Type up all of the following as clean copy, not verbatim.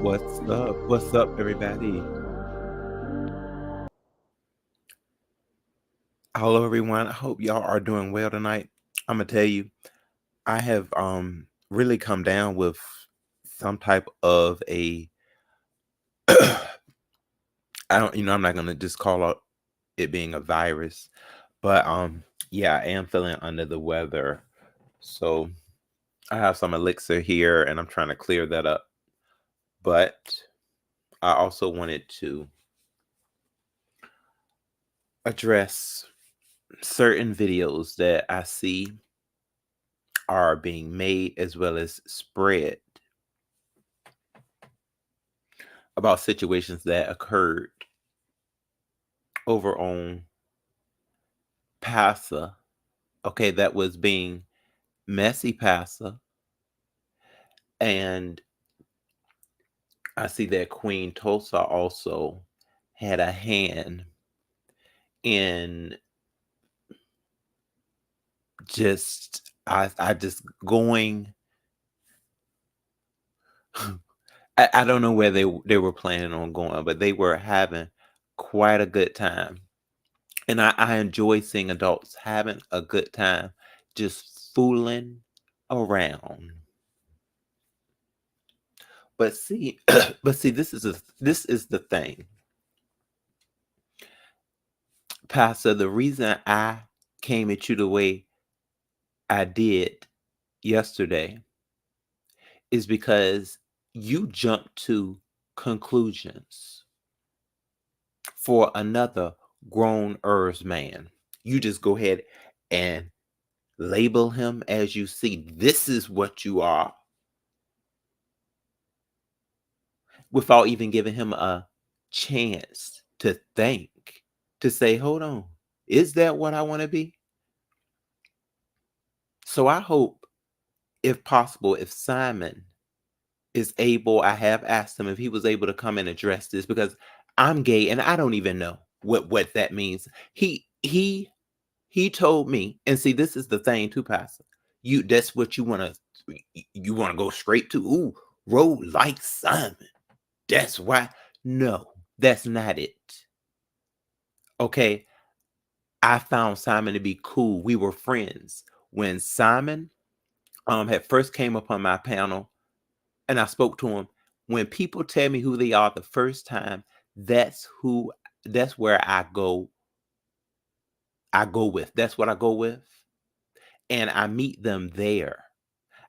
What's up? What's up, everybody? Hello, everyone. I hope y'all are doing well tonight. I'm gonna tell you, I have really come down with some type of a I'm not gonna just call out it being a virus, but yeah, I am feeling under the weather. So I have some elixir here and I'm trying to clear that up. But I also wanted to address certain videos that I see are being made as well as spread about situations that occurred over on Passa. Okay, that was being messy Passa. And I see that Queen Tulsa also had a hand in I just going I don't know where they were planning on going, but they were having quite a good time. And I enjoy seeing adults having a good time, just fooling around. But see, this is the thing, Pastor. The reason I came at you the way I did yesterday is because you jumped to conclusions for another grown earth man. You just go ahead and label him as you see. This is what you are, without even giving him a chance to think, to say, hold on, is that what I want to be? So I hope, if possible, if Simon is able, I have asked him if he was able to come and address this, because I'm gay and I don't even know what that means. He told me, and see, this is the thing too, Pastor. That's what you want to go straight to. Ooh, roll like Simon. That's why. No, that's not it. Okay. I found Simon to be cool. We were friends when Simon had first came upon my panel, and I spoke to him. When people tell me who they are the first time, that's where I go with. That's what I go with. And I meet them there.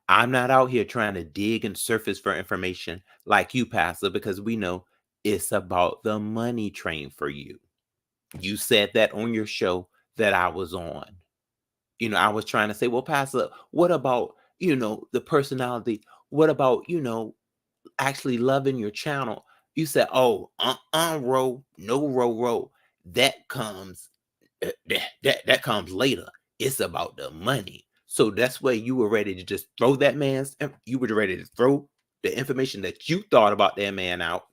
I'm not out here trying to dig and surface for information like you, Pastor, because we know it's about the money train for you. You said that on your show that I was on. I was trying to say, well, Pastor, what about, the personality? What about, actually loving your channel? You said, oh, Ro, no, Ro. That comes, that comes later. It's about the money. So that's where you were ready to just throw you were ready to throw the information that you thought about that man out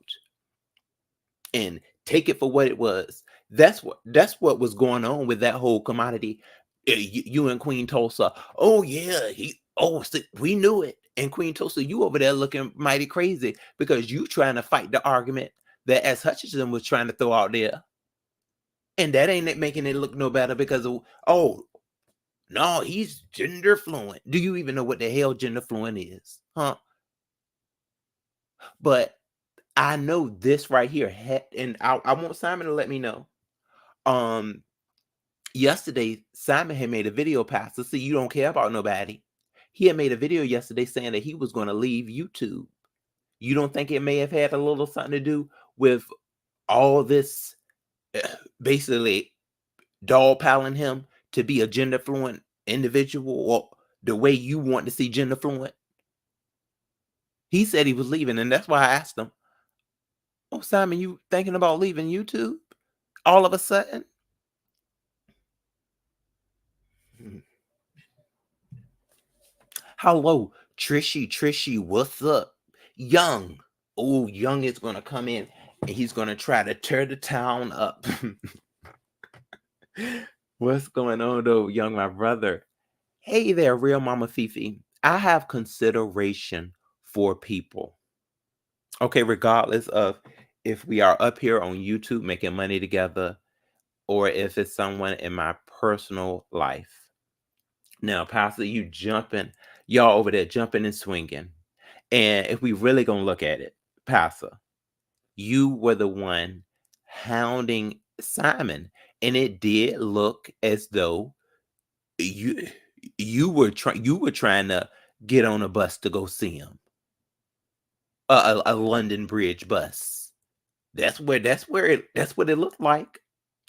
and take it for what it was. That's what was going on with that whole commodity. You and Queen Tulsa. Oh yeah, we knew it. And Queen Tulsa, you over there looking mighty crazy because you trying to fight the argument that S. Hutchinson was trying to throw out there. And that ain't making it look no better because no, he's gender fluent. Do you even know what the hell gender fluent is? Huh? But I know this right here, and I want Simon to let me know. Yesterday, Simon had made a video, Pastor. See, you don't care about nobody. He had made a video yesterday saying that he was going to leave YouTube. You don't think it may have had a little something to do with all this, basically doll piling him to be a gender fluent individual or the way you want to see gender fluent? He said he was leaving, and that's why I asked him, "Oh, Simon, you thinking about leaving YouTube all of a sudden?" Mhm. Hello, Trishy, what's up? Young. Oh, Young is gonna come in and he's gonna try to tear the town up. What's going on though, Young, my brother? Hey there, real Mama Fifi. I have consideration for people. Okay, regardless of if we are up here on YouTube making money together or if it's someone in my personal life. Now, Pastor, you jumping, y'all over there jumping and swinging. And if we really gonna look at it, Pastor, you were the one hounding Simon, and it did look as though you you were trying to get on a bus to go see him, a London Bridge bus. That's what it looked like.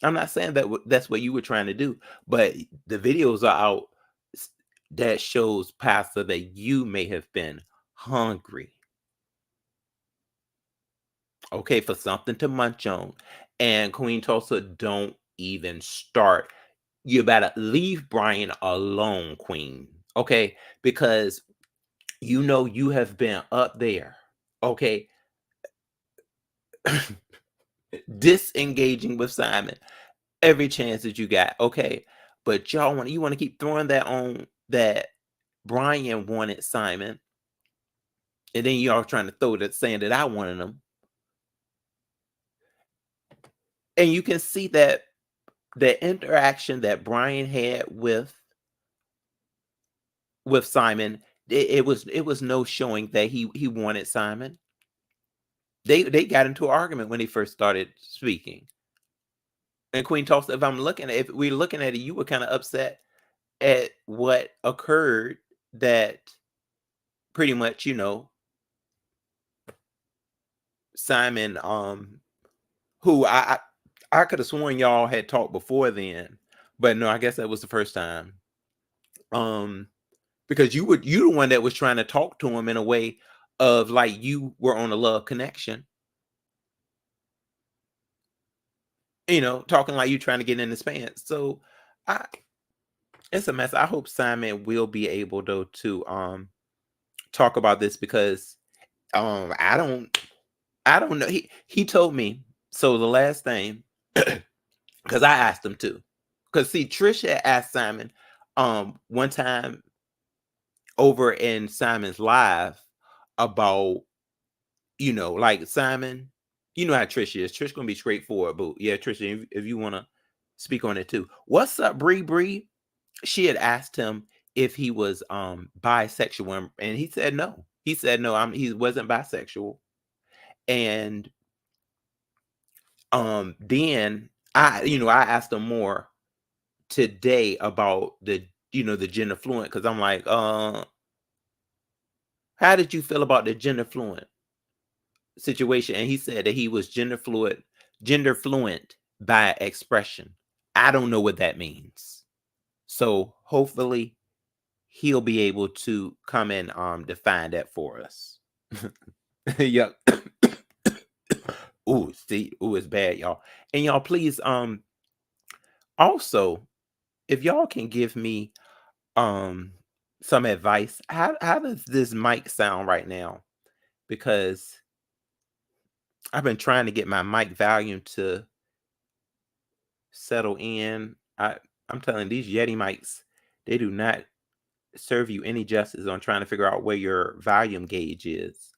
I'm not saying that that's what you were trying to do, but the videos are out s- that shows Pastor that you may have been hungry, okay, for something to munch on. And Queen Tulsa, don't even start. You better leave Brian alone, Queen. Okay, because you know you have been up there. Okay, disengaging with Simon every chance that you got. Okay, but you want to keep throwing that on that Brian wanted Simon, and then y'all trying to throw that saying that I wanted him, and you can see that the interaction that Brian had with Simon, it was no showing that he wanted Simon. They got into an argument when they first started speaking. And Queen Tulsa, if we're looking at it, you were kind of upset at what occurred that pretty much, Simon, who I could have sworn y'all had talked before then, but no, I guess that was the first time. Um, because you the one that was trying to talk to him in a way of like you were on a love connection, talking like you trying to get in his pants. So I it's a mess. I hope Simon will be able though to talk about this because I don't know. He told me so the last thing because I asked him to. Because see, Trisha asked Simon one time over in Simon's live about, like Simon, you know how Trisha is. Trish gonna be straightforward, but yeah, Trisha, if you wanna speak on it too. What's up, Bree Bree? She had asked him if he was bisexual, and he said no. He said no, he wasn't bisexual. And then I asked him more today about the gender fluent because I'm like, how did you feel about the gender fluent situation? And he said that he was gender fluent by expression. I don't know what that means. So hopefully he'll be able to come and define that for us. Yep. Ooh, see, ooh, it's bad, y'all. And y'all, please, also, if y'all can give me um some advice, how does this mic sound right now? Because I've been trying to get my mic volume to settle in. I'm telling these Yeti mics, they do not serve you any justice on trying to figure out where your volume gauge is.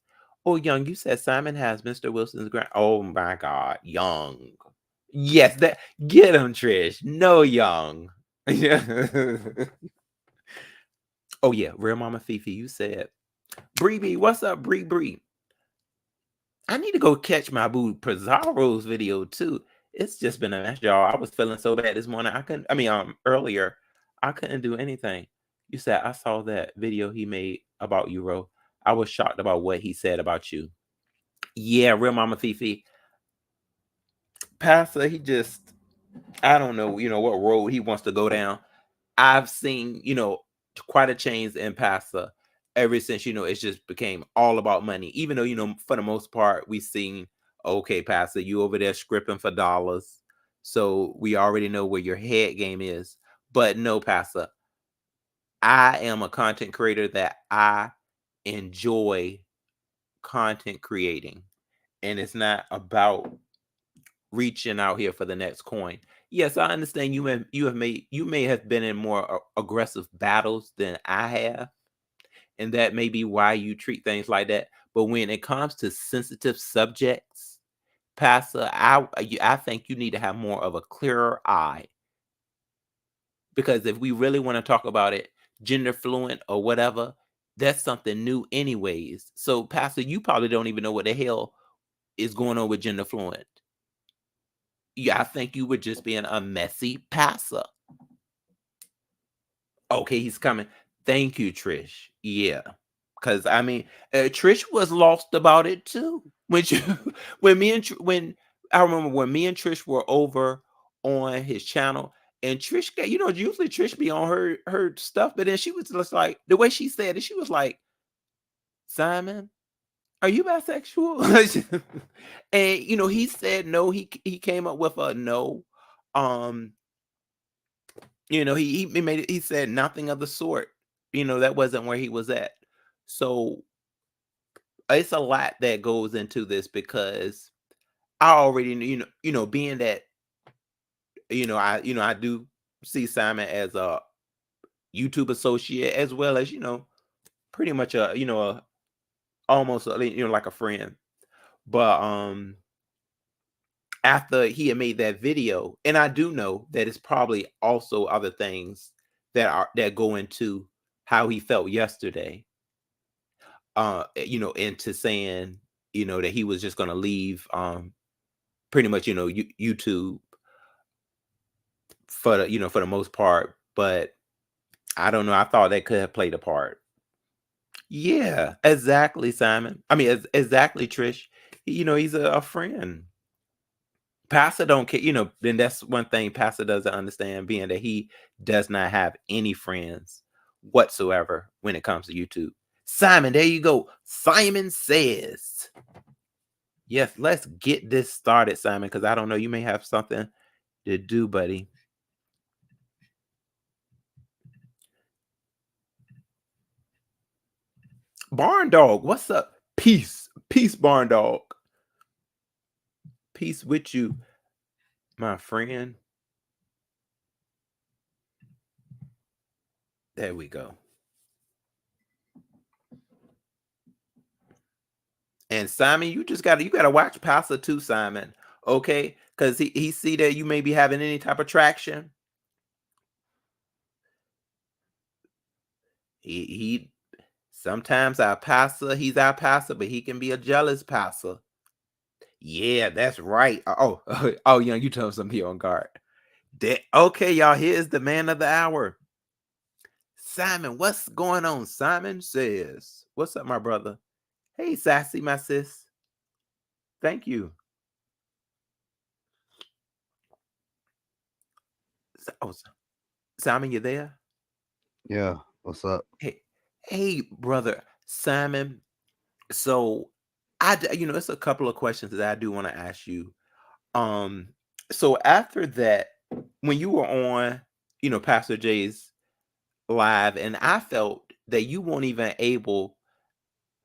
Oh, Young, you said Simon has Mr. Wilson's grand. Oh my God, Young. Yes, that get him, Trish. No, Young. Yeah. Oh yeah, real Mama Fifi. You said Bree Bree. What's up, Bree Bree? I need to go catch my boo Pizarro's video too. It's just been a mess, y'all. I was feeling so bad this morning. Earlier, I couldn't do anything. You said I saw that video he made about you, Ro. I was shocked about what he said about you. Yeah, real Mama Fifi. Pastor, he just I don't know, what road he wants to go down. I've seen, quite a change in Pastor ever since, it's just became all about money. Even though, for the most part, we seen, okay, Pastor, you over there scripting for dollars. So we already know where your head game is. But no, Pastor, I am a content creator that I enjoy content creating. And it's not about reaching out here for the next coin. Yes, I understand you may have been in more aggressive battles than I have, and that may be why you treat things like that. But when it comes to sensitive subjects, Pastor, I think you need to have more of a clearer eye, because if we really want to talk about it, gender fluent or whatever, that's something new anyways. So, Pastor, you probably don't even know what the hell is going on with gender fluent. Yeah, I think you were just being a messy passer. Okay, he's coming. Thank you, Trish. Yeah, because I mean, Trish was lost about it too. When you, when me and when I remember when me and Trish were over on his channel, and Trish got, usually Trish be on her stuff, but then she was just like, the way she said it, she was like, Simon, are you bisexual? And he said no. He came up with a no. Um, he made it, he said nothing of the sort. That wasn't where he was at. So it's a lot that goes into this, because I already knew, being that, I do see Simon as a YouTube associate, as well as, pretty much almost like a friend. But after he had made that video, and I do know that it's probably also other things that go into how he felt yesterday, into saying, that he was just going to leave, pretty much, YouTube for the most part. But I don't know, I thought that could have played a part. Yeah, exactly, Simon. I mean, exactly, Trish. He's a friend. Pastor don't care, then that's one thing Pastor doesn't understand, being that he does not have any friends whatsoever when it comes to YouTube. Simon, there you go. Simon says. Yes, let's get this started, Simon, because I don't know, you may have something to do, buddy. Barn Dog, what's up? Peace. Peace, Barn Dog. Peace with you, my friend. There we go. And Simon, you gotta watch Pastor too, Simon. Okay? Because he see that you may be having any type of traction. He sometimes he's our pastor, but he can be a jealous pastor. Yeah, that's right. Oh, young, you told something here on guard. Okay, y'all, here's the man of the hour. Simon, what's going on? Simon says, what's up, my brother? Hey, Sassy, my sis. Thank you. Oh, Simon, you there? Yeah, what's up? Hey, brother Simon. So, it's a couple of questions that I do want to ask you. Um, so after that, when you were on, Pastor Jay's live, and I felt that you weren't even able,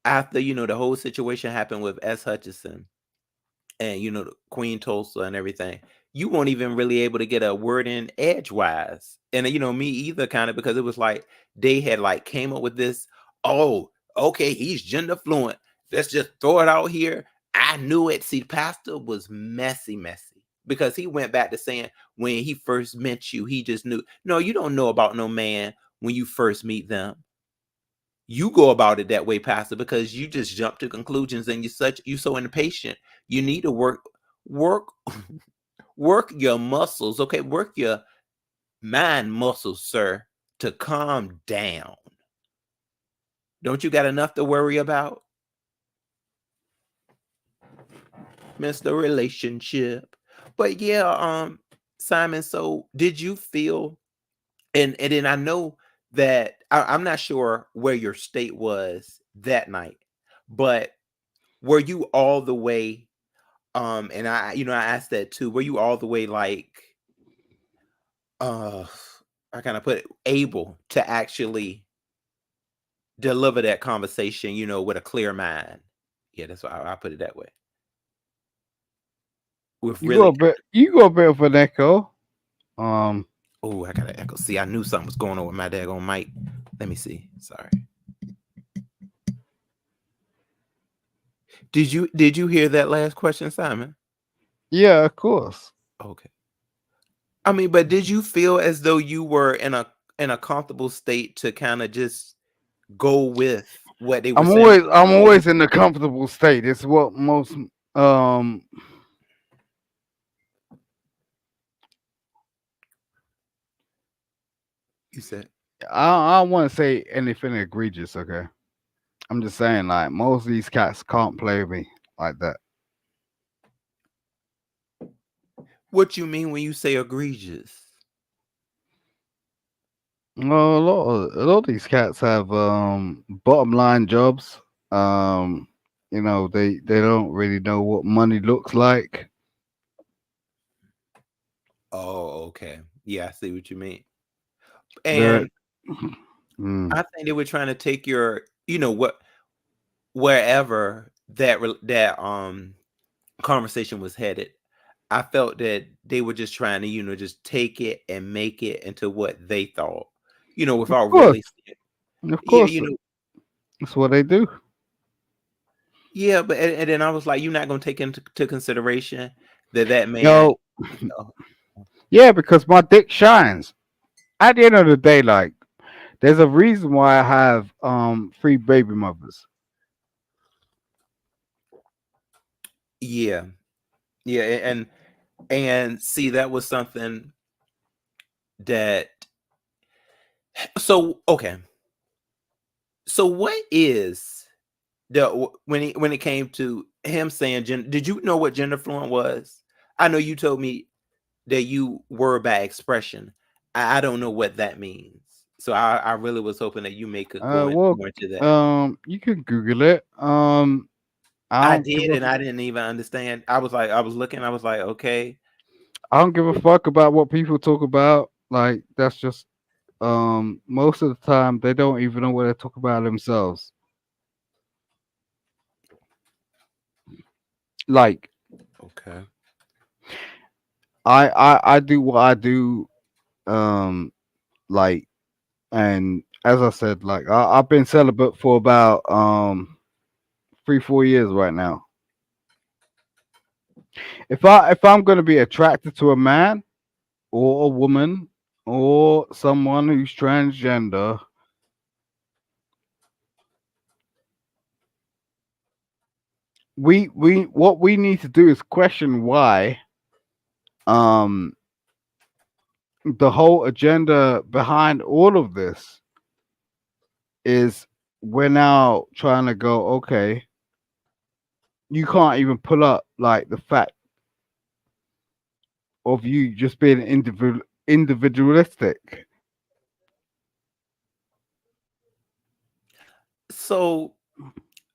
after the whole situation happened with S. Hutchinson, and the Queen Tulsa and everything, you weren't even really able to get a word in edgewise. And me either, kind of, because it was like they had like came up with this, oh, okay, he's gender fluent. Let's just throw it out here. I knew it. See, Pastor was messy, because he went back to saying when he first met you, he just knew. No, you don't know about no man when you first meet them. You go about it that way, Pastor, because you just jump to conclusions, and you're so impatient. You need to work work your muscles, okay? Work your mind muscles, sir, to calm down. Don't you got enough to worry about, Mr. Relationship? But yeah, Simon, so did you feel And then I know that I'm not sure where your state was that night, but were you all the way and I asked that too. Were you all the way like uh I kind of put it able to actually deliver that conversation, with a clear mind? Yeah, that's why I put it that way. With You got really a bit. You got a bit of an echo. Um. Oh, I got an echo. See, I knew something was going on with my daggone mic. Let me see. Sorry. Did you hear that last question, Simon? Yeah, of course. Okay. I mean, but did you feel as though you were in a comfortable state to kind of just go with what they were I'm saying? always. Because I'm you always in a comfortable state. It's what most. Um. you said, I don't want to say anything egregious. Okay. I'm just saying, like most of these cats can't play with me like that. what you mean when you say egregious? Well, a lot of these cats have bottom line jobs. They don't really know what money looks like. Oh, okay. Yeah, I see what you mean. They're And mm, I think they were trying to take your, what wherever that conversation was headed. I felt that they were just trying to, just take it and make it into what they thought, of without course, really of yeah, course, that's what they do. yeah, but and then I was like, you're not gonna take into to consideration that man, Yo, oh, yeah, because my dick shines. At the end of the day, like, there's a reason why I have three baby mothers. yeah, yeah, and see that was something that so okay. So what is when it came to him saying gender, did you know what gender fluent was? I know you told me that you were by expression. I don't know what that means. So I really was hoping that you may could go in Well, more into that. you can Google it. I I don't give did, a and I didn't even understand. I was looking, I was like, okay. I don't give a fuck about what people talk about. Like that's just most of the time they don't even know what they talk about themselves. Like Okay. I do what I do. Um, like and as I said, like I've been celibate for about 3 4 years right now. If I'm gonna be attracted to a man or a woman or someone who's transgender, we what we need to do is question why um the whole agenda behind all of this is we're now trying to go, okay, you can't even pull up like the fact of you just being individualistic. So,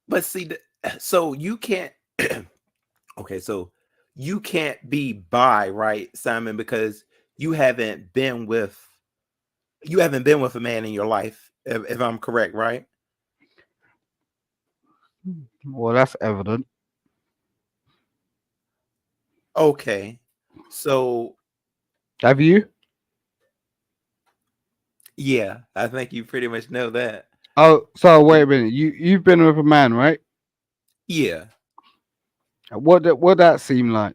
but see, so you can't. Okay, so you can't be bi, right, Simon, because you haven't been with a man in your life, if I'm correct, right? Well, that's evident. Okay, so Have you? yeah, I think you pretty much know that. Oh, so wait a minute. You've been with a man, right? Yeah, What that seem like?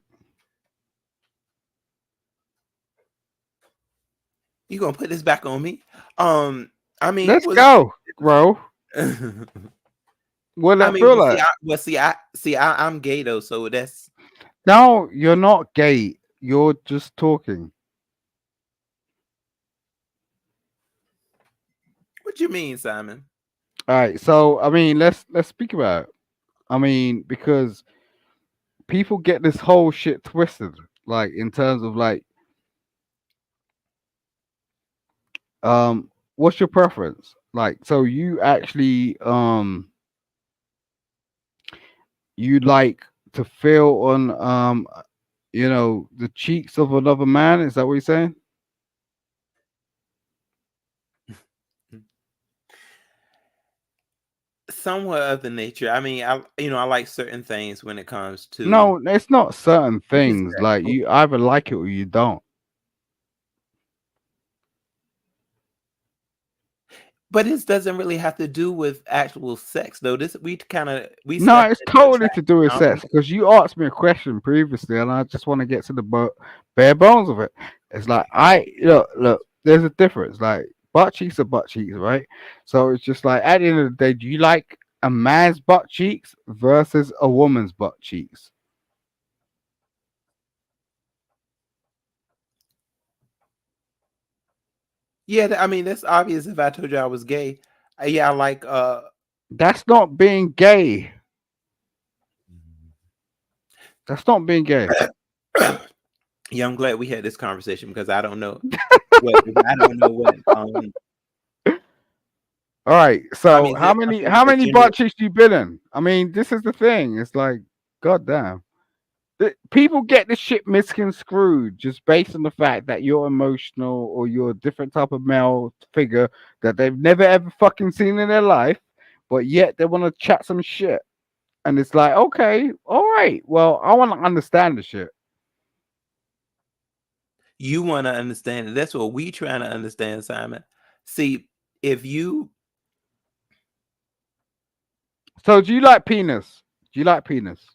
you gonna put this back on me? I mean, Let's was go, bro. What I that mean, feel well, see, like? I'm gay though, so that's No, you're not gay. You're just talking. what you mean, Simon. All right. So I mean, let's speak about it. I mean, because people get this whole shit twisted, like in terms of like What's your preference? Like, so you actually you like to feel on the cheeks of another man? Is that what you're saying? Somewhat of the nature. I mean, I like certain things when it comes to No, it's not certain just things. sex. Like you either like it or you don't. But this doesn't really have to do with actual sex, though. This we No, separate it's the totally to do with attraction. sex because you asked me a question previously, and I just want to get to the bare bones of it. It's like look. There's a difference. Like butt cheeks are butt cheeks, right? So it's just like at the end of the day, do you like a man's butt cheeks versus a woman's butt cheeks? Yeah, I mean that's obvious. If I told you I was gay, yeah, I like. That's not being gay. That's not being gay. Yeah, I'm glad we had this conversation because I don't know what I don't know what. All right. I So mean, there are things how that many gender. butt cheeks you been in? I mean, this is the thing. It's like, goddamn. People get this shit misconstrued just based on the fact that you're emotional or you're a different type of male figure that they've never ever fucking seen in their life, but yet they want to chat some shit. And it's like, okay, all right. Well, I want to understand the shit. You want to understand it. That's what we trying to understand, Simon. See, if you So, do you like penis? Do you like penis?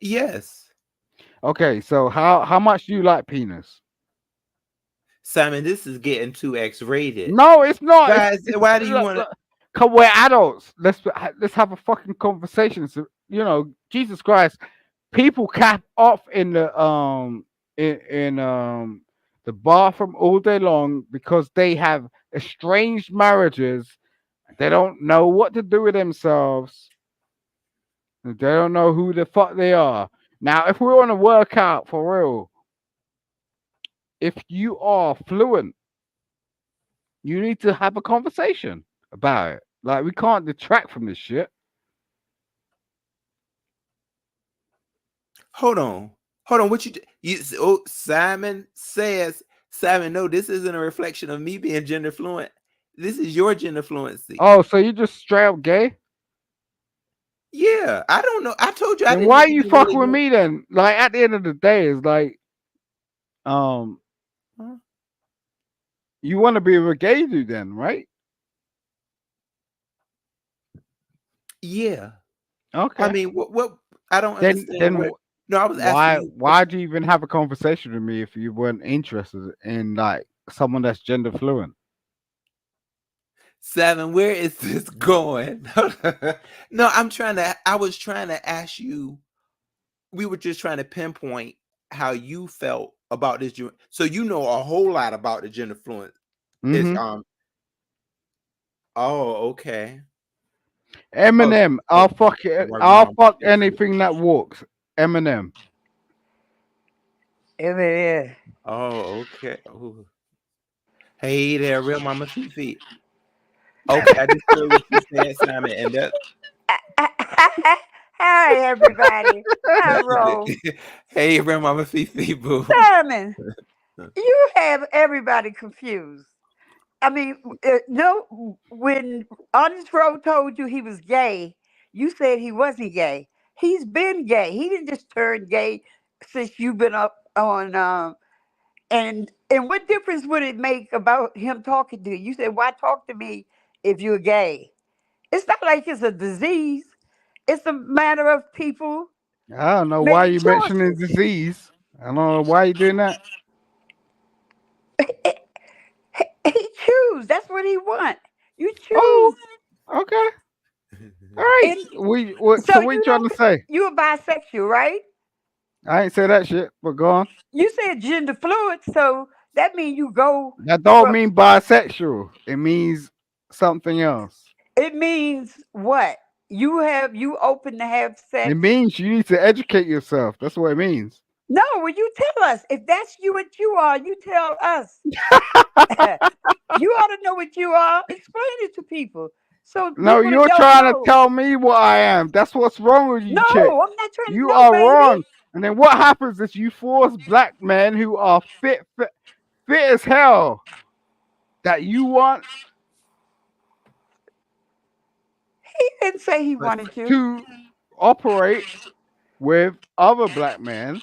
yes, Okay, so how much do you like penis? Simon, this is getting too X-rated. No, it's not. Guys, why do you Look, want to? look. Come, we're adults. Let's have a fucking conversation. So, Jesus Christ, people cap off in the bathroom all day long because they have estranged marriages. They don't know what to do with themselves. They don't know who the fuck they are. Now, if we want to work out for real, if you are fluent, you need to have a conversation about it. Like we can't detract from this shit. Hold on, hold on. What Oh, Simon says, Simon. No, this isn't a reflection of me being gender fluent. This is your gender fluency. Oh, so you just straight up gay? Yeah, I don't know. I told you I Then didn't why you even really fucking with know. me then? Like at the end of the day, it's like um Huh? you want to be with a gay dude then, right? Yeah, I Okay. mean, what? I don't Then understand then what. No, I was asking why you a question. do you even have a conversation with me if you weren't interested in like someone that's gender fluent? Seven, where is this going? No, I was trying to ask you. We were just trying to pinpoint how you felt about this. So you know a whole lot about the gender fluent. It's Mm-hmm. Oh, okay. Oh, Eminem, so I'll fuck it. my I'll mom. fuck anything that walks. Eminem. Yeah. Oh, okay. Ooh. Hey there, real mama Fifi. Okay, I just heard what you said, Simon, and that. Hi, everybody. Hi, Rose. Hey, real mama Fifi, boo. Simon, you have everybody confused. I mean, no, when Honest Roe told you he was gay, you said he wasn't gay. He's been gay. He didn't just turn gay since you've been up on. And what difference would it make about him talking to you? You said, "Why talk to me if you're gay?" It's not like it's a disease. It's a matter of people I don't know why making you mentioning choices. disease. I don't know why you doing that. He choose. That's what he want. You Oh, choose. okay. All right. And So so what you you trying to don't. say? You're bisexual, right? I ain't say that shit, but go on. You said gender fluid, so that means you go That don't from. mean bisexual. It means something else. It means what? You open to have It sex. means you need to educate yourself. That's what it means. No, well, you tell us. If that's you what you are, you tell us. You ought to know what you are. Explain it to people so No, people that you're don't trying to know. tell me what I am. That's what's wrong with you, No, chick. I'm not trying to You know, are baby. wrong. And then what happens is you force black men who are fit as hell that you want He didn't say he But wanted you. to operate with other black men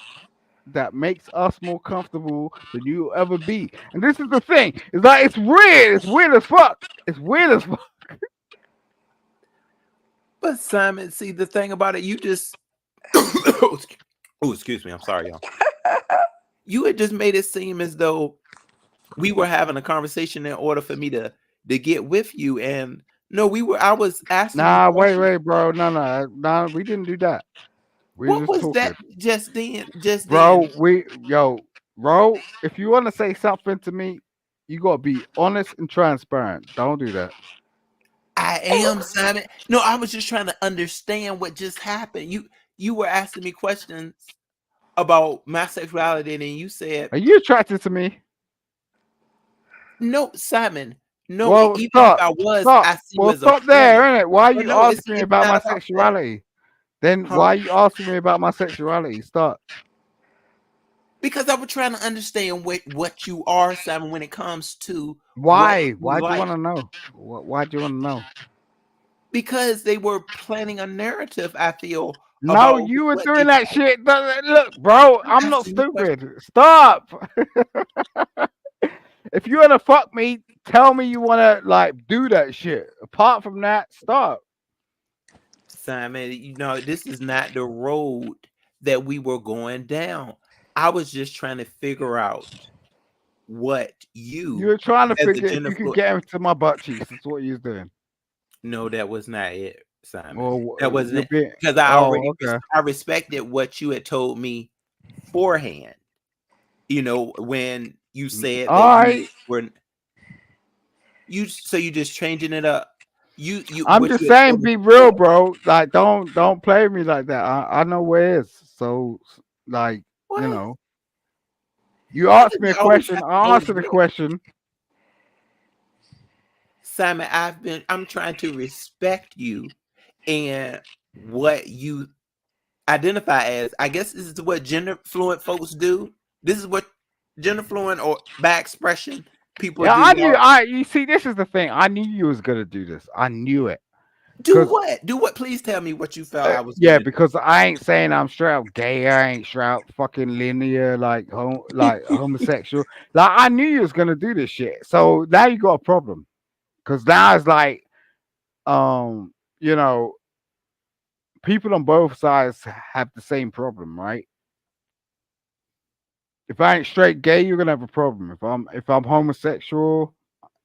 that makes us more comfortable than you ever be. And this is the thing. It's like it's weird. It's weird as fuck. It's weird as fuck. but Simon, see the thing about it, you just oh, excuse me. I'm sorry, y'all. You had just made it seem as though we were having a conversation in order for me to get with you, and no, we were. I was asking you Nah, questions. wait, bro. No, we didn't do that. We were What just was talking. that just then? Just then, Bro, bro, if you want to say something to me, you gotta be honest and transparent. Don't do that. I am Simon. No, I was just trying to understand what just happened. You were asking me questions about my sexuality, and then you said, Are you attracted to me? "No, Simon. No, Well, even if stop, I was, stop. I see you Well, as a stop there, friend. innit? Why are But you no, asking me it's about not my about that, sexuality? Then huh? why are you asking me about my sexuality? Stop. Because I was trying to understand what you are, Simon, when it comes to what Why? you Why do you like. want to know? Why do you want to know? Because they were planning a narrative, I feel, No, about you were what doing you that shit. Look, bro, I'm I'm not asking you stupid. questions. Stop. If you wanna fuck me, tell me you wanna like do that shit. Apart from that, stop. Simon, this is not the road that we were going down. I was just trying to figure out what you, You're trying to as a figure if gender you could fluid. get into my butt cheeks. That's what you're doing. No, that was not it, Simon. Or That wasn't you're it. being. Because I Oh, already okay. I respected what you had told me beforehand. When you said that All you right. were so you just changing it up. You I'm what just you had saying, told me be real, before. bro. Like, don't play me like that. I know where it is. So, like, you What? know, you Why asked does me a it always question. have to I go answered the there? question. Simon, I'm trying to respect you and what you identify as. I guess this is what gender fluent folks do. This is what gender fluent or by expression people Yeah, do. I knew. Y'all You see, this is the thing. I knew you was gonna do this. I knew it. do Cause what? Do what? Please tell me what you felt I was yeah, gonna do. because I ain't saying I'm straight up gay. I ain't straight up fucking linear like homosexual. Like I knew you was gonna do this shit. So now you got a problem. Cause now it's like you know, people on both sides have the same problem, right? If I ain't straight gay, you're gonna have a problem. If I'm homosexual,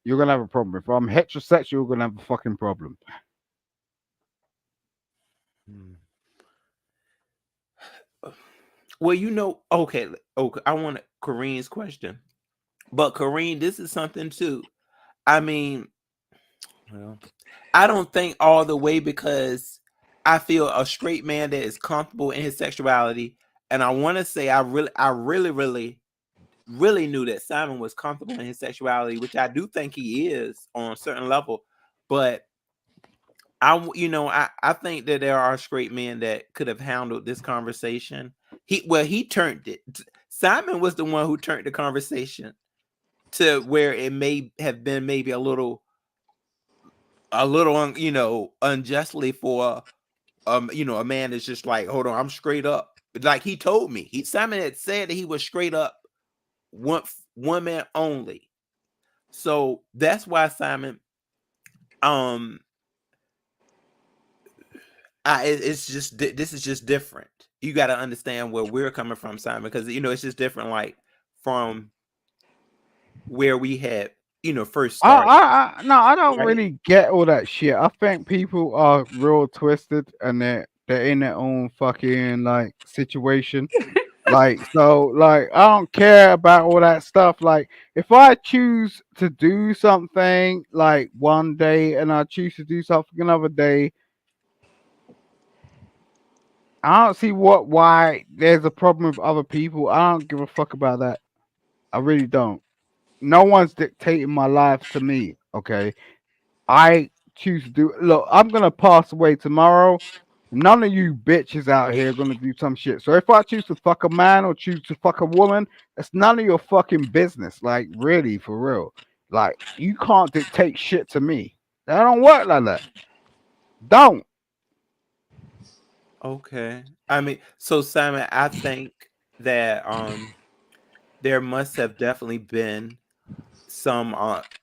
you're gonna have a problem. If I'm heterosexual, you're gonna have a fucking problem. Hmm. Well, okay, okay. I want Kareen's question, but Kareen, this is something too. I mean, well, I don't think all the way because I feel a straight man that is comfortable in his sexuality, and I want to say I really knew that Simon was comfortable in his sexuality, which I do think he is on a certain level. But I think that there are straight men that could have handled this conversation. He turned it. Simon was the one who turned the conversation to where it may have been maybe a little unjustly for a man that's just like, hold on, I'm straight up. Like he told me, Simon had said that he was straight up one one man only. So that's why Simon, um, it's just this is just different. You got to understand where we're coming from, Simon, because it's just different, like from where we had first started, No, I don't right? really get all that shit. I think people are real twisted and they're in their own fucking like situation. Like so, like I don't care about all that stuff. Like if I choose to do something like one day and I choose to do something another day, I don't see why there's a problem with other people. I don't give a fuck about that. I really don't. No one's dictating my life to me. Okay, I choose to do. Look, I'm gonna pass away tomorrow. None of you bitches out here are gonna do some shit. So if I choose to fuck a man or choose to fuck a woman, it's none of your fucking business. Like really, for real. Like you can't dictate shit to me. That don't work like that. Don't. Okay. I mean, so Simon, I think that there must have definitely been some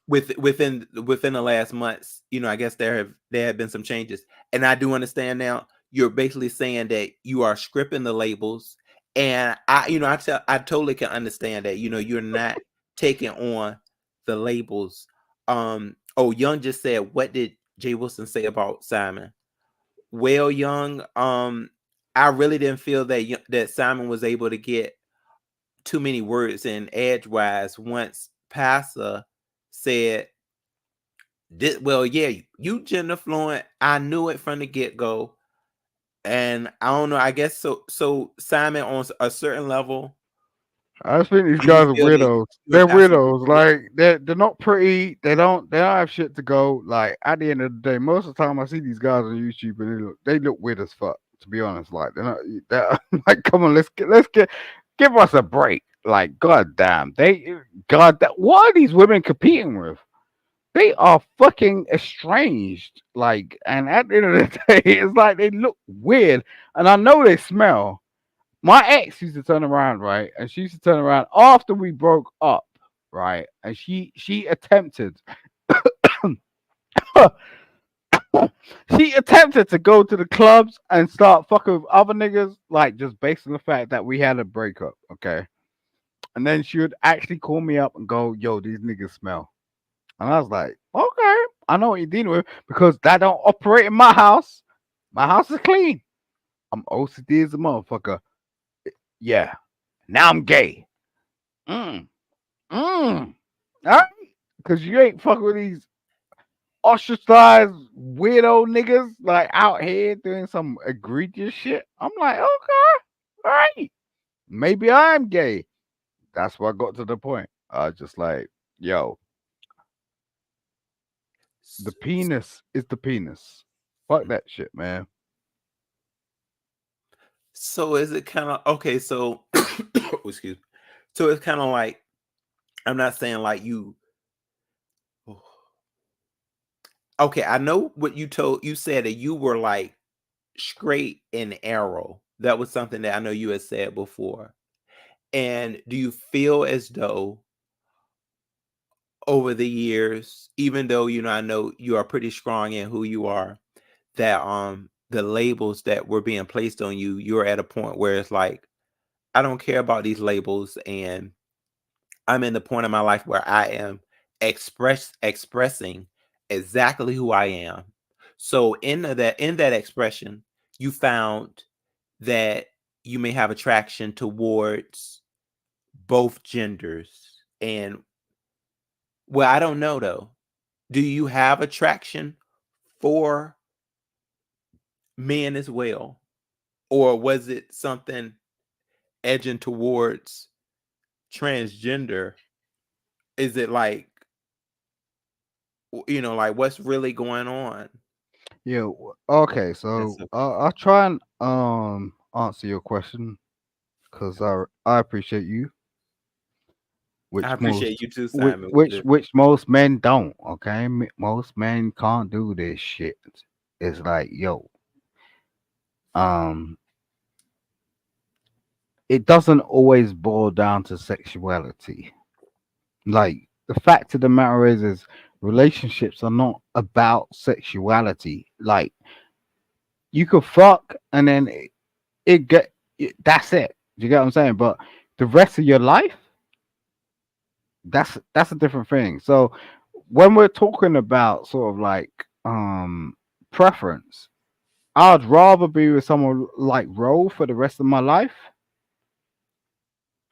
within the last months, I guess there have been some changes. And I do understand now you're basically saying that you are scripting the labels, and I totally can understand that. You're not taking on the labels. Oh, Young just said, what did Jay Wilson say about Simon? Well, Young, I really didn't feel that Simon was able to get too many words in edgewise once Pastor said, well, yeah, you gender fluent. I knew it from the get go, and I don't know. I guess so. So Simon, on a certain level, I just think these do you guys are feel that weirdos. you and They're Pastor weirdos. get Like they're not pretty. They don't have shit to go. Like at the end of the day, most of the time I see these guys on YouTube and they look weird as fuck. To be honest, like they're not. They're, like, come on, let's get give us a break. Like, goddamn, God, that what are these women competing with? They are fucking estranged. Like, and at the end of the day, it's like they look weird, and I know they smell. My ex used to turn around, right? And she used to turn around after we broke up, right? And she attempted she attempted to go to the clubs and start fucking with other niggas, like just based on the fact that we had a breakup, okay? And then she would actually call me up and go, yo, these niggas smell. And I was like, okay, I know what you're dealing with because that don't operate in my house. My house is clean. I'm OCD as a motherfucker. Yeah. Now I'm gay. Mm. Mm. Alright? Because you ain't fucking with these ostracized weirdo niggas like out here doing some egregious shit. I'm like, okay, all right. Maybe I'm gay. That's what got to the point. I was just like, yo, the penis is the penis. Fuck that shit, man. so is it kind of okay? So, excuse me. So it's kind of like, I'm not saying like you. Okay, I know what you said that you were like straight and arrow. That was something that I know you had said before. And do you feel as though over the years, even though I know you are pretty strong in who you are, that the labels that were being placed on you, you're at a point where it's like, I don't care about these labels, and I'm in the point of my life where I am expressing exactly who I am. So in that expression, you found that you may have attraction towards both genders. And well, I don't know though. Do you have attraction for men as well? Or was it something edging towards transgender? Is it like, like what's really going on? Yeah. Okay. That's So a, I'll try and answer your question because I appreciate you, I which appreciate most you too, which Simon. With which it. which most men don't. Okay, most men can't do this shit. It's like, yo, um, it doesn't always boil down to sexuality. Like the fact of the matter is relationships are not about sexuality. Like you could fuck and then that's it. Do you get what I'm saying? But the rest of your life, that's a different thing. So when we're talking about sort of like preference, I'd rather be with someone like Ro for the rest of my life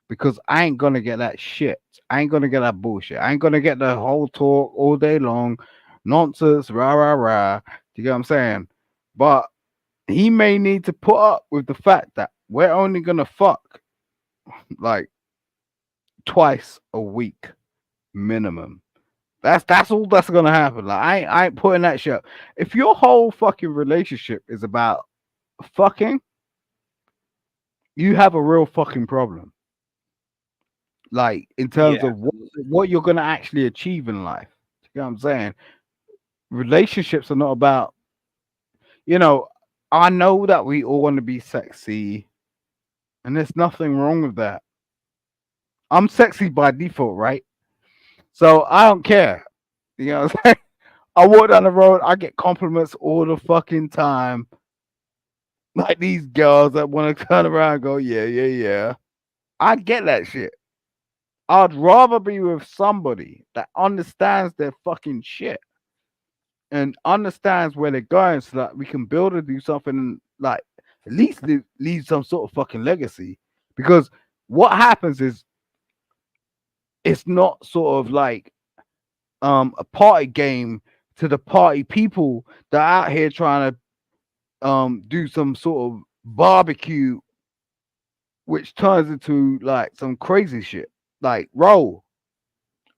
because I ain't gonna get that shit. I ain't gonna get that bullshit. I ain't gonna get the whole talk all day long, nonsense, rah rah rah. Do you get what I'm saying? But he may need to put up with the fact that we're only gonna fuck like twice a week minimum. That's all that's gonna happen. Like I ain't putting that shit up. If your whole fucking relationship is about fucking, you have a real fucking problem. Like in terms Yeah, of absolutely. what you're gonna actually achieve in life. You know what I'm saying? Relationships are not about, you know, I know that we all want to be sexy, and there's nothing wrong with that. I'm sexy by default, right? So I don't care. You know what I'm saying? I walk down the road, I get compliments all the fucking time. Like these girls that want to turn around and go, yeah, yeah, yeah. I get that shit. I'd rather be with somebody that understands their fucking shit and understands where they're going so that we can build and do something like at least leave some sort of fucking legacy. Because what happens is it's not sort of like a party game to the party people that are out here trying to do some sort of barbecue which turns into like some crazy shit. Like, roll.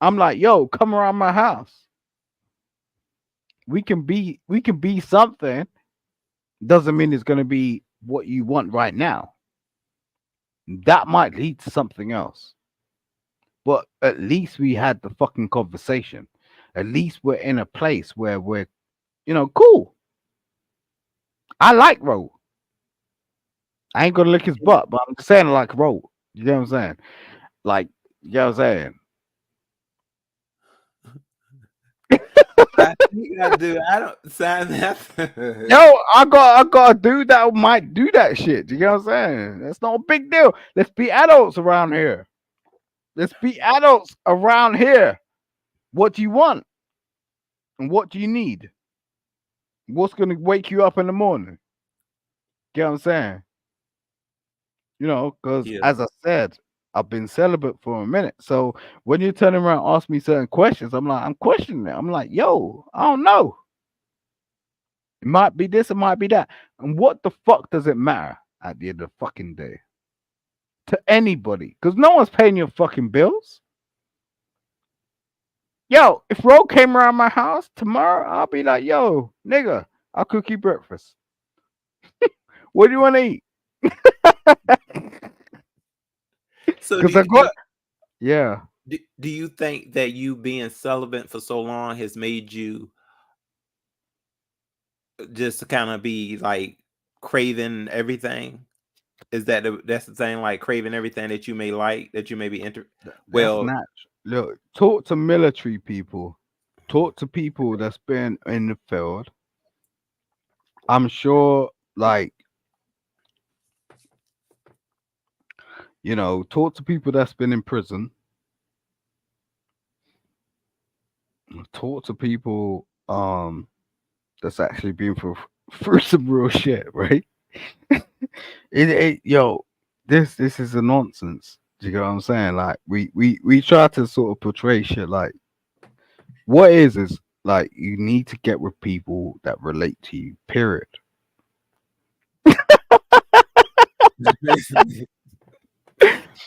I'm like, yo, come around my house. We can be something. Doesn't mean it's gonna be what you want right now. That might lead to something else. But at least we had the fucking conversation. At least we're in a place where we're, cool. I like Ro. I ain't gonna lick his Yeah. butt, but I'm just saying I like Ro. You know what I'm saying? Like, you know what I'm saying? I think I do. I don't sign Yo, that. I got a dude that might do that shit. You know what I'm saying? That's not a big deal. Let's be adults around here. Let's be adults around here. What do you want? And what do you need? What's gonna wake you up in the morning? You know what I'm saying? Because Yeah. as I said, I've been celibate for a minute. So when you turn around and ask me certain questions, I'm questioning it. I'm like, yo, I don't know. It might be this, it might be that. And what the fuck does it matter at the end of the fucking day? To anybody. Because no one's paying your fucking bills. Yo, if Ro came around my house tomorrow, I'll be like, yo, nigga, I'll cook you breakfast. What do you want to eat? So Because I got, yeah. do you think that you being celibate for so long has made you just kind of be like craving everything? Is that's the thing, like craving everything that you may like, that you may be That's well, natural. Look, talk to military people. Talk to people that's been in the field. I'm sure, like, talk to people that's been in prison. Talk to people that's actually been through some real shit, right? Yo, this is a nonsense. Do you get what I'm saying? Like we try to sort of portray shit like what is like you need to get with people that relate to you. Period.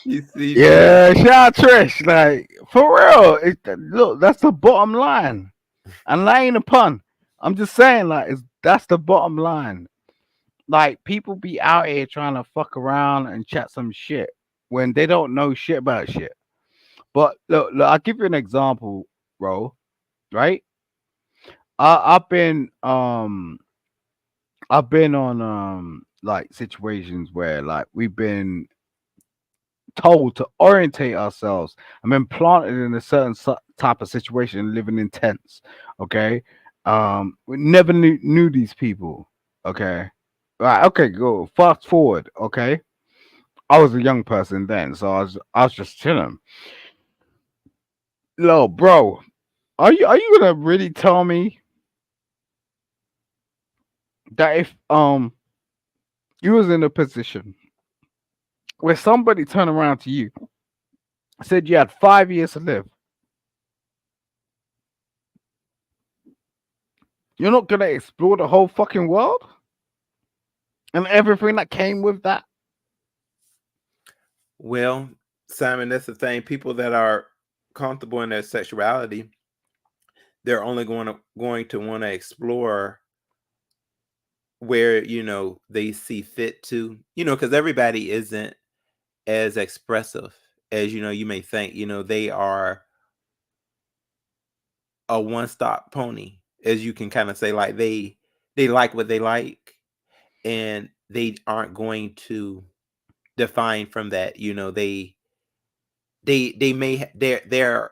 you see, Trish. Yeah, shout out Trish. Like for real, look, that's the bottom line. And that ain't a pun. I'm just saying, like, that's the bottom line. Like people be out here trying to fuck around and chat some shit when they don't know shit about shit. But look, I'll give you an example, bro. Right? I've been I've been on like situations where like we've been told to orientate ourselves and been planted in a certain type of situation, living in tents. Okay, we never knew these people. Okay, right. Okay, go fast forward. Okay, I was a young person then, so I was just chilling. Yo, bro, are you gonna really tell me that if you was in a position where somebody turned around to you, said you had 5 years to live, you're not gonna explore the whole fucking world? and everything that came with that. Well, Simon, that's the thing. People that are comfortable in their sexuality, they're only going to want to explore where they see fit to, because everybody isn't as expressive as you may think. They are a one-stop pony, as you can kind of say. Like they like what they like, and they aren't going to define from that. They may their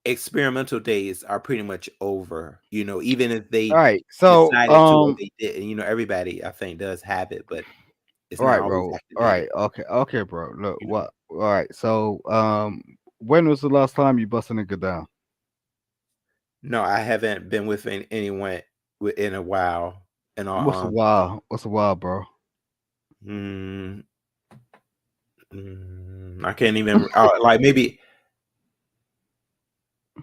experimental days are pretty much over, even if All they right, so decided to or they didn't. Everybody I think does have it, but it's all not right, always bro. All right, activated. okay, bro. Look, you know what? All right, so when was the last time you bust a nigga down? no, I haven't been with anyone in a while. And all What's a while? What's a while, bro? mm, I can't even like maybe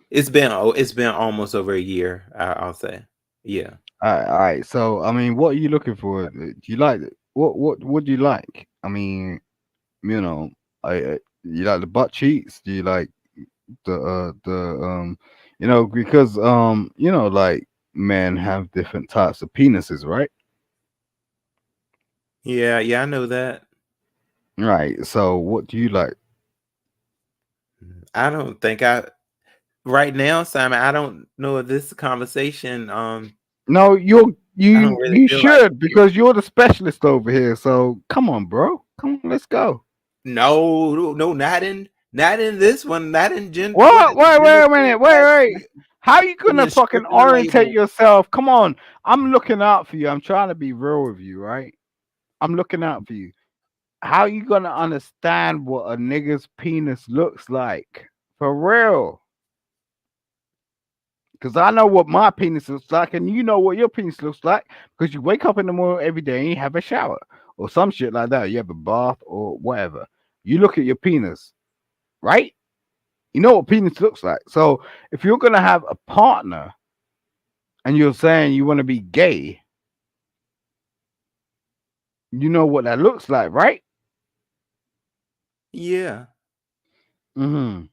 it's been almost over a year. I'll say. Yeah. All right. So, I mean, what are you looking for? Do you like what do you like? I mean, you know, you like the butt cheeks? Do you like the because like men have different types of penises, right? Yeah, I know that. Right. So, what do you like? I don't think I right now, Simon, I don't know if this conversation, No, I don't really you feel like should because you're the specialist over here. So, come on, bro. Come on, let's go. no, not in this one, not in What? Wait a minute. like Wait. How you gonna being fucking stripping the orientate label. yourself? Come on. I'm looking out for you. I'm trying to be real with you, right? I'm looking out for you. How you gonna understand what a nigga's penis looks like? For real. Because I know what my penis looks like, and you know what your penis looks like, because you wake up in the morning every day and you have a shower or some shit like that. You have a bath or whatever. You look at your penis, right? You know what penis looks like. So if you're gonna have a partner and you're saying you want to be gay, you know what that looks like, right? Yeah. Mm-hmm.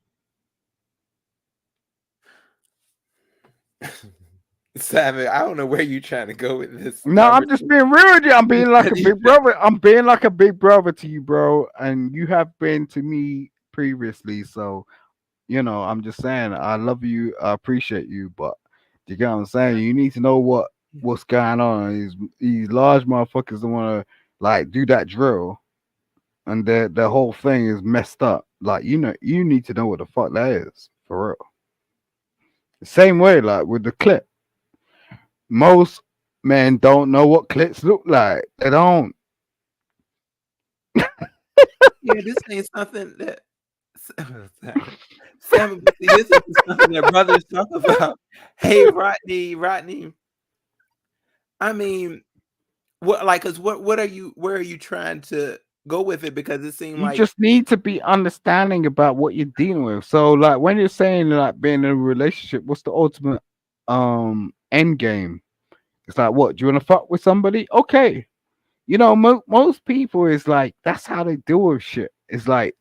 Simon, I don't know where you're trying to go with this No, I'm just conversation. being real with you. I'm being like a big brother. I'm being like a big brother to you, bro. And you have been to me previously. So, I'm just saying I love you. I appreciate you. But you get what I'm saying? You need to know what's going on. These large motherfuckers don't want to like do that drill. And the whole thing is messed up. Like, you need to know what the fuck that is. For real. The same way, like with the clip. Most men don't know what clips look like. They don't. Yeah, this ain't something that Simon, but see, this is something that brothers talk about. Hey, Rodney. I mean, what like, cause what are you where are you trying to go with it? Because it seemed You like just need to be understanding about what you're dealing with. So like when you're saying like being in a relationship, what's the ultimate end game? It's like what? Do you want to fuck with somebody? Okay. Most people is like that's how they deal with shit. It's like,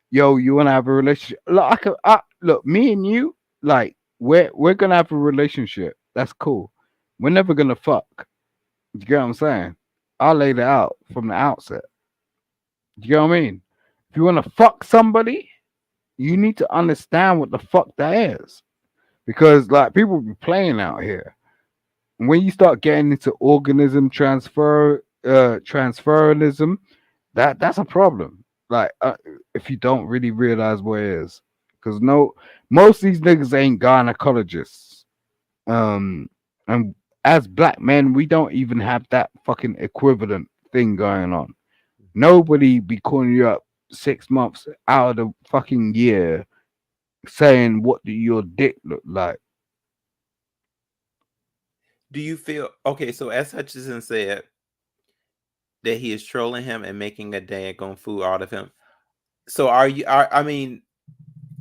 yo, you want to have a relationship? Look, me and you, like we're gonna have a relationship. That's cool. We're never gonna fuck. You get what I'm saying? I laid it out from the outset. You get what I mean? If you want to fuck somebody, you need to understand what the fuck that is. Because like people be playing out here. When you start getting into organism transferalism, that's a problem. Like if you don't really realize what it is. Because no, most of these niggas ain't gynecologists. Um, and as black men, we don't even have that fucking equivalent thing going on. Nobody be calling you up 6 months out of the fucking year saying what do your dick look like. do you feel okay, so as Hutchinson said that he is trolling him and making a daggone fool out of him. So I mean,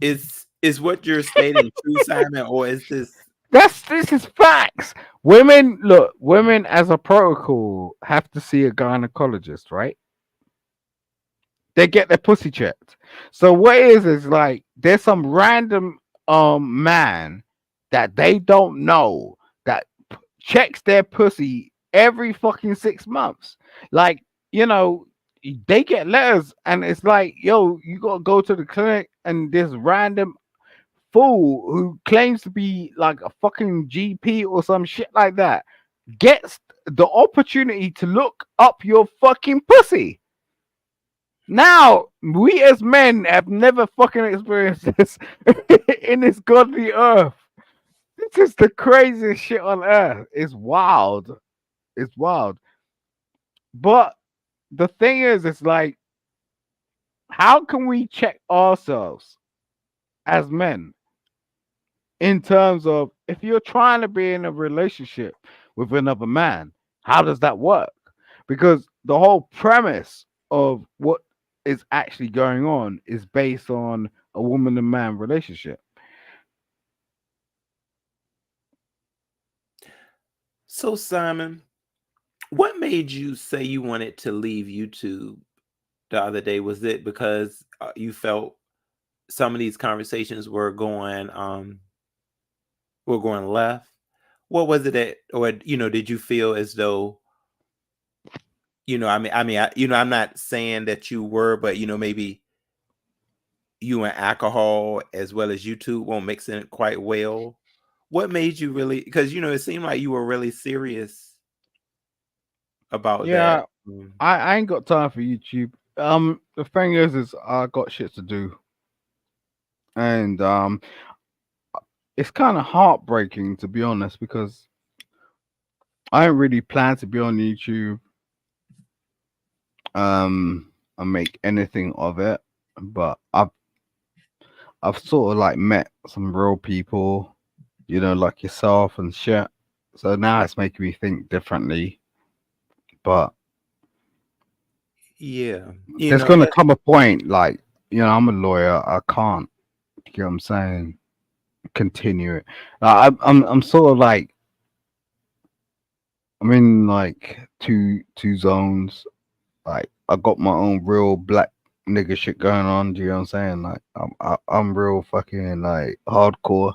is what you're stating true, Simon, or is this This is facts. Women, look, women as a protocol have to see a gynecologist, right? They get their pussy checked. So what is like there's some random man that they don't know that checks their pussy every fucking 6 months. Like, you know, they get letters and it's like, yo, you gotta go to the clinic and this random fool who claims to be like a fucking GP or some shit like that gets the opportunity to look up your fucking pussy. Now, we as men have never fucking experienced this in this godly earth. This is the craziest shit on earth. It's wild. It's wild. But the thing is, it's like, how can we check ourselves as men in terms of if you're trying to be in a relationship with another man, how does that work? Because the whole premise of what is actually going on is based on a woman and man relationship. So, Simon, what made you say you wanted to leave YouTube the other day? Was it because you felt some of these conversations were going left? What was it that, or did you feel as though, I'm not saying that you were, but maybe you and alcohol as well as YouTube won't mix in quite well. What made you really? Because it seemed like you were really serious about that. Yeah, I ain't got time for YouTube. The thing is I got shit to do, and it's kind of heartbreaking to be honest because I don't really plan to be on YouTube and make anything of it, but I've sort of like met some real people, like yourself and shit. So now it's making me think differently. But Yeah, there's gonna come a point, like, I'm a lawyer. I can't, you know what I'm saying, continue it. I'm sort of like I'm in like two zones. Like I got my own real black nigga shit going on. Do you know what I'm saying? Like I'm real fucking like hardcore,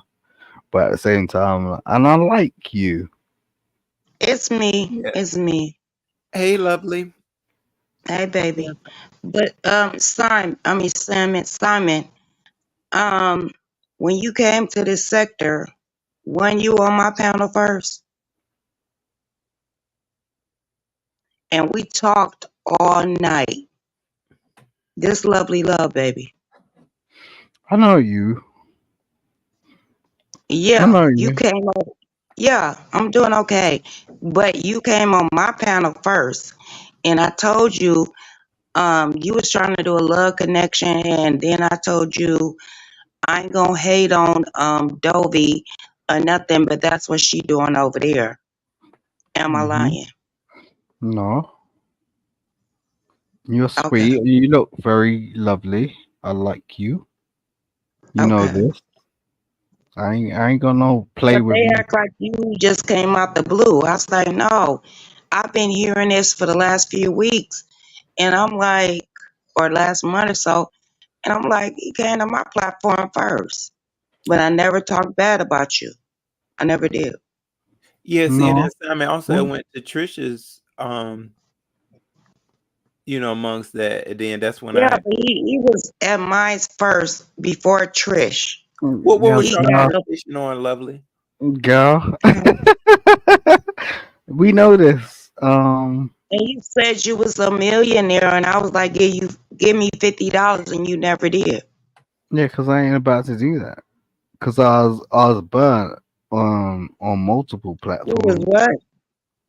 but at the same time, and I like you. It's me. yeah. It's me. Hey, lovely. Hey, Yeah. baby. But Simon. Um, when you came to this sector, when you on my panel first, and we talked all night. This lovely love, baby. I know you. I Yeah, know you you. came on. Yeah, I'm doing okay. But you came on my panel first, and I told you, you was trying to do a love connection, and then I told you I ain't gonna hate on Dovey or nothing, but that's what she doing over there. Am I Hmm. lying? No, you're Okay, sweet. You look very lovely. I like you. You know okay. this. I ain't gonna no play But with they you. act like you just came out the blue. I was like, no, I've been hearing this for the last few weeks, and I'm like, or last month or so, and I'm like, he came to my platform first, but I never talked bad about you. I never did. Yeah, see, and then No. Simon also Well, went to Trisha's, amongst that, and then that's when Yeah, I. but he was at mine first before Trish. What yeah, was He y'all got girl, up, conversation on, lovely? girl. uh, We know this. and you said you was a millionaire, and I was like, give me $50, and you never did. Yeah, cause I ain't about to do that. Cause I was burnt on multiple You was platforms. what?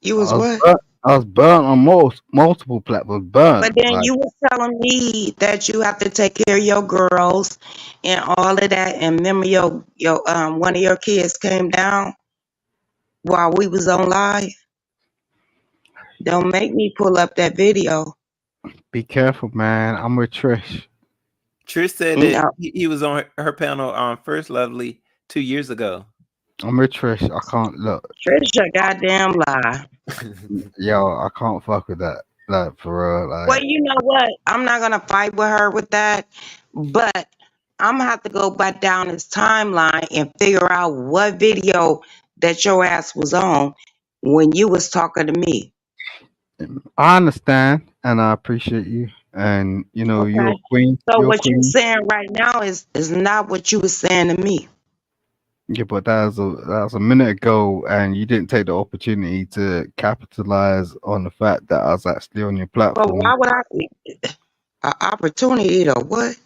You was I was what? burnt. I was burnt on multiple platforms. But Burnt then like you was telling me that you have to take care of your girls and all of that. And remember, your one of your kids came down while we was on live. Don't make me pull up that video. be careful, man. I'm with Trish. Trish said that No, he was on her panel on First Lovely 2 years ago. I'm with Trish. I can't look. Trisha, goddamn lie. Yo, I can't fuck with that. Like for real. Well, Like you know what? I'm not gonna fight with her with that, but I'm gonna have to go back down this timeline and figure out what video that your ass was on when you was talking to me. I understand and I appreciate you. And you know, you're Okay. a queen. So You're a what you queen. saying right now is not what you was saying to me. Yeah, but that was a minute ago, and you didn't take the opportunity to capitalize on the fact that I was actually on your But platform. why would I an opportunity to what?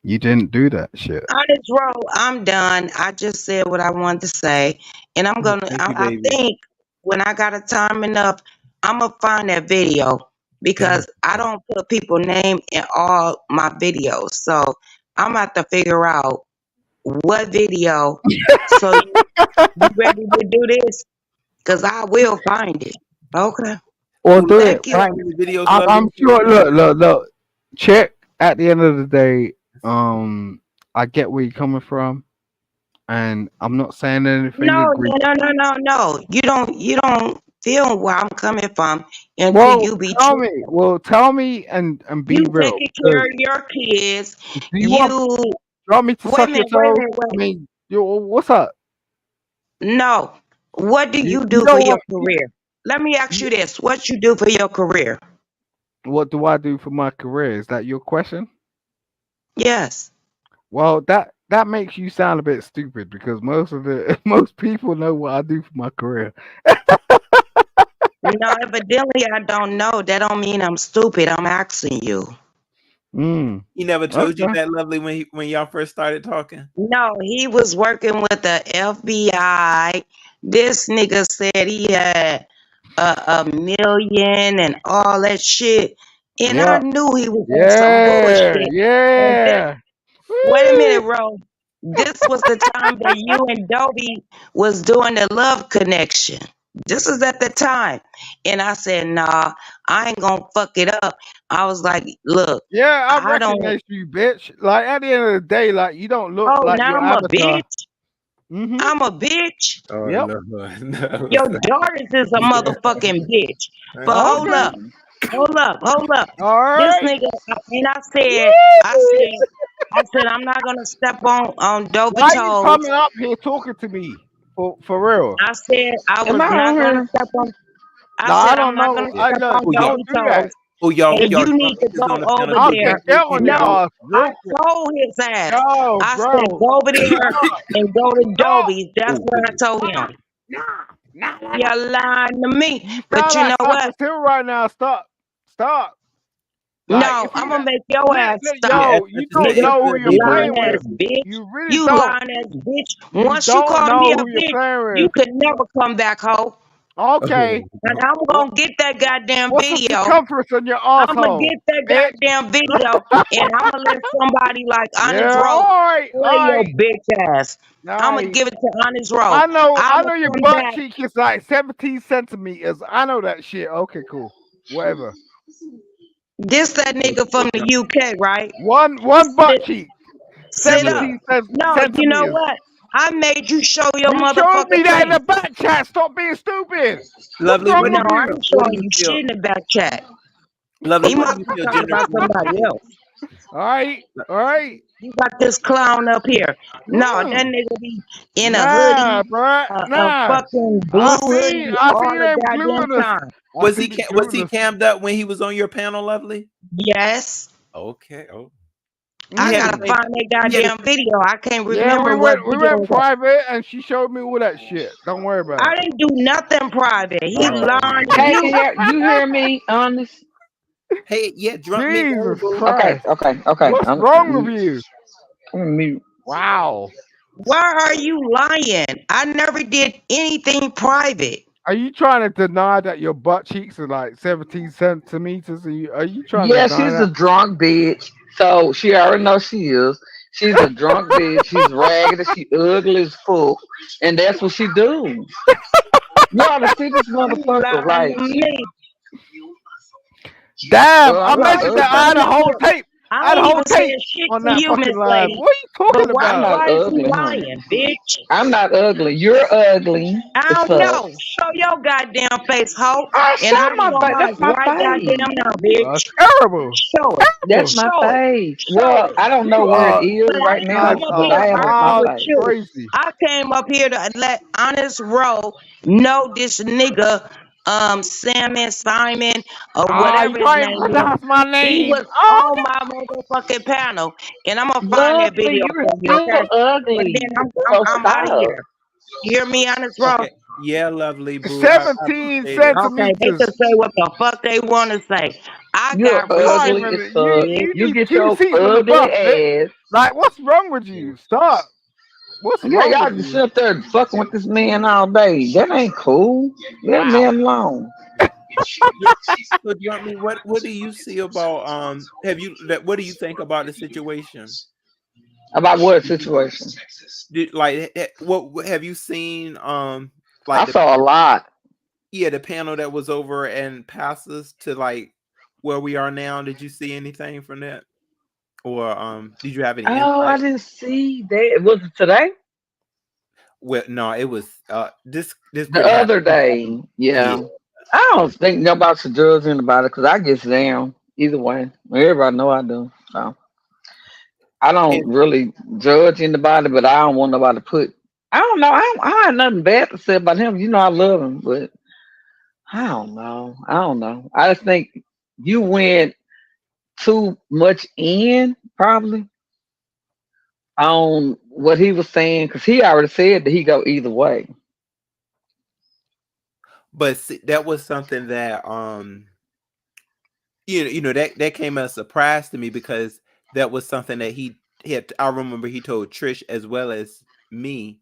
You didn't do that shit. Honest roll, I'm done. I just said what I wanted to say. And I'm gonna Thank you, I baby. think when I got a time enough, I'm gonna find that video because I don't put people name in all my videos. So I'm gonna have to figure out what video. So you ready to do this? Because I will find it. Okay. Or Ooh, do let's it Thank you. right. find the videos, I'm lovely. sure. Look. Check. At the end of the day, I get where you're coming from, and I'm not saying anything No, no, egregious. no, no, no, no. You don't feel where I'm coming from until Well, you be tell true. me. Well, tell me and You be real. taking care Because of your kids. do You you want me to wait a suck your minute, wait a toes? minute, I wait. mean, what's up? No. What do you You do for don't your want. career? Let me ask you this. What you do for your career? What do I do for my career? Is that your question? Yes. Well, that makes you sound a bit stupid because most of the most people know what I do for my career. No, evidently I don't know. That don't mean I'm stupid. I'm asking you. Mm, He never told you okay. that, lovely, when y'all first started talking. No, he was working with the FBI. This nigga said he had a million and all that shit. And I Yeah. knew he was on some Yeah. bullshit. And this, Yeah. wait a minute, Woo! Ro. This was the time that you and Dobie was doing the love connection. This is at the time. And I said, nah, I ain't gonna fuck it up. I was like, look, Yeah, I I don't, recognize you, bitch. Like at the end of the day, like you don't look oh, like now your I'm a avatar. bitch. Mm-hmm. I'm a bitch. Oh Yep. Lord, no. Your daughters is a motherfucking bitch. But hold Okay. up, hold up, hold up. All This right. nigga, and Woo! I said, I'm not gonna step on Dovey Why you toes. coming up here talking to me? For real. I said I Am was I on not gonna here? step on. I No, I said I'm don't not know. gonna Yeah. I step look, on Oh y'all. don't Dovey do that. toes, Oh y'all. and Y'all you drunk need to niggas go on the panel over I'll getting there. kick that that dick. on Can't your do No, ass I real quick. told his ass. Yo, I said bro. go over there Stop. and go to Stop. Dovey's. That's it. what I told Nah. him. Nah. Nah. You're lying to me. You But sound you like know what? Cypress Hill right now. Stop. Stop. Like No, if I'm you gonna make your ass Yeah, stop, yo, as you much as don't the nigga. know who input you're be Lying playing going with. ass crazy. bitch. You really You don't. lying ass bitch. You Once you don't call me know a who you're bitch, playing you with. could never come back, hoe. Okay. And I'm What gonna get that goddamn what's the video. circumference on your I'm gonna asshole, get that bitch? goddamn video, and I'm gonna let somebody like Honest Yeah, Rowe all right, all play your right. bitch ass. I'm gonna Nice. give it to Honest Rowe. I know I'm I gonna know your come butt back. cheek is like 17 centimeters. I know that shit. Okay, cool. Whatever. This that nigga from the UK, right? One butt Sit, cheek. sit up. 17 No, you know centimeters. what? I made you show your You showed me motherfucking that in the face. back chat. Stop being stupid. What's Lovely, wrong what do No, with you I you? feel? ain't What do showing you you feel? shit in the back chat. Lovely, He what do must you be feel, talking gender about somebody fluidity? else. All right, all right. You got this clown up here. No, that Mm. nigga be in a Nah, hoodie, bruh. a Nah. fucking blue hoodie I all see the them goddamn glutinous. time. I see the Was he glutinous. cammed up when he was on your panel, lovely? Yes. Okay. Oh, he I had the Mm. gotta same. find that He had the goddamn video. I can't Yeah, remember what we video went it was. private and she showed me all that shit. Don't worry about I it. didn't do nothing private. He Oh. lying to Hey, you. you hear me on this? Hey, yeah, drunk me Jesus available. Okay, Christ. okay, okay. What's wrong with you? I'm mute. Wow. Why are you lying? I never did anything private. Are you trying to deny that your butt cheeks are like 17 centimeters? Are you trying to Yeah, deny she's a that? drunk bitch. So she already knows she is. She's a drunk bitch. She's raggedy. She ugly as fuck. And that's what she do. You ought to see this You motherfucker. lying Like to she, me. Damn, girl, I I'm not Why measured you that. I ugly. had a coming up whole here? tape. I I had a ain't whole even said tape shit on to that you, fucking Miss live. Lady. What are you But talking why I'm about? not why is you ugly, honey. lying, bitch? I'm not ugly. You're ugly I as don't fuck. know. Show your goddamn face, hoe. I And show I'll my show face. mine That's my right face. goddamn now, bitch. Terrible. Show it. That's Terrible. my Show it. face. Show Well, it. I don't know You where it are, is But I right ain't guys come now, up but here are to I am with my argue with wild face. you. crazy. I came up here to let Honest Row know this nigga, Simon, or Ah, you whatever his can't even name is. pronounce my He name. was on my motherfucking panel, and I'm gonna find that Lovely, video you're for you, still okay? But then ugly. I'm So I'm out of stop. here. You hear me, Honest Row? Okay. Yeah, lovely boo. I 17 appreciate it. Okay, they centimeters. can say what the fuck they want to say. I You're got You real can't ugly even. as bitches, fuck. You bitch. You need get two your seats on the ugly bus, bitch. ass. Like, what's wrong with you? Stop. What's Yeah, wrong y'all with just you? sit up there fucking with this man all day. That ain't cool. Leave me Wow. alone. Yeah. So, do you want me? What do you see about Have you that? What do you think about the situation? About what situation? What have you seen? I Like the saw a lot. yeah, the panel that was over and passed us to like where we are now. Did you see anything from that, or did you have any Oh, I insight? didn't see that. Was it today? Well, no, it was this The could happen. other day. Yeah, Yeah. I don't think nobody should judge anybody because I get down either way. Everybody know I do. So I don't and really judge anybody, but I don't want nobody to put. I don't know. I have nothing bad to say about him. You know I love him, but I don't know. I don't know. I just think you went too much in probably on what he was saying because he already said that he go either way. but see, that was something that that came as a surprise to me because that was something that he had. I remember he told Trish as well as me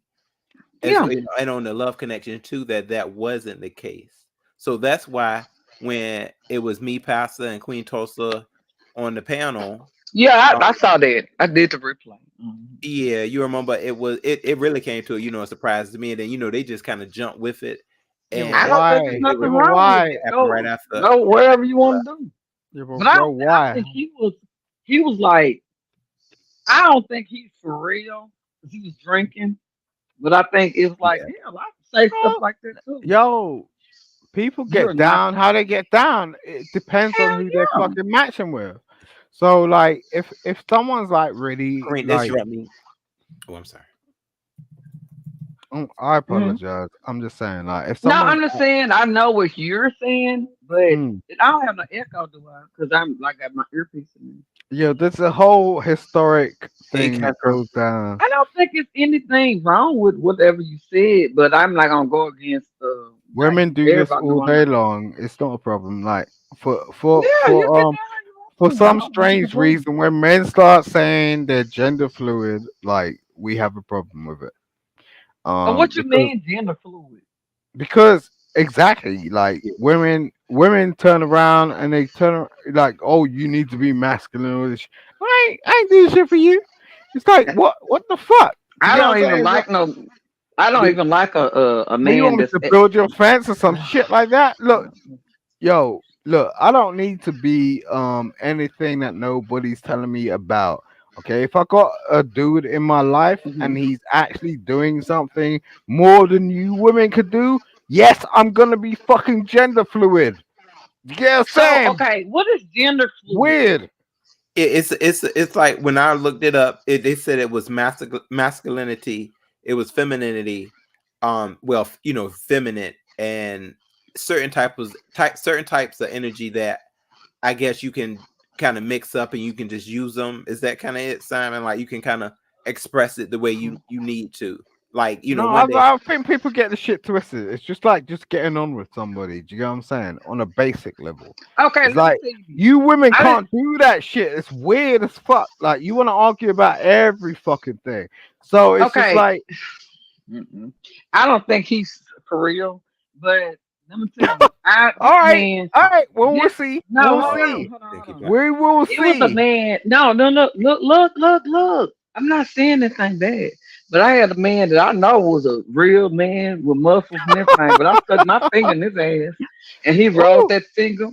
as Yeah. and on the Love Connection too that wasn't the case. So that's why when it was me, Pastor, and Queen Tulsa on the panel, Yeah, um, I saw that. I did the replay. Mhm. yeah, you remember it really came to a surprise to me, and then they just kind of jumped with it, Yeah, but I and don't think there's why? it nothing was Yeah, but wrong with why? it. happened right Go after. go wherever you want to do. Yeah, but But I bro, don't. I why? think he was like. I don't think he's for real. 'Cause he was drinking. But I think it's like Yeah, hell. I can say stuff Oh, like that too. yo, people You're get not. down how they get down. It depends on Hell who they're yeah. fucking matching with. So, like, if someone's like really Queen, this like, you me. Oh, I'm sorry. I Mhm. apologize. I'm just saying, like, if No, someone's, I'm just saying. I know what you're saying, but mm, I don't have no echo, do I? Because I'm like got my earpiece in. yo, there's a whole historic Hey, thing that Kendra. goes down. I don't think it's anything wrong with whatever you said, but I'm not gonna go against like Women do this everybody all doing day like long. It's not a problem. Like for yeah, you get down for you want to. I some don't have a strange problem. reason, when men start saying they're gender fluid, like we have a problem with it. What you Because mean gender fluid? exactly, like women turn around and they like, oh, you need to be masculine. All this. I ain't doing shit for you. It's like what the fuck? Do you I get what I'm don't even saying? It's like, like no. I don't do, even like a what you man want me that's. to build your fence or some shit like that? Look, yo, look, I don't need to be anything that nobody's telling me about. Okay, if I got a dude in my life and Mhm. he's actually doing something more than you women could do, yes, I'm gonna be fucking gender fluid. You get what I'm So saying? okay, what is gender fluid? Weird. It's like when I looked it up, they said it was masculinity, it was femininity, well, feminine and certain types of energy that I guess you can kind of mix up and you can just use them. Is that kind of it, Simon? Like you can kind of express it the way you need to. Like No, one day. I think people get the shit twisted. It's just like just getting on with somebody. Do you get what I'm saying? On a basic level. Okay, It's let me like tell you this. you women I didn't. can't do that shit. It's weird as fuck. Like you want to argue about every fucking thing. So it's just Okay, like, mm-mm. I don't think he's for real. But let me tell you, all this right, man, all right. Well, we'll this see. no, We'll hold on, see. hold on, Thank hold you, on. Pastor. We will It was a see. man. No, no, no. Look. I'm not saying anything bad, but I had a man that I know was a real man with muscles and everything. But I stuck my finger in his ass, and he rolled Oh, that finger.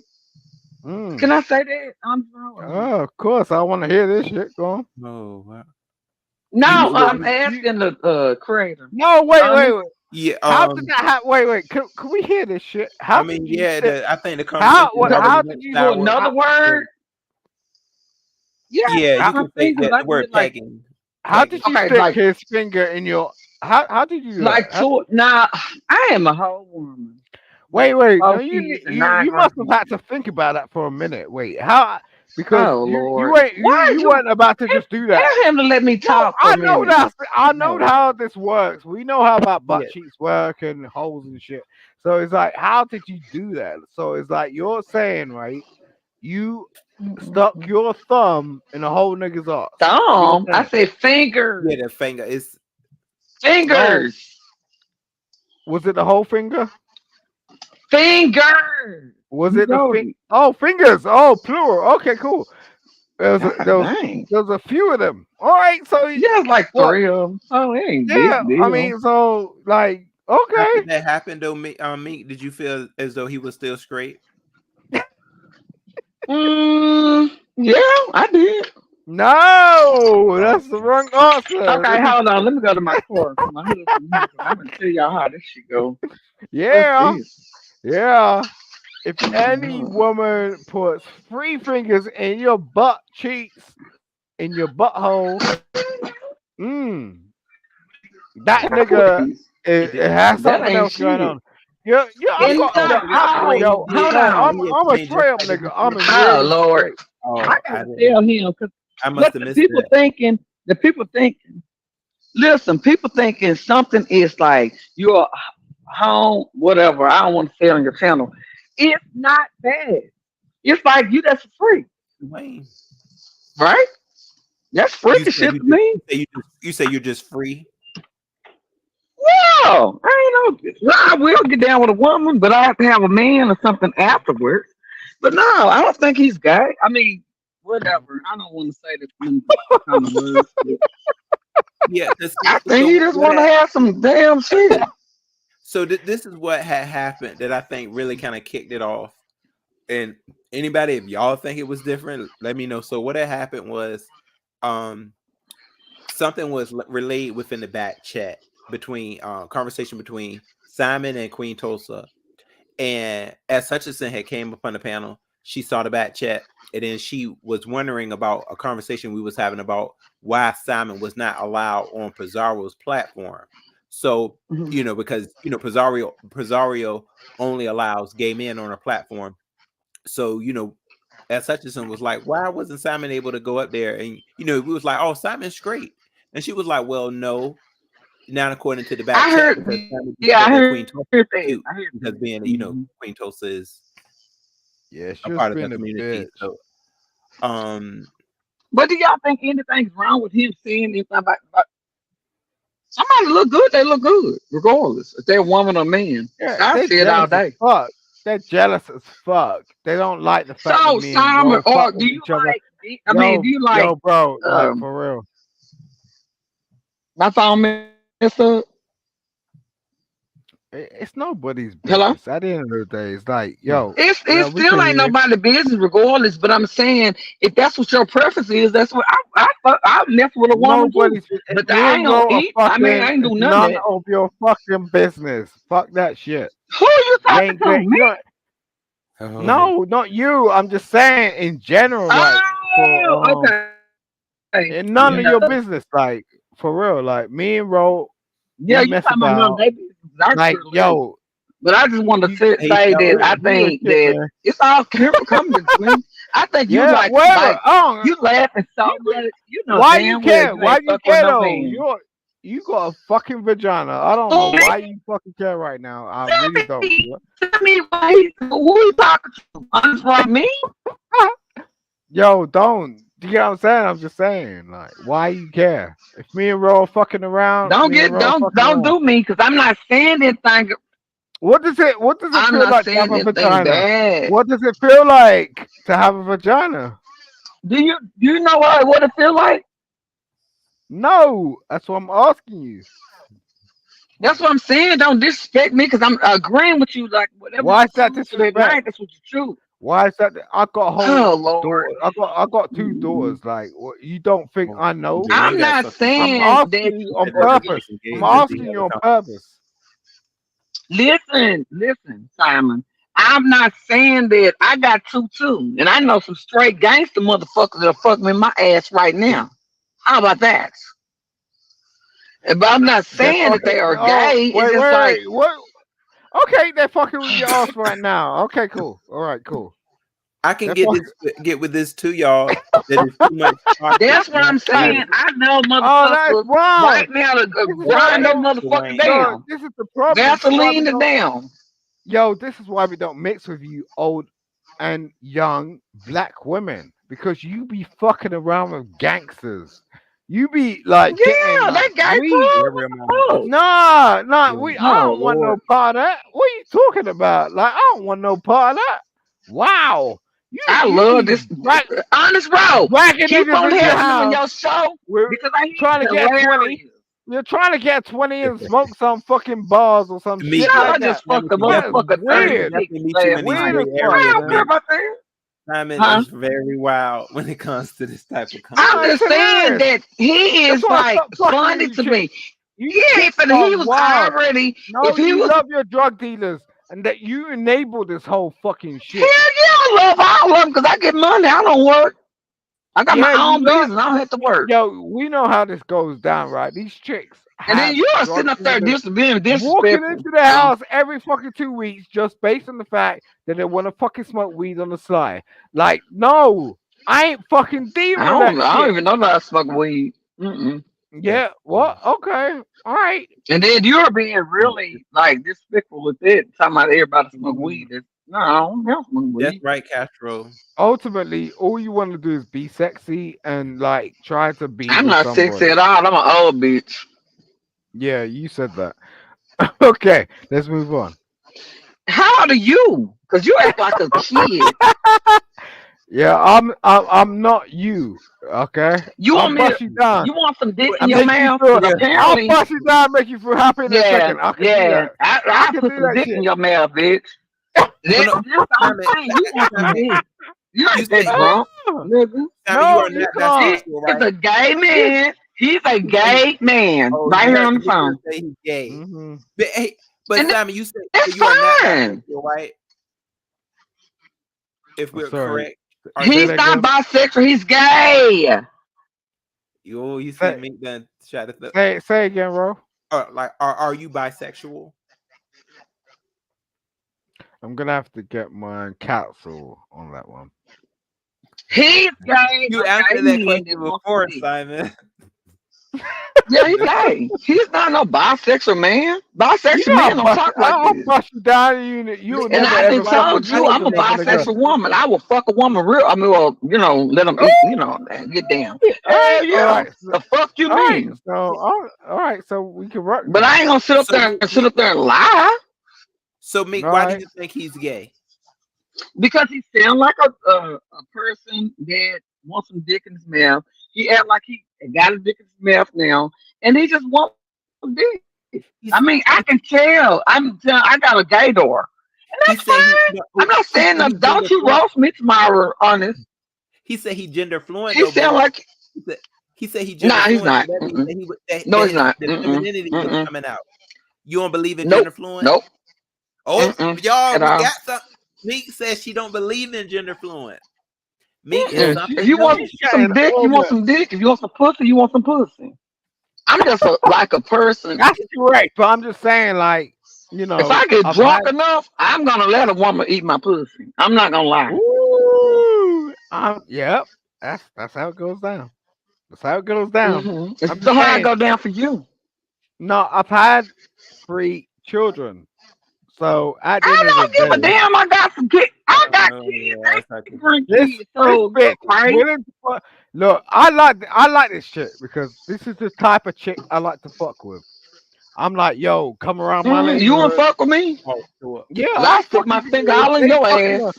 Mm. Can I say that? I'm sorry. Oh, of course. I want to hear this shit. Go on. Oh, wow. You No, look, I'm asking the creator. No, wait, wait, Honest. wait. yeah. How did that happen? Wait, wait. Can we hear this shit? I How did mean, you yeah. sit? I think the conversation How? What? already How did went you? For sour. another How, word, And yeah, yeah, I you how, my can say fingers. that I the can word get like how did pegging. you okay, stick his finger in your? How did you do that? like two. Now I am a whole woman with Wait, wait. No, 4 kids and you nine you must have had grandkids. to think about that for a minute. Wait, how? Because Oh you Lord, ain't why is you you weren't about to just do that. tell him to let me No, talk for a minute? I know No. how this works. We know how about butt Yeah. cheeks work and holes and shit. So it's like, how did you do that? So it's like you're saying, right? You stuck your thumb in a whole nigga's ass. You're Thumb. I saying, said fingers. Yeah, the finger is. oh, Fingers. was it the whole finger? Fingers. Was You it the told me. Oh, fingers. Oh, plural. Okay, cool. God dang. There was a few of them. All right, so Yeah, it's like what? three of them. So it ain't big Yeah, I deal. mean, so like, After okay. that happened, though, Meek, did you feel as though he was still straight? Yeah, I did. No, Oh, that's the wrong answer. Okay, hold on. Let me go to my car. My husband here, 'cause I'm gonna tell y'all how this shit go. What's Yeah, this? yeah. If any Uh, woman puts three fingers in your butt cheeks, in your butthole, mm, that nigga, please. he it did. has That something ain't else going shit. on. Yeah, yeah. I'm It's going. Oh, Yo, not. did it explain? Oh, Did hold no. on. he I'm a explain just straight up like the nigga. I'm a definition? Oh really Lord, straight. I Oh, I gotta didn't. tell him because I must what have the missed people that. thinking. The people thinking. Listen, people thinking something is like you're home, whatever. I don't want to say on your channel. It's not bad. It's like you that's free, Wayne, right? That's you freaky said shit to me. you say you're just free. Yeah, I ain't know. Well, I will get down with a woman, but I have to have a man or something afterwards. But no, I don't think he's gay. I mean, whatever. I don't want to say the kind of words, but Yeah. I think he So just want to have some damn shit. this is what had happened that I think really kind of kicked it off. And anybody, if y'all think it was different, let me know. So what had happened was, um, something was relayed within the back chat between conversation between Simon and Queen Tulsa. And as Hutchinson had came up on the panel, she saw the back chat, and then she was wondering about a conversation we was having about why Simon was not allowed on Pizarro's platform. So, Mhm. because Pizarro only allows gay men on a platform. So, as Hutchinson was like, why wasn't Simon able to go up there? And we was like, oh, Simon's great. And she was like, well, no, not according to the back I chat, heard, because Simon just yeah, I said that heard Queen Tulsa that. is I cute, heard that. because being, Hmm. Queen Tulsa is Yeah, a she was part of the being a community. bitch. So, um, But do y'all think anything's wrong with him saying anything about somebody look good? They look good, regardless if they're a woman or man. Yeah, I they're see it all jealous as day. fuck. They're jealous as fuck. They don't like the fact that So me and Simon, Ro or fuck do with you each other. like? I mean, do you like? Bro, like Um, for real. my phone messed up. It's nobody's Hello. business. At the end of the day, it's like, It we still can ain't hear. nobody business, regardless. But I'm saying, if that's what your preference is, that's what I mess with a woman too. Nobody's. If But me I and ain't gonna Ro are eat. I mean, fucking, I ain't it's do none of none that. of your fucking business. Fuck that shit. Who you You talking ain't to? great. Me? oh, No, not you. I'm just saying in general, like Oh, for okay. and none of Yeah, your business, like for real. Like me and Ro, yeah. we You mess talking about none of about. their business? I Like agree with that. yo, But I just want to you hey, say that y'all, I real think shit, that man. it's all coming to me. I think you Yeah, whatever. like you laughing so much. You know Why you damn well care? you Why ain't you fuck with care no though? man. You got a fucking vagina. I don't know Who why me? you fucking care right now. I Tell really don't. me, tell me who you talking to? Unfriend me? Yo, don't. You get what I'm saying? I'm just saying, like, why you care? If me and Ro fucking around, me and Ro fucking Don't around. do me because I'm not saying anything. What does it I'm feel not like to have saying a anything vagina? bad. What does it feel like to have a vagina? Do you know what it feel like? No, that's what I'm asking you. That's what I'm saying. Don't disrespect me because I'm agreeing with you. Like whatever Why you is that choose for that disrespect? night, that's what you choose. Why is that? I got a whole Oh Lord. daughter. I got two daughters. Like, what, you don't think Oh, I know? you I'm ain't got not something to I'm do. saying that asking you on That doesn't purpose. I'm disengage us. You asking have you a on conversation. purpose. listen, Simon. I'm not saying that I got two too. And I know some straight gangster motherfuckers that'll fuck me in my ass right now. How about that? But I'm not They're saying that fucking. they are Oh, gay. It's wait, just wait, like, wait. What? Okay, they're fucking with your ass right now. Okay, cool. All right, cool. I can They're fucking. get with this too, y'all. That is too much toxic that's what I'm saying. masculinity. I know Oh, that's motherfuckers wrong. right now to This is why we grind that don't. motherfucker Dwayne. Look, down. this is the problem. This is why we Vaseline it don't. down. Yo, this is why we don't mix with you old and young black women because you be fucking around with gangsters. You be like getting Yeah, like that guy we. Where cool. real What mama the at? fuck? Nah, Where we. real I mama Oh don't at? want no Lord. part of that. What are you talking about? Like, I don't want no part of that. Wow, I you love be this. black Honest bro. bragging Keep niggas on in your having him on house. your show We're because I he's trying to get 20. hilarious. You're trying to get 20 and smoke some fucking bars or some Meek, shit Child, like I listen, that. just fucked Simon a can That's definitely motherfucker Simon can 36 weird. definitely meet you last in these night. Weird as gray fuck, I areas, don't care man. Meek. about that. Simon Huh? is very wild when it comes to this type of I'm No, it's just conversation. saying hilarious. that he That's is why I like stopped fucking with funny you to chicks. me. You Yeah, chicks but are he was wild. already, No, if he you was, love your drug dealers and that you enable this whole fucking hell shit. yeah, I love all of them because I get money. I don't work. I got my Yeah, you own love. business. I don't have to work. Yo, we know how this goes down, right? These chicks And then have you are drug sitting up there dealers being walking disrespectful. into the house every fucking 2 weeks just based on the fact that they want to fucking smoke weed on the sly. Like, no, I ain't fucking dealing with that I don't shit. even know that I smoke weed. Mm-mm. That's Yeah, cool. what? Okay, all right. And then you're being Mm, really like disrespectful with it, talking about everybody smoke Mm. weed. No, I don't smoke That's weed. right, Castro. Ultimately, all you want to do is be sexy and like try to be I'm with not sexy somebody. at all. I'm an old bitch. Yeah, you said that. Okay, let's move on. How old are you? Because you act like a kid. Yeah, I'm not you. Okay, You I'll want me to, bust you down you want some dick But in and your make you mouth? feel. Because real, I'll apparently, bust you down, make you feel happy in a yeah, second. I can do yeah. that. I I can put do some that dick in shit. your mouth, bitch. but no, That's all I'm Simon, saying. You want some Simon, dick. You you ain't that say, drunk, Ah, nigga. Simon, you no, are you not He can't. bisexual, is right? a gay This, man. He's a You say, gay man oh, right you here heard on the the phone. listener say he's gay. hmm But hey, but And Simon, you say so that's you are not fine. bisexual, right? If I'm we're sorry. correct, are Say you? He's that not again. bisexual. He's gay. You see Say me done shot at the say again, bro. like are you bisexual? I'm gonna have to get my counsel on that one. He's gay. You A gay answered that man question that wants some before, dick. Simon. Yeah, he's gay. He's not no bisexual man. You Bisexual know, men don't talk like I'll this. bust you down. You'll And never I ever done Why fucking told why you feel he I'm a some think other he's girl. bisexual woman. I will fuck a woman real. I mean, well, let them eat. Get down. Hell All yeah. right, The fuck you all right. mean? So, all right. So we can work But then. I ain't gonna so Meek, sit up there and lie All Meek, why do right. you think he's gay? because he sound like a person that wants some dick in his mouth. He act like he got a dick in his mouth now, and he just wants some dick. I He's mean, I can tell. I got a gay door, and he that's said he fine. no, I'm not he saying said he that. Don't gender you fluent. roast me tomorrow, honest. He said he gender fluent He though, sound bro. like He said he said he gender nah. He's fluent, so not. that means Mm-mm. that No, that he's his not. the Mm-mm. femininity was Mm-mm. coming out. You don't believe in Nope. gender fluent? Nope. Oh, Mm-mm. y'all, At we all. got some. Meek says she don't believe in gender fluent. Meek is Yeah, Mm-mm. something If you want else. she's some chatting dick, you want over. some dick. If you want some pussy, you want some pussy. I'm just like a person. That's correct. But I'm just saying, like, If I get I've had. drunk enough, I'm gonna let a woman eat my pussy. I'm not gonna lie. Ooh, yep. That's how it goes down. That's how it goes down. I'm So just how I saying. go down for you? No, I've had 3 children. So at the I end of the don't give a day, damn. I got some kids. I got Oh kids. yeah, I that's like ain't bring this kids. this So bitch is right? willing to fuck. Look, I like this shit because this is the type of chick I like to fuck with. I'm like, yo, come around my You wanna neighborhood. fuck with me? oh sure. Yeah, 'Cause I I'll stick fuck my you. finger all in Stay your fucking ass. up.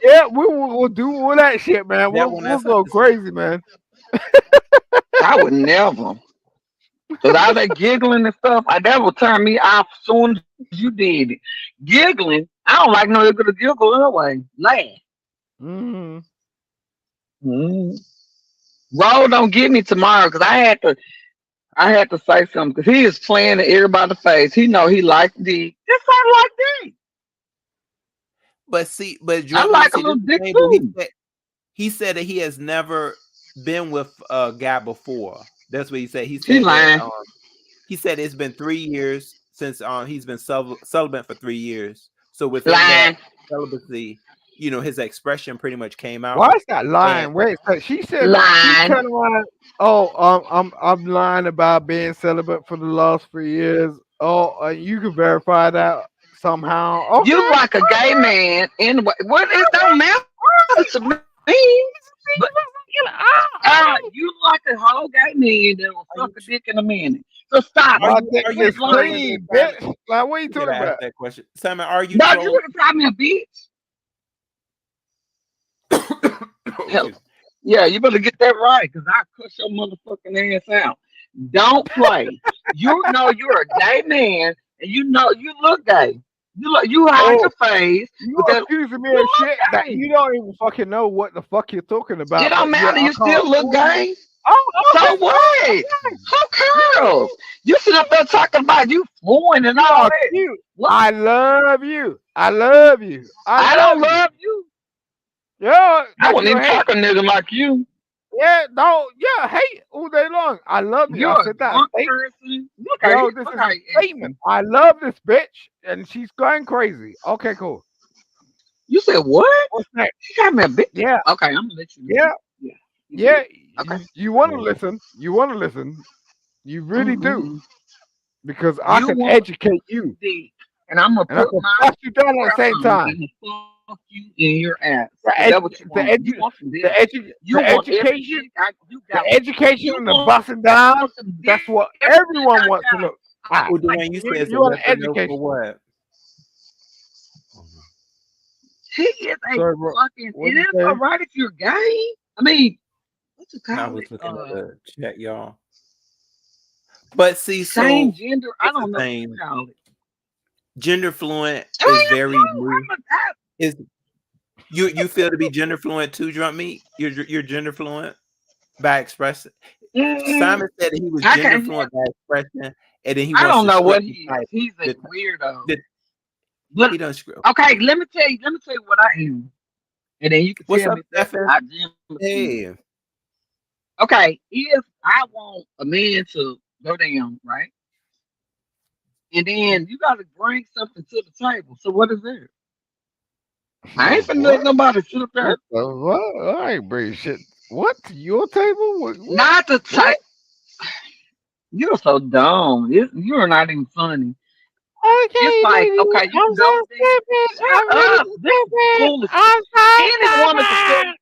Yeah, we'll do all that shit, man. That We'll one we'll that's go understood. crazy, man. I would never. Cause all that giggling and stuff, that would turn me off as soon as you did it. Giggling, I don't like no gonna giggle anyway. Laugh. Mm. Mm. Roll don't get me tomorrow because I had to say something because he is playing in everybody's face. He know he like D. This I like D. But see, but I drunk meat. like a See, this little is the dick thing. Though. too. He said that he has never been with a guy before. That's what he said. He lying. He said it's been 3 years since he's been celibate for 3 years. So within that Lying. celibacy, his expression pretty much came Why out. is that And lying? Wait, so she said she Lying. turned around. Oh, I'm lying about being celibate for the last 3 years. Oh, you can verify that somehow. You Okay. like a gay man in what it don't matter to me. But you like a whole gay man that will are suck you a dick in a minute. So stop are it. My you dick are you Quit is trolling lying. this, clean, Simon? bitch. Like, what are you You could talking ask about? that question, Simon. Are you No, you trolling? would have called me a bitch. Oh, Hell, excuse me. yeah, you better get that right, cause I cuss your motherfucking ass out. Don't play. You know you're a gay man, and you know you look gay. You hide Oh, your face, you but that accusing me you of look shit that gay. you don't even fucking know what the fuck you're talking It about, don't but yeah, matter. I You can't still look fool you. gay. Oh, okay, So what? Who cares? fine. You sit up there talking about you fluent and You all are that. cute. What? I love you. I love you. I I don't love you. love you. Yeah, I but wouldn't you even hate. talk a nigga like you. Yeah, no, yeah, hate all day long. I love you. I You're a said that drunk statement. person. Yo, this Look is how a he statement. acting. I love this bitch, and she's going crazy. Okay, cool. You said what? What's next? She got me a bitch. Yeah, Okay, I'm gonna let you yeah, know. Yeah, you yeah. did. Okay. You want to listen? You want to listen? You really do, Mm-mm. because I You can want educate you, dick, and I'm gonna and I put can my bust you down at the breath same on time. and fuck you in your ass. The Cause that's edu- what you the want. You edu- want some dick. the edu- You the want every education, dick you the got. education, You and the want busting down. some dick, That's what every dick everyone I wants to got. look I at. Oh, like Dwayne, you said it's You a want yes an or no for education. what? he is a Sorry, bro. fucking. What It do you is say? alright if you're gay. I mean, what you I call was it? looking at the chat, y'all. But see, Same so gender. I it's the don't know what you thing. call it. Gender fluent I is am very too. new. Is you feel to be gender fluent too, drunk meat? You're gender fluent by expressing. Mm, Simon said that he was I gender can't have. fluent by expression, and then he I wants don't to know what script the he is. type. He's a The, weirdo. the, But he doesn't script. okay, let me tell you. Let me tell you what I am, and then you can What's tell up, me if that's Stephen? identity. Hey, Okay, if I want a man to go down, right, and then you got to bring something to the table. So what is it? I ain't finna let What? nobody sit up there. What the what? I ain't bring shit. What to your table? What? Not the What? type. You're so dumb. You're not even funny. It's Okay, like, lady, okay, you I'm can go so there. stupid. I'm Shut really up. This is stupid. foolishness. I'm so Any woman can tell you,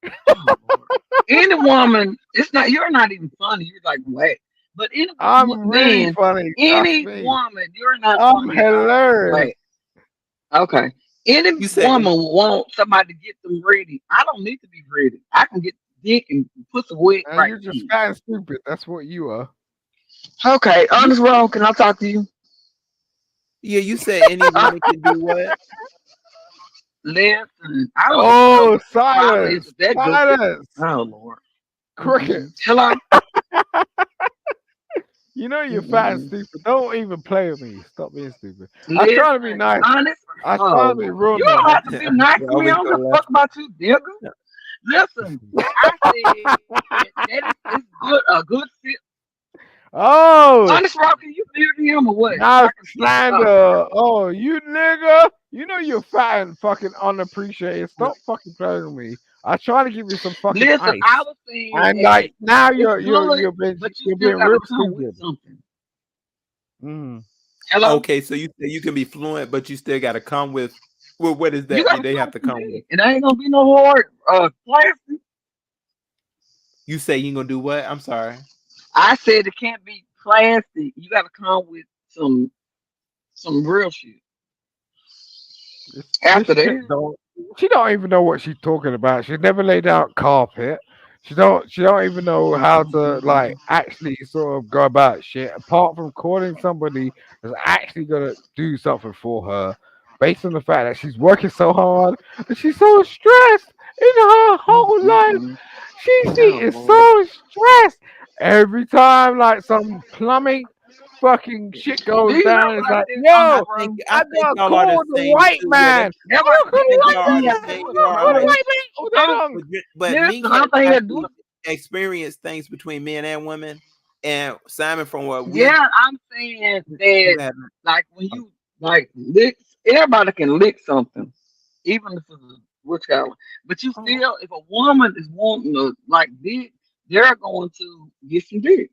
stupid. oh Lord. Any woman, it's not you're not even funny. You're like whack. But any I'm really man, funny. Trust any me. woman, you're not I'm funny at all. You're hilarious. whack. Okay. Any you said woman want somebody to get them ready. I don't need to be ready. I can get dick and pussy wet And right you're just then. fat and stupid. That's what you are. Okay, You, honest wrong. Can I talk to you? yeah. You said any woman can do what? Listen, I don't even know oh, what the problem is silence. with that goofy. Silence. Oh Lord. Mm-mm. Crickets. Hello. You know you're fat and Mm-mm. stupid. Don't even play with me. Stop being stupid. I was trying to be Listen, nice. honest. I was Oh trying to be Lord, real you don't nice. have to be nice to Well, me. we I don't go give a left. fuck about you, nigga. Listen, I said that is good. A good fit. Oh, Honest, Rock, can you hear him or what? So now I it's can get this off. slander. Oh, you nigga. You know you're fat and fucking unappreciated. Stop fucking playing with me. I was trying to give you some fucking Listen, I ice. was saying And that like now it's you're you're good, you're being but you you're still being got real to come with stupid. something. Mm. Hello, Okay, so you say you can be fluent, but you still got to come with. Well, what is you that got that to they come have with to some come with? dick. It ain't gonna be no hard plastic. You say you gonna do what? I'm sorry. I said it can't be plastic. You got to come with some real shit. This After chick that, don't. She don't even know what she's talking about. She's never laid out carpet. She don't even know how to like actually sort of go about shit. Apart from calling somebody that's actually gonna do something for her. based on the fact that she's working so hard and she's so stressed in her whole life. Mm-mm. She Oh is Lord. so stressed every time like some plumbing fucking shit Do goes you know down. what It's I like, said on I yo, the think road? I I think gotta y'all are the call the same white too. man. That I gotta right call I the think there. white y'all are man. the Yeah, I that's same. what You gotta are call the always. I'm. white man all day I'm long. But listen. me I'm has thinking do actually experienced things between men and women, and Simon, from what we yeah, I'm saying you that have. like when you like lick, everybody can lick something, even if it's a witch collar. But you Oh, still, if a woman is wanting to like dick, they're going to get some dick.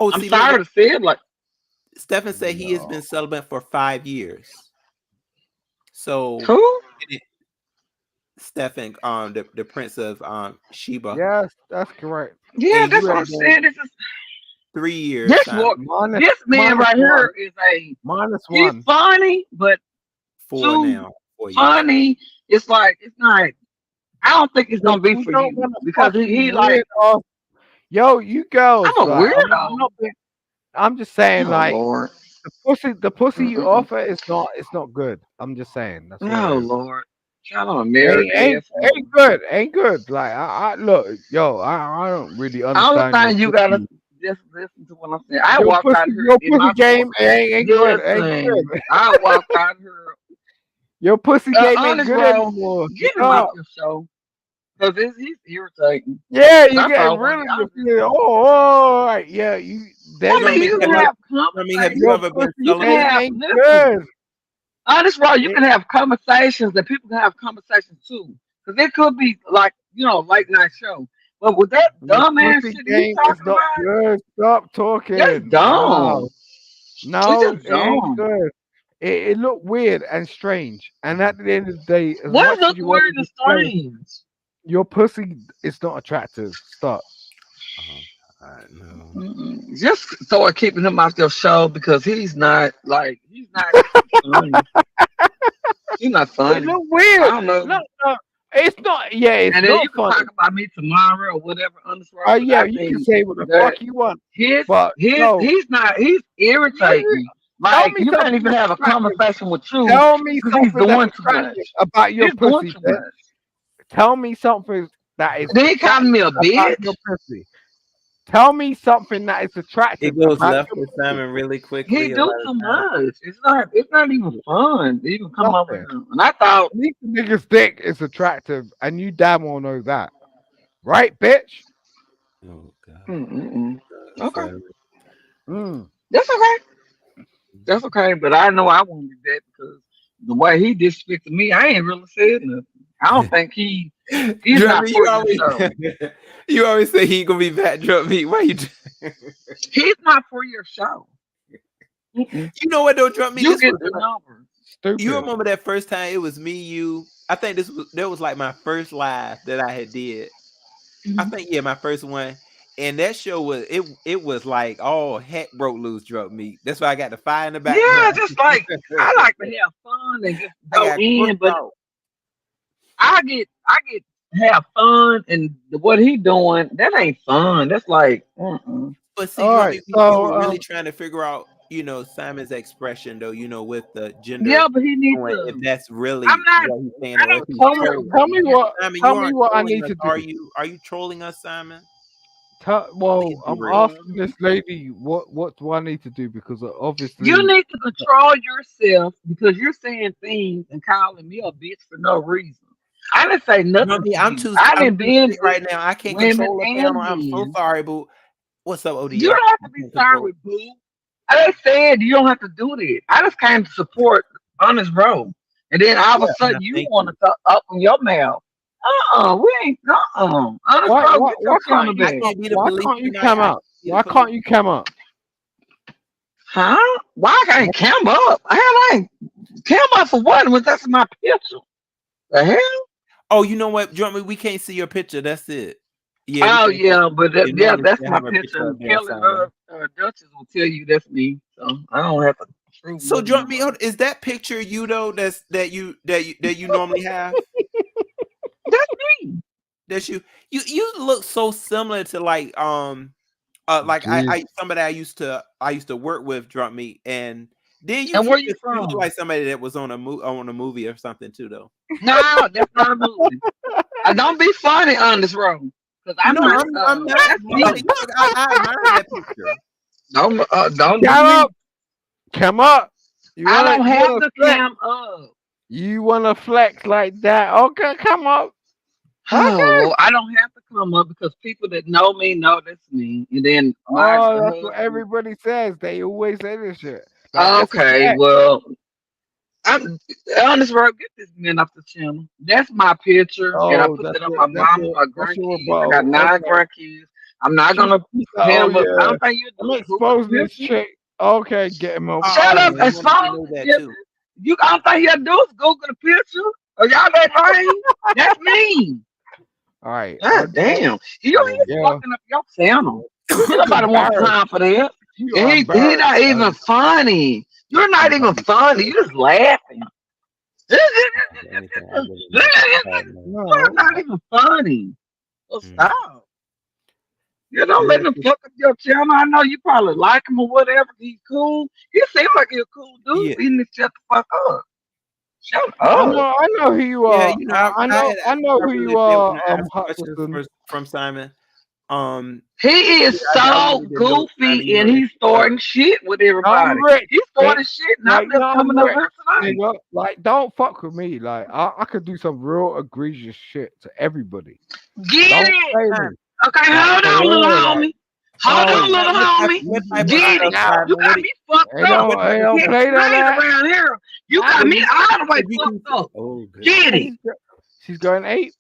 oh, I'm see, look, sorry to say it, like Stephen said he has No. been celibate for 5 years. So, who? and Stephen, the prince of Sheba, Yes, that's correct. Yeah, and you that's what I'm have been saying. 3 years, This Simon, what Minus this man minus right one. here is a Minus he's one. funny, but four too now, 4 years. funny. It's like it's not. I don't think it's But gonna be you for don't you want to because he fucking like weird off. Yo, you girls, I'm a like I'm weirdo. not being, I'm just saying, Oh like Lord. the pussy you Mm-mm-mm. offer is not good. I'm just saying, that's all it Oh is. Lord. Child, I'm a married ass Ain't woman. good, ain't good. Like I look, yo, I don't really All the understand your thing you gotta pussy. just listen to what I'm saying. I walked out of here Your in my pussy form. game ain't good, ain't Listen, good. I walked out of here. Your pussy game ain't Honest, good bro, anymore. get him off Stop. your show because he's irritating. Yeah, you That's getting all I want rid to of get. the feeling. Oh, all right, yeah, you. I That's mean, Drumming, you have can you? because have Drumming, have you your conversations. ever been pussy You can celibate? game have ain't listen. good. Honest, bro, you It, can have conversations that people can have conversations too. Because it could be like, late night show. But with that your dumbass pussy shit that he game is talking not about, good. Stop that's talking. dumb. No, It's no, just it ain't dumb. good. It looked weird and strange. And at the end of the day, as What much as look you want weird to and display, strange? your pussy is not attractive. Stop. Oh, God, no. Mm-mm. Just start keeping him off your show because he's not funny. He's not It funny. looked I weird. don't know. No, no, it's not. Yeah, it's And then you not can talk funny. about me tomorrow or whatever on this road, but Yeah, I you can think say what the that fuck you want, his but his no. he's irritating. Tell Like me you can't something even that's have a attractive. conversation with you Tell me because he's something that's doing too attractive much. about your He's doing pussy, too bitch. much. Tell me something that is And then he calling me attractive a about bitch. your pussy. Tell me something that is attractive It goes about left your with pussy. Simon really He quickly a lot do of too times. much. It's not even fun to even come over Nothing. here. And I thought, At least the nigga's dick is attractive, and you damn well know that, right, bitch? Oh God, mm-mm. Okay, Simon. Mm. that's okay. That's okay. But I know I won't be that because the way he disrespected me, I ain't really said nothing. I don't think he's not Drumming, for your show. you always say he gonna be back. Drum me. Why you? He's not for your show. Mm-mm. You know what though, Drum me? You This get was the number. you Stupid. remember that first time it was me, you. I think that was like my first live that I had did. I Mhm. think, yeah, my first one. And that show was it was like all heck broke loose, drug me. That's why I got the fire in the Yeah, background. just like I like to have fun and just I go got in, crunk but out. I get have fun and what he doing that ain't fun. That's like, But see, All drug right, me, we so were really trying to figure out, Simon's expression though, with the gender yeah, but he needs going, if to. that's I'm really not. what he's saying I or if don't he's care trolling. what he has to Simon, tell you me aren't what I trolling need us, do. are you? Are you trolling us, Simon? Well, Please be I'm real. asking this lady what do I need to do because You obviously need to control yourself because you're saying things and calling me a bitch for no reason. I didn't say No, nothing me, to you. I I'm didn't too been sick with right now. I can't women control the panel. and I'm so men. sorry, boo. What's up, You ODS? don't have to You be can't sorry, control. boo. I just said you don't have to do that. I just came to support Honest Road. And then all of a Yeah, sudden you thank want you. to open your mouth. We ain't, Honest why Road, why get why your can't camera you I back. can't be the why police can't you tonight. come I up? can't be the Why police. can't you come up? Huh? Why I can't cam up? Hell, I ain't cam up for what? When that's my picture. The hell? Oh, you know what, Drummy? We can't see your picture. That's it. Yeah, we Oh can't see. yeah, but Yeah, yeah, normally that's they my have a picture. picture And up there, Kelly Love Simon. Duchess will tell you that's me. So I don't have to prove So, nothing to Drummy, nobody. is that picture you though? That you normally have. That's me. That you look so similar to like Jeez. I somebody I used to work with, Drummy, and Then And where you look from? like somebody that was on a movie or something too, though. No, that's not a movie. Don't be funny on this road, because I'm No, not. I'm not. That's Like, me. look, I admire that picture. Don't do Come me. up, come up. You I wanna don't you have wanna the flex? cam up. You wanna flex like that? Okay, come up. Oh Okay. Lord, I don't have to come up because people that know me know that's me. And then my Oh, that's what husband. everybody says. They always say this shit. Like it's a Okay, fact. well, I'm honest, bro. Get this man off the channel. That's my picture, and I Oh, put that on my mama, my that's your grandkids. I got rebuttal. 9 grandkids. I'm not She, gonna she said, "Oh have a. I yeah, don't think you I'm do a Google exposing this picture. chick." Okay, get him off. Shut Oh, up, Yeah. I as wanted to far know that as too. you, I don't think you do is Google the picture. Are y'all that lame? That's me. All right, God damn, Oh he's yeah. fucking up your channel. Ain't You nobody want embarrassed. time for that. You And are he embarrassed. not even funny. You're not even funny. You just laughing. You're anything I really know about man. No, not even funny. So Mm. stop. You don't let yeah, him fuck up your channel. I know you probably like him or whatever. He's cool. He seems like he's a cool dude. Yeah, He need to shut the fuck up. Shut I up. know. I know who you yeah. are. You know, I I know I who really you did want are. to ask questions Hutchinson. from Simon. Um, He is yeah, I so really didn't know Simon. goofy and he's starting shit with I'm everybody. rich, He's bitch. starting shit and I'm Like, just I'm coming over rich, here tonight. nigga. Like, don't fuck with me. Like, I could do some real egregious shit to everybody. Get Don't it. play Simon, me. Okay, Like, hold for on, little real. Like, homie. Hold on, oh, little homie. what you type of Get stuff, it. now. You Simon? got me fucked They up. What don't, type they of don't Catch play a that. train around here. You Nah, got me all the way If you can fucked up. oh goodness. Get it. she's going ape.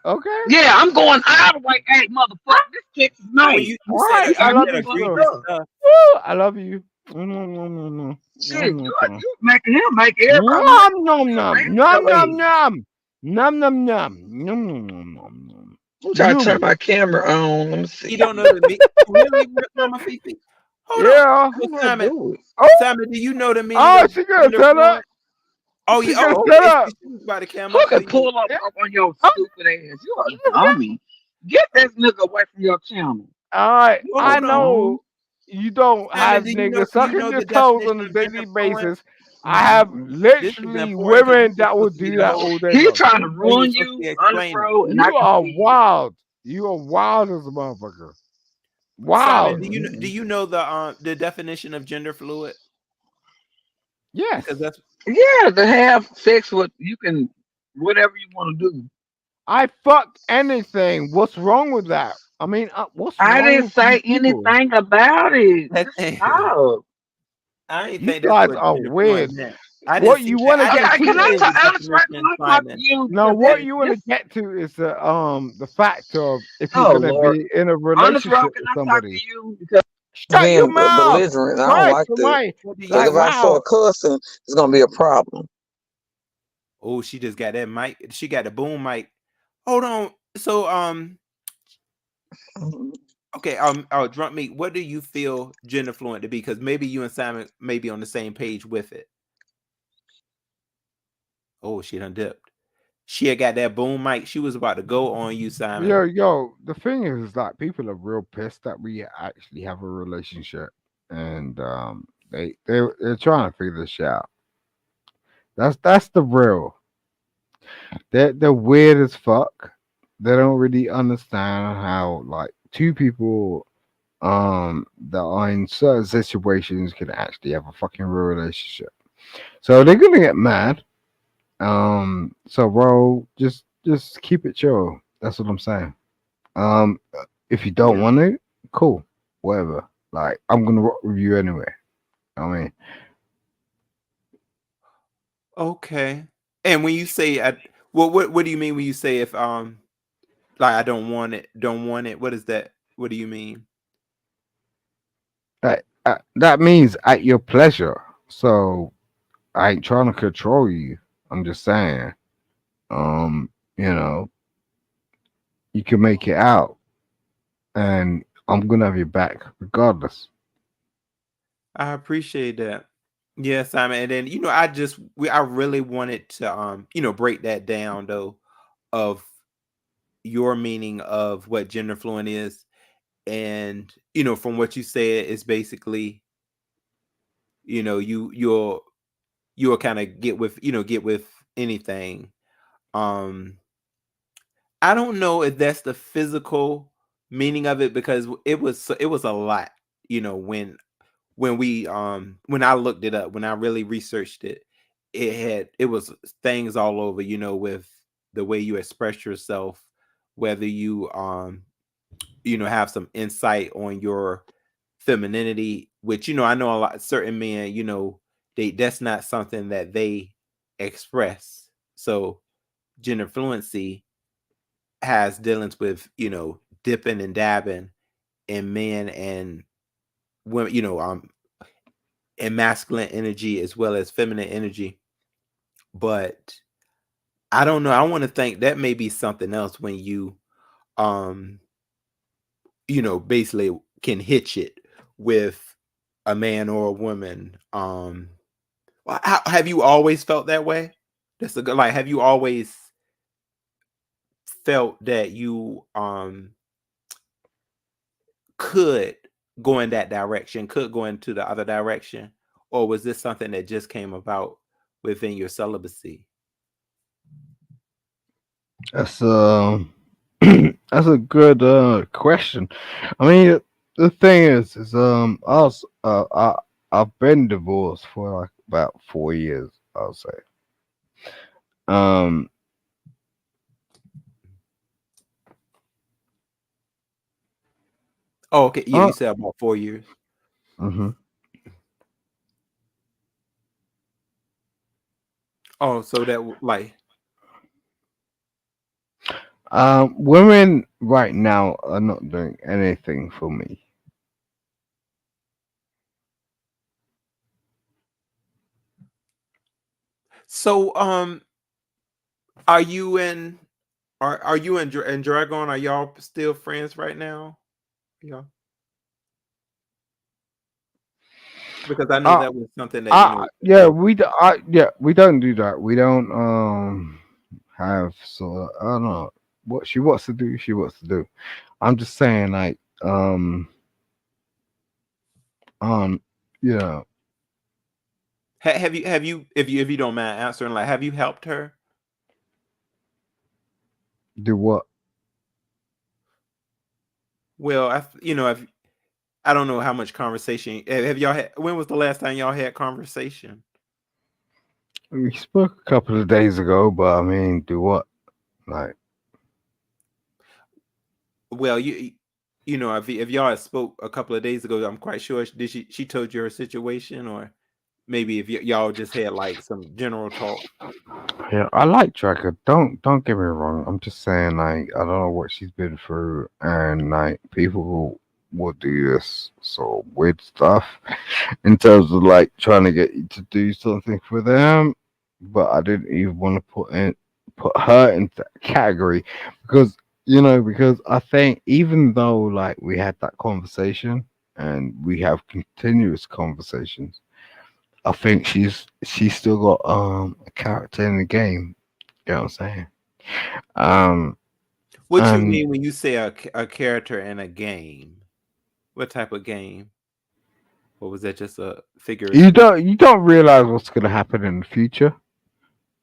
Okay. Yeah, I'm going all the way. Hey, motherfucker, this Texas So when night. All right. You I got you love me said you fucked too. egregious up. stuff. Woo, I love you. Mm, Shit, you making him make everybody Nom make nom nom nom your nom ass. nom nom nom nom nom nom nom nom. I'm trying to turn Newman. my camera on. Let me You see. don't know the meaning. Really, Mama Fifi? Hold on. Yeah. How Well, do I Simon, do it? Oh, Simon, do you know the meaning oh, of she gonna gender set up. fluid? Oh, She yeah. gonna Oh, set okay. up. She was about to come Who up, so can you. pull up, Yeah. up on your Oh, stupid ass? You a dummy. Get this nigga away from your channel. all right. Well, I hold on, know you don't Simon. have niggas Do you sucking know your the toes on definition a of gender daily fluid? basis. I have This is literally important because women you're that will supposed to be do the that host. all day He long. trying to And you're ruin supposed to you be on the explaining. road, and I You can are see it. wild. You are wild as a motherfucker. Simon, Wild. do you know the definition of gender fluid? Yes. Because that's Yeah, to have sex with you can whatever you want to do. I fuck anything. What's wrong with that? I mean, what's I wrong didn't with you say people? anything about it. that Just thing. stop. I didn't You think that's guys what are gender fluid weird. meant. I didn't What see you that. want to I didn't get Okay, to see can that I in is talk the honest right? Can definition, I talk to Simon. you? no. Because What you want to this get to is the fact of if you're oh gonna Lord. be in a Honest relationship rock, can with I talk to somebody. you? Because Shut your Being mouth. belligerent, I don't Christ like that. Almighty. What do Because you? Like if I wow. start cussing, it's gonna be a problem. Oh, she just got that mic. She got the boom mic. Hold on. So okay. Drunk meat. What do you feel gender fluent to be? Because maybe you and Simon may be on the same page with it. Oh, she done dipped. She had got that boom mic. She was about to go on you, Simon. Yo. The thing is like people are real pissed that we actually have a relationship, and they're trying to figure this shit out. That's the real. They're weird as fuck. They don't really understand how like two people that are in certain situations can actually have a fucking real relationship. So they're gonna get mad. So bro, just keep it chill. That's what I'm saying. Um if you don't Yeah. want it, cool. Whatever. Like I'm gonna rock with you anyway. I mean, Okay. And when you say, what do you mean when you say if like I don't want it? What is that? What do you mean? that means at your pleasure. So I ain't trying to control you. I'm just saying. You know, you can make it out, and I'm gonna have your back regardless. I appreciate that. Yeah, Simon. And then I really wanted to break that down though of your meaning of what gender fluent is, and from what you said is basically you'll kind of get with anything. Um, I don't know if that's the physical meaning of it because it was a lot, when I looked it up, when I really researched it, it was things all over, with the way you express yourself, whether you have some insight on your femininity, which I know a lot certain men, that's not something that they express. So gender fluency has dealings with, dipping and dabbing in men and women, and masculine energy as well as feminine energy. But I don't know. I want to think that may be something else when you um basically can hitch it with a man or a woman. Have you always felt that way? That's a good, like, have you always felt that you could go in that direction, could go into the other direction, or was this something that just came about within your celibacy? That's that's a good question. I mean, the thing is I've been divorced for like about 4 years, I'll say. Um, Oh, okay. Yeah, uh, you said about 4 years. hmm Oh, so that like Women right now are not doing anything for me. so are you in are you in Dragon? Are y'all still friends right now? Yeah. Because I know Uh, that was something that, yeah, we don't do that. We don't have so I don't know what she wants to do. She wants to do. I'm just saying, like, um, yeah, have you if you don't mind answering, like, have you helped her? do what? Well, if I don't know how much conversation have y'all had. When was the last time y'all had conversation? We spoke a couple of days ago, but I mean, do what? Like, Well, if y'all had spoke a couple of days ago, I'm quite sure she told you her situation, or maybe if y'all just had like some general talk. yeah, I like Tracker. Don't get me wrong. I'm just saying, like, I don't know what she's been through, and like, people will do this sort of weird stuff in terms of like trying to get you to do something for them. But I didn't even want to put her in that category because because I think even though like we had that conversation and we have continuous conversations, I think she's still got a character in the game. You know what I'm saying? Um, What you and mean when you say a character in a game? What type of game? Or was that just a figure of speech? you don't realize what's gonna happen in the future.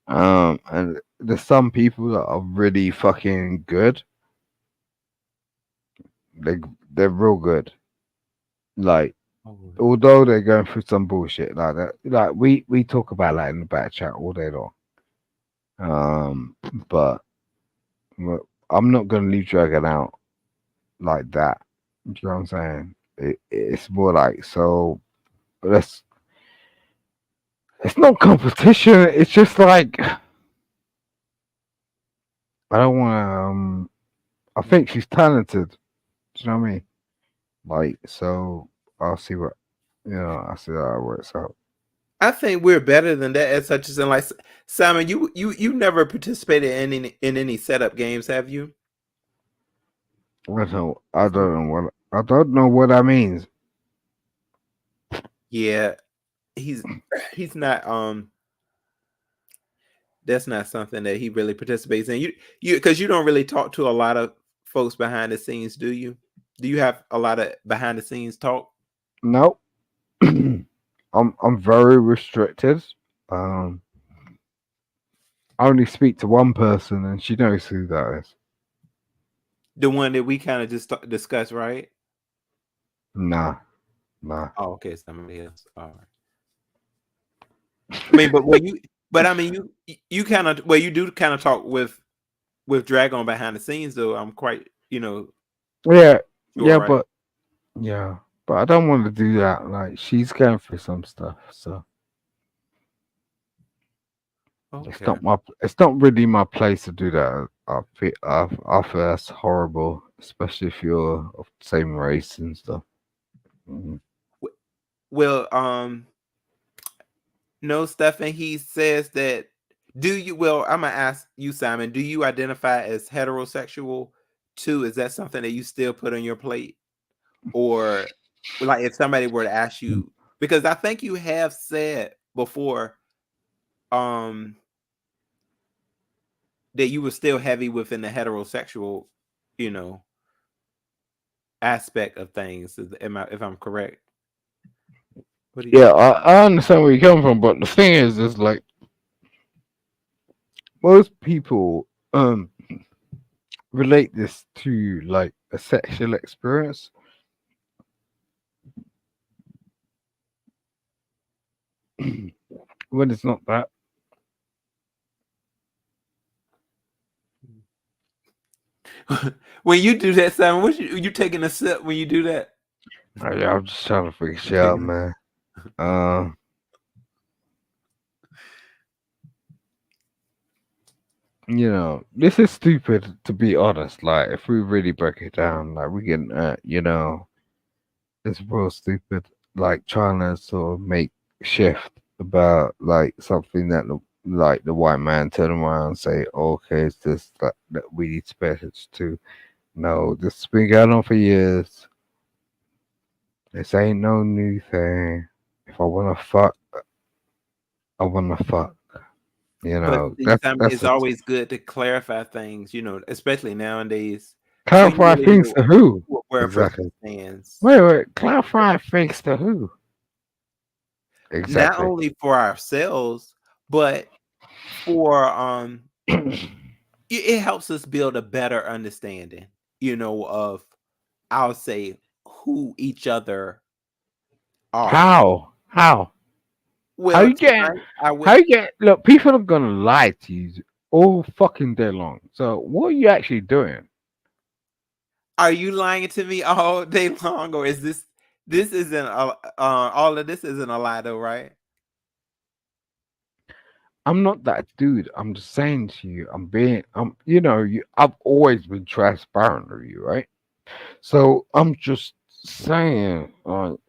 And there's some people that are really fucking good. They they're real good. Like, Oh, although they're going through some bullshit like that, like we talk about that in the back chat all day long. Um, but but I'm not gonna leave Dragon out like that. Do you know what I'm saying? It's more like, so let's. It's not competition. It's just like I don't want to. I think she's talented. Do you know what I mean? Like, so I'll see what I'll see how it works out. I think we're better than that, as such as in, like, Simon. You never participated in any setup games, have you? I don't know what that means. Yeah, he's he's not. That's not something that he really participates in. You because you don't really talk to a lot of folks behind the scenes, do you? Do you have a lot of behind the scenes talk? Nope. I'm very restricted. Um, I only speak to one person, and she knows who that is. The one that we kind of just discussed, right? Nah, nah. Oh, okay, somebody else. All right. I mean, but when you, but I mean, you kind of, well, you do kind of talk with Dragon behind the scenes, though. I'm quite, Yeah, sure, yeah, right? but I don't want to do that. Like she's going through some stuff, so Okay. it's not really my place to do that. I feel that's horrible, especially if you're of the same race and stuff. Mhm. Well, no, Stefan. He says that. Do you? Well, I'm gonna ask you, Simon. Do you identify as heterosexual too? Is that something that you still put on your plate, or like if somebody were to ask you? Because I think you have said before, um, that you were still heavy within the heterosexual, you know, aspect of things. If I'm correct? What do you? Yeah, I understand where you come from, but the thing is like most people relate this to like a sexual experience when it's not that. When you do that, Simon, you taking a sip when you do that? I'm just trying to figure shit out, man. Um, this is stupid to be honest. Like, if we really break it down, like we can, it's real stupid. Like trying to sort of make shift about like something that like the white man turn around and say, okay, it's this that we need to pay attention to. No, this has been going on for years. This ain't no new thing. If I wanna fuck, I wanna fuck. But see, That's Simon, that's it's a always good to clarify things, especially nowadays, so you clarify really things know to who where a person exactly. stands. Wait, clarify things to who Not exactly. only for ourselves, but for it helps us build a better understanding, of I'll say who each other are. How? How Well, you get? tonight I How would. you get? Look, people are gonna lie to you all fucking day long. So what are you actually doing? Are you lying to me all day long, or is this isn't all of this isn't a lie though, right? I'm not that dude. I'm just saying to you. I've always been transparent with you, right? So I'm just saying,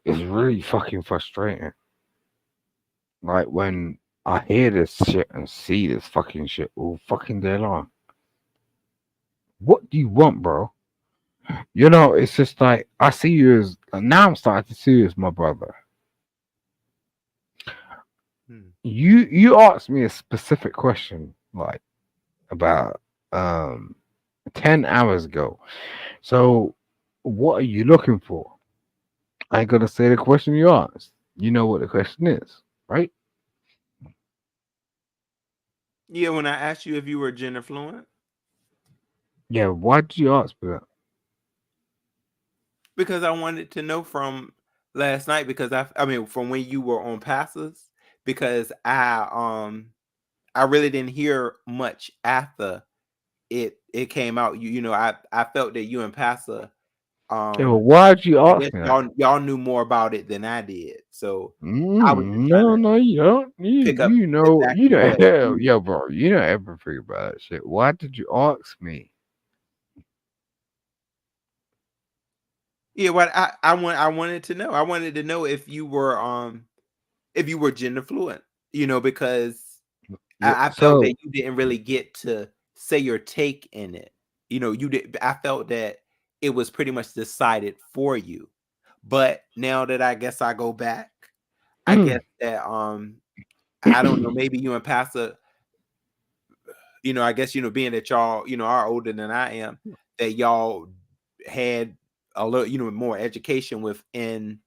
it's really fucking frustrating. Like when I hear this shit and see this fucking shit all fucking day long. What do you want, bro? It's just like I see you as now. I'm starting to see you as my brother. Hmm. You asked me a specific question like about 10 hours ago. So what are you looking for? I ain't gonna say the question you asked. You know what the question is, right? Yeah, when I asked you if you were gender fluent, Yeah. Why did you ask me that? because I wanted to know from last night, because I mean from when you were on passes, because I really didn't hear much after it came out. I felt that you and Passa, Yeah, well, why did you I ask guess me that? y'all knew more about it than I did. So I was just trying No, to no, you don't. pick up You exactly know, what hell, you. yo, bro, you know everything about that shit. Why did you ask me? Yeah, what I wanted to know. I wanted to know if you were gender fluent, because Yeah, I felt that so, you didn't really get to say your take in it. You did. I felt that it was pretty much decided for you. But now that I guess I go back, I guess that I don't know, maybe you and Pastor, I guess being that y'all, are older than I am, that y'all had a little, more education within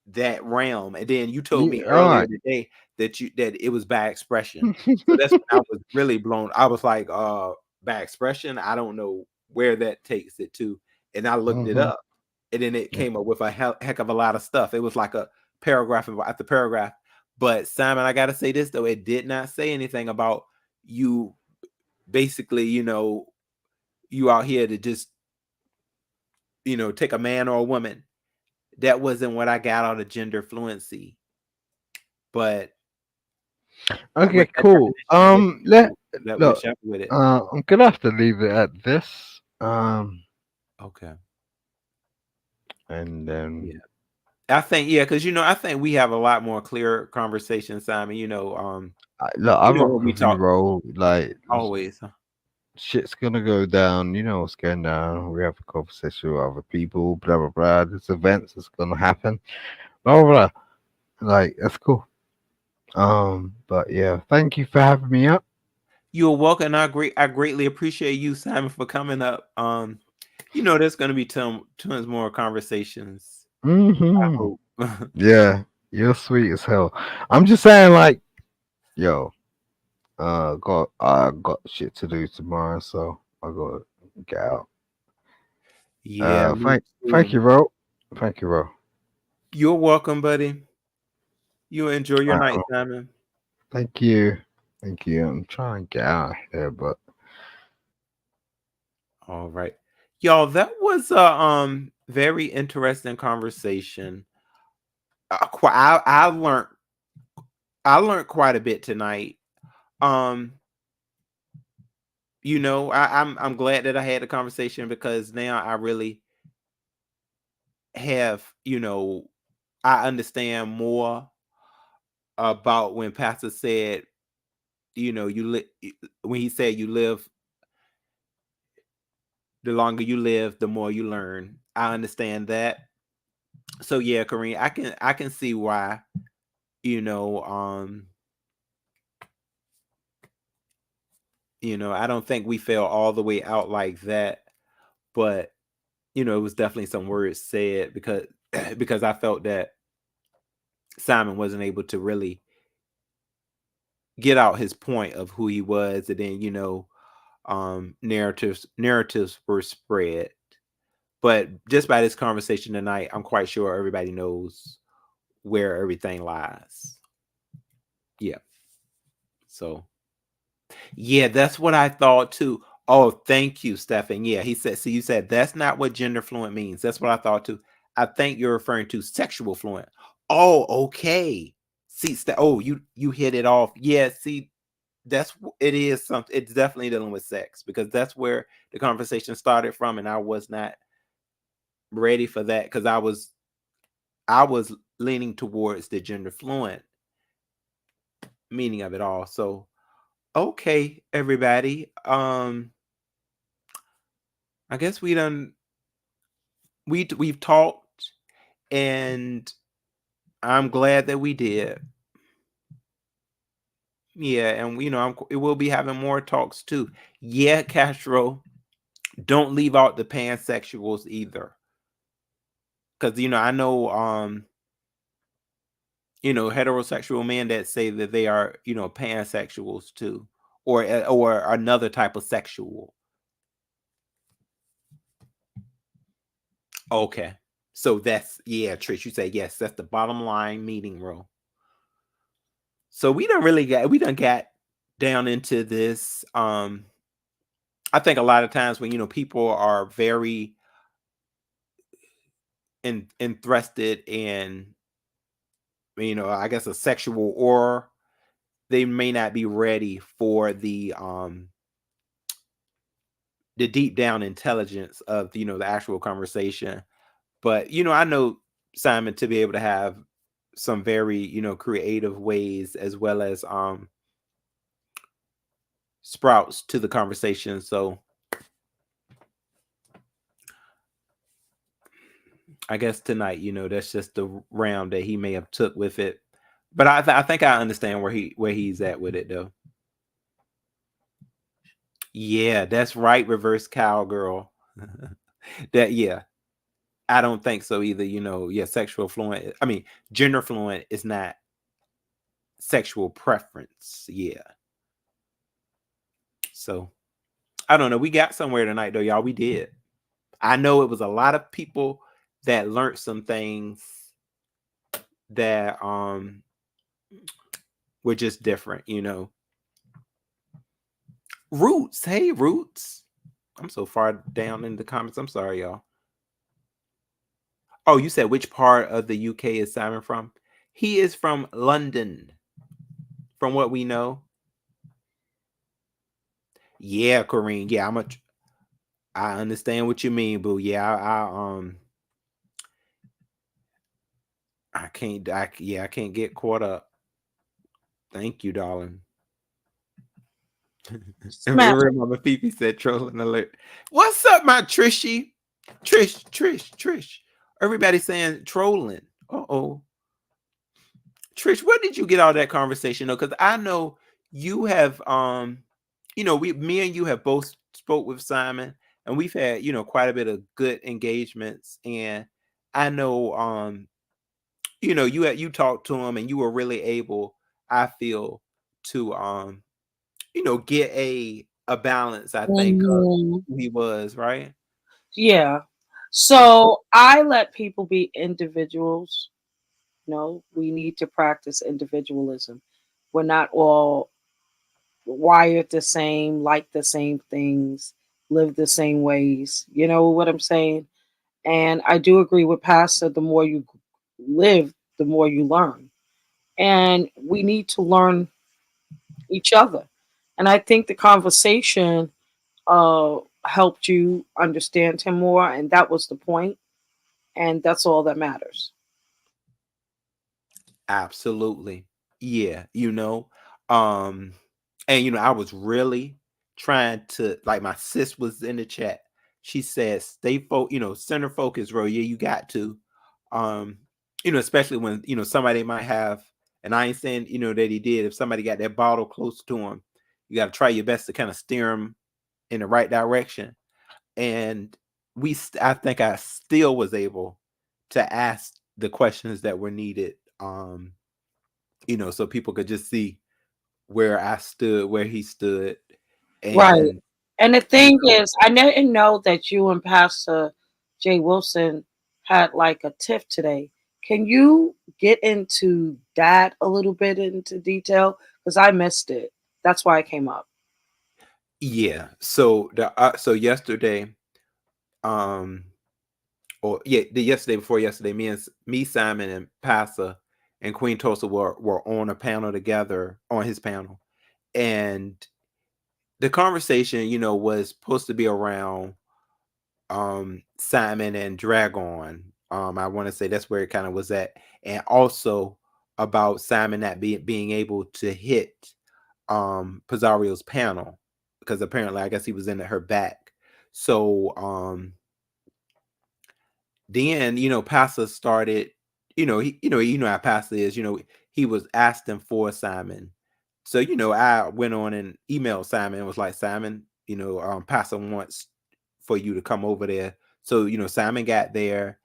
that realm. And then you told me Yeah, all earlier right. today that it was bad expression. So that's when I was really blown. I was like, bad expression. I don't know where that takes it to. And I looked it Mhm. up, and then it came up with a heck of a lot of stuff. It was like a paragraph after paragraph. But Simon, I gotta say this though, it did not say anything about you basically, you out here to just, take a man or a woman. That wasn't what I got out of gender fluency. But Okay, with that cool. definition, I guess Let that look. whichever with it. I'm gonna have to leave it at this. Okay. And Yeah. then I think, yeah, because I think we have a lot more clear conversation, Simon. look, I rock When we with you, talk bro. Like always. Huh? shit's gonna go down. You know what's going down. We have a conversation with other people. Blah blah blah. This events is gonna happen. Blah blah blah. Like that's cool. But yeah, thank you for having me up. You're welcome. I greatly appreciate you, Simon, for coming up. There's gonna be tons more conversations. I Hmm. hope. Yeah, you're sweet as hell. I'm just saying, like, yo, got I got shit to do tomorrow, so I gotta get out. Yeah, me Thank too. you, bro. Thank you, bro. You're welcome, buddy. You enjoy your night, Uh, Simon. thank you, thank you. I'm trying to get out of here, but All right. Y'all, that was a very interesting conversation. I learned quite a bit tonight. Um, I'm glad that I had the conversation because now I really have, I understand more about when Pastor said, when he said you live, the longer you live, the more you learn. I understand that. So yeah, Kareem, I can see why, you know, um, I don't think we fell all the way out like that, but it was definitely some words said because because I felt that Simon wasn't able to really get out his point of who he was, and then narratives were spread. But just by this conversation tonight, I'm quite sure everybody knows where everything lies. Yeah. So yeah, that's what I thought too. Oh, thank you, Stefan. Yeah, he said. So you said that's not what gender fluent means. That's what I thought too. I think you're referring to sexual fluent. Oh, okay. See, you hit it off. Yeah. See, it is something. It's definitely dealing with sex because that's where the conversation started from, and I was not ready for that because I was leaning towards the gender fluent meaning of it all. So okay, everybody. I guess we've talked, and I'm glad that we did. Yeah, and we'll be having more talks too. Yeah, Castro, don't leave out the pansexuals either, because I know heterosexual men that say that they are pansexuals too, or another type of sexual. Okay, so that's yeah, Trish. You say yes. That's the bottom line meeting rule. So we done got down into this. I think a lot of times when people are very interested in I guess a sexual or they may not be ready for the deep down intelligence of the actual conversation. But I know Simon to be able to have some very creative ways as well as sprouts to the conversation. So I guess tonight, that's just the round that he may have took with it. But I think I understand where he's at with it though. Yeah, that's right, reverse cowgirl. That yeah. I don't think so either. Yeah, sexual fluent. I mean, gender fluent is not sexual preference. Yeah. So I don't know. We got somewhere tonight though, y'all. We did. I know it was a lot of people that learned some things that were just different. Roots. Hey, Roots. I'm so far down in the comments. I'm sorry, y'all. Oh, you said which part of the UK is Simon from? He is from London, from what we know. Yeah, Corinne. Yeah, I understand what you mean, boo. Yeah, I can't. I can't get caught up. Thank you, darling. And Smash. Mama Fifi said trolling alert. What's up, my Trishy? Trish. Everybody saying trolling. Uh-oh. Trish, where did you get all that conversation though? Because I know you have me and you have both spoke with Simon, and we've had, quite a bit of good engagements. And I know you talked to him and you were really able, I feel, to get a balance, I think, of Mhm. who he was, right? Yeah. So I let people be individuals. No, we need to practice individualism. We're not all wired the same, like the same things, live the same ways. You know what I'm saying? And I do agree with Pastor, the more you live, the more you learn. And we need to learn each other. And I think the conversation helped you understand him more. And that was the point. And that's all that matters. Absolutely. Yeah, um and I was really trying to, like, my sis was in the chat. She said stay center focus, bro. Yeah, you got to. Um especially when, somebody might have, and I ain't saying, that he did. If somebody got that bottle close to him, you got to try your best to kind of steer him in the right direction. And I think I still was able to ask the questions that were needed, so people could just see where I stood, where he stood. Right. And And the you thing know is, I didn't know that you and Pastor Jay Wilson had like a tiff today. Can you get into that a little bit into detail? Because I missed it. That's why I came up. yeah, so yesterday, um or yeah, the yesterday before yesterday, me, Simon, and Pastor and Queen Tulsa were on a panel together, on his panel. And the conversation, was supposed to be around Simon and Dragon. I want to say that's where it kind of was at. And also about Simon not being able to hit Pizzario's panel, because apparently, I guess, he was in her back. So then, Pastor started, how Pastor is, he was asking for Simon. So, I went on and emailed Simon and was like, Simon, Pastor wants for you to come over there. So, Simon got there,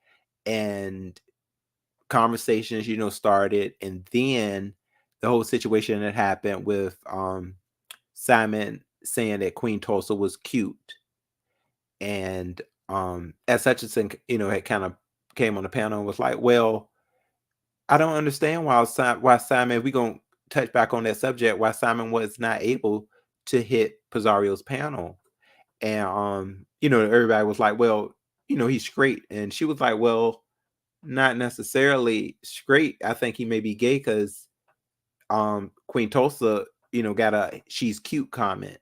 and conversations, started. And then the whole situation that happened with Simon saying that Queen Tulsa was cute. And as Hutchinson, had kind of came on the panel and was like, well, I don't understand why Simon, we gonna touch back on that subject, why Simon was not able to hit Pizzario's panel. And everybody was like, well, he's straight. And she was like, well, not necessarily straight. I think he may be gay because Queen Tulsa, got a she's cute comment.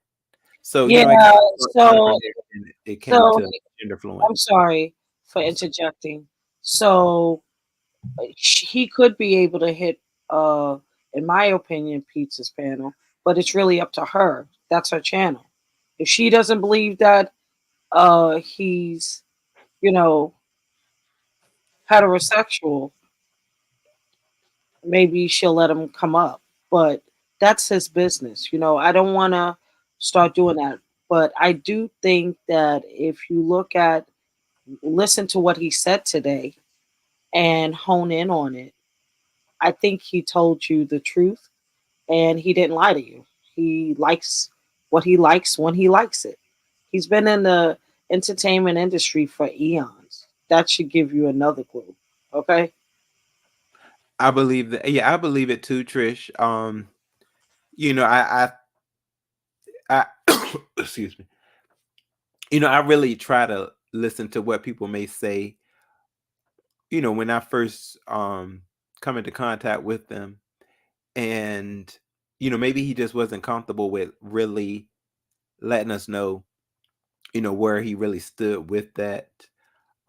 So, Yeah. it kind of went So, from there, and it came so to gender fluent. I'm sorry for interjecting. So he could be able to hit, uh, in my opinion, Pizza's panel, but it's really up to her. That's her channel. If she doesn't believe that he's, you know, heterosexual, maybe she'll let him come up. But that's his business. I don't want to start doing that. But I do think that if you look at listen to what he said today and hone in on it. I think he told you the truth and he didn't lie to you. He likes what he likes when he likes it. He's been in the entertainment industry for eons. That should give you another clue. Okay? I believe that. Yeah, I believe it too, Trish. You know, I excuse me. You know, I really try to listen to what people may say. You know, when I first come into contact with them, and you know, maybe he just wasn't comfortable with really letting us know, you know, where he really stood with that.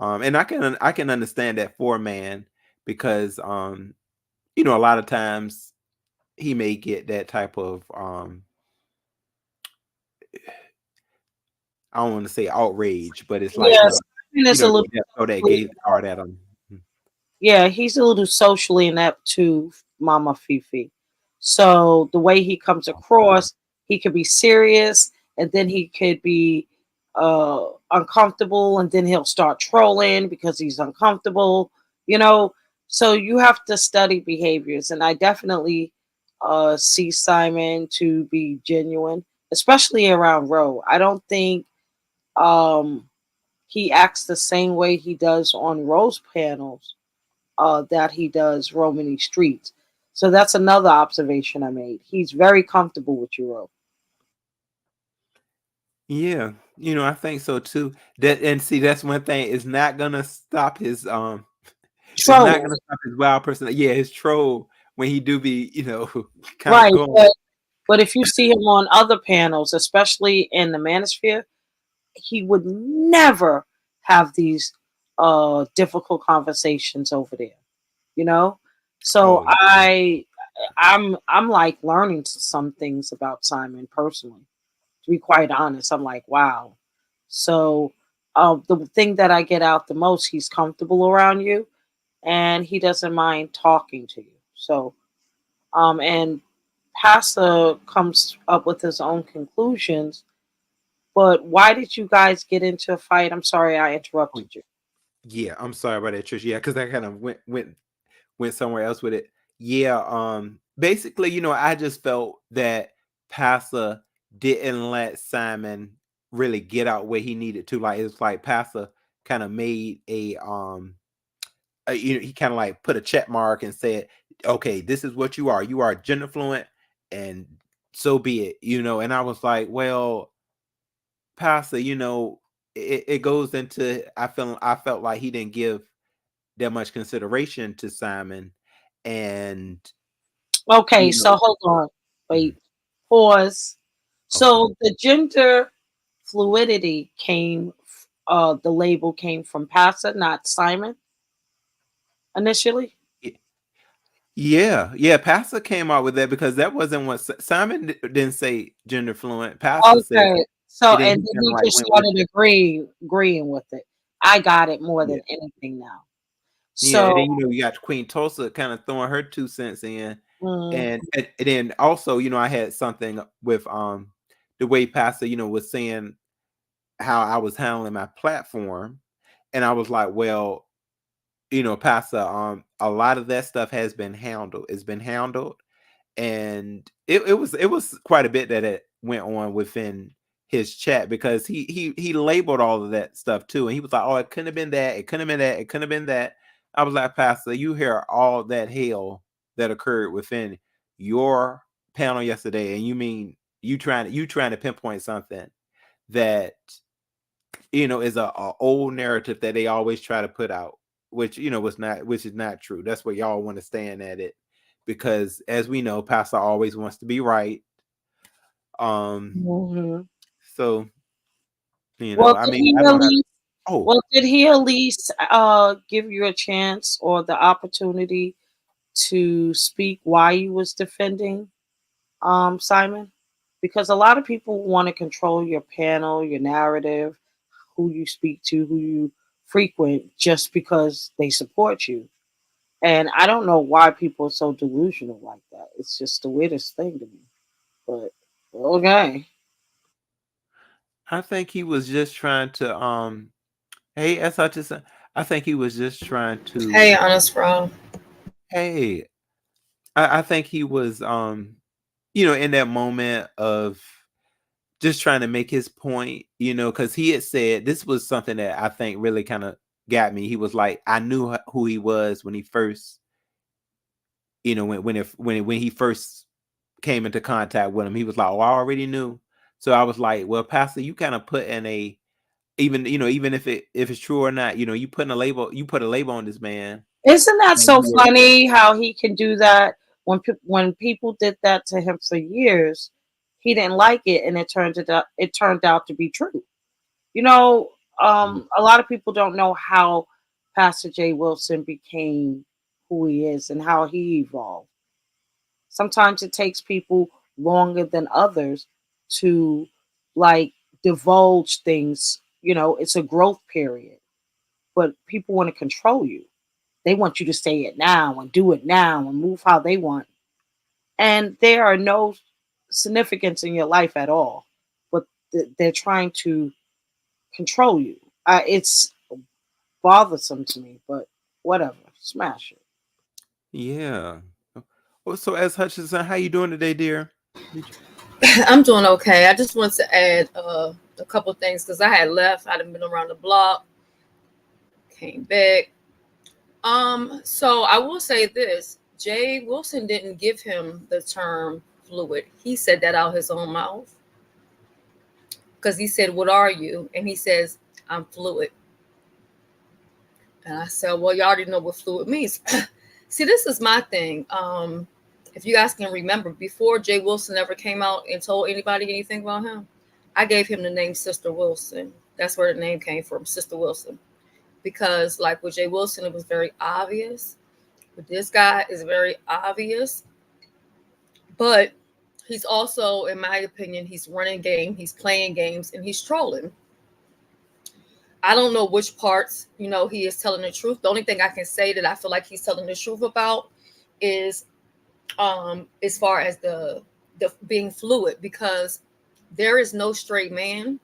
And I can understand that for a man because you know, a lot of times he may get that type of I don't want to say outrage, but it's like Yes, you it's know, a little. they throw that gay card at him. Yeah, he's a little socially inept too, Mama Fifi. So the way he comes across, he could be serious, and then he could be uncomfortable, and then he'll start trolling because he's uncomfortable. You know, so you have to study behaviors, and I definitely see Simon to be genuine, especially around Ro. I don't think um, he acts the same way he does on Ro's panels that he does roaming these streets. So that's another observation I made. He's very comfortable with you, Ro. Yeah, you know, I think so too. That and see, that's one thing. It's not gonna stop his it's not Trolling, gonna stop his wild person. Yeah, his troll when he do be, you know, kind of right? going. But if you see him on other panels, especially in the Manosphere, he would never have these difficult conversations over there. You know, so Oh yeah, I'm like learning some things about Simon personally. To be quite honest, I'm like, wow. So the thing that I get out the most, he's comfortable around you and he doesn't mind talking to you. So and Pastor comes up with his own conclusions. But why did you guys get into a fight? I'm sorry I oh, interrupted you. yeah. I'm sorry about that, Trish. Yeah, because I kind of went somewhere else with it. Yeah, basically, you know, I just felt that Pastor didn't let Simon really get out where he needed to. Like it's like Pastor kind of made you know, he kind of like put a check mark and said, "Okay, this is what you are. You are gender fluent, and so be it." You know, and I was like, "Well, Pastor, you know, it goes into I felt like he didn't give that much consideration to Simon, and Okay, you know, so hold on. mhm, Wait. Pause. okay, So the gender fluidity the label came from Pastor, not Simon initially. Y- yeah. Pastor came out with that because that wasn't what Simon didn't say gender fluent. Pastor said, Okay. So and then and he then kind of he like just went with started it. agreeing with it. I got it more Yeah. than anything now. Yeah, and So then you know you got Queen Tulsa kind of throwing her 2 cents in, mm, and then also you know I had something with the way Pastor you know was saying how I was handling my platform, and I was like, well, you know, Pastor, a lot of that stuff has been handled. It's been handled, and it was quite a bit that it went on within his chat because he labeled all of that stuff too, and he was like, "Oh, it couldn't have been that. It couldn't have been that. It couldn't have been that." I was like, "Pastor, you hear all that hell that occurred within your panel yesterday, and you mean you trying to pinpoint something that you know is a old narrative that they always try to put out, which you know was not, which is not true. That's what y'all want to stand at it." Because as we know, Pastor always wants to be right. Um, mhm. so you know, Well, I did mean, he I at don't have. least Oh, well, did he at least give you a chance or the opportunity to speak why you was defending Simon? Because a lot of people want to control your panel, your narrative, who you speak to, who you frequent, just because they support you. And I don't know why people are so delusional like that. It's just the weirdest thing to me. But okay. I think he was just trying to Hey, S. Hutchinson. I think he was just trying to. Hey, honest bro. Hey, I think he was, in that moment of just trying to make his point, because he had said this was something that I think really kind of got me. He was like, I knew who he was when he first, when he first came into contact with him. He was like, oh, I already knew. So I was like, well, Pastor, you kind of put in a even if it's true or not, you put a label on this man. Isn't that And so you were, funny how he can do that when people did that to him for years, he didn't like it, and it turned out to be true. You know, a lot of people don't know how Pastor Jay Wilson became who he is and how he evolved. Sometimes it takes people longer than others to like divulge things. It's a growth period, but people want to control you. They want you to say it now and do it now and move how they want. And there are no significance in your life at all, but they're trying to control you. It's bothersome to me, but whatever. Smash it. yeah. Well, so as Hutchinson, how you doing today, dear? Did you- I'm doing okay. I just want to add a couple things because I had left. I'd been around the block, came back. So I will say this: Jay Wilson didn't give him the term fluid. He said that out his own mouth because he said, "What are you?" And he says, "I'm fluid." And I said, "Well, you already know what fluid means." See, this is my thing. If you guys can remember, before Jay Wilson ever came out and told anybody anything about him, I gave him the name Sister Wilson. That's where the name came from, Sister Wilson. Because, like with Jay Wilson, it was very obvious. With this guy, it's very obvious. But he's also, in my opinion, he's running game, he's playing games, and he's trolling. I don't know which parts, he is telling the truth. The only thing I can say that I feel like he's telling the truth about is as far as the being fluid, because there is no straight man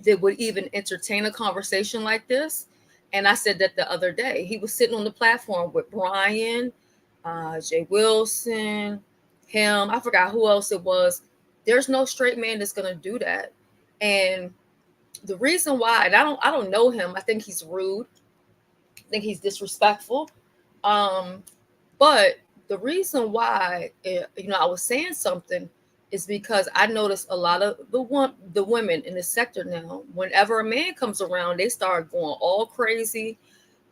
that would even entertain a conversation like this. And I said that the other day. He was sitting on the platform with Brian, Jay Wilson, him. I forgot who else it was. There's no straight man that's gonna do that. And the reason why, and I don't know him. I think he's rude. I think he's disrespectful. Um, but the reason why, I was saying something is because I noticed a lot of the women in the sector now. Whenever a man comes around, they start going all crazy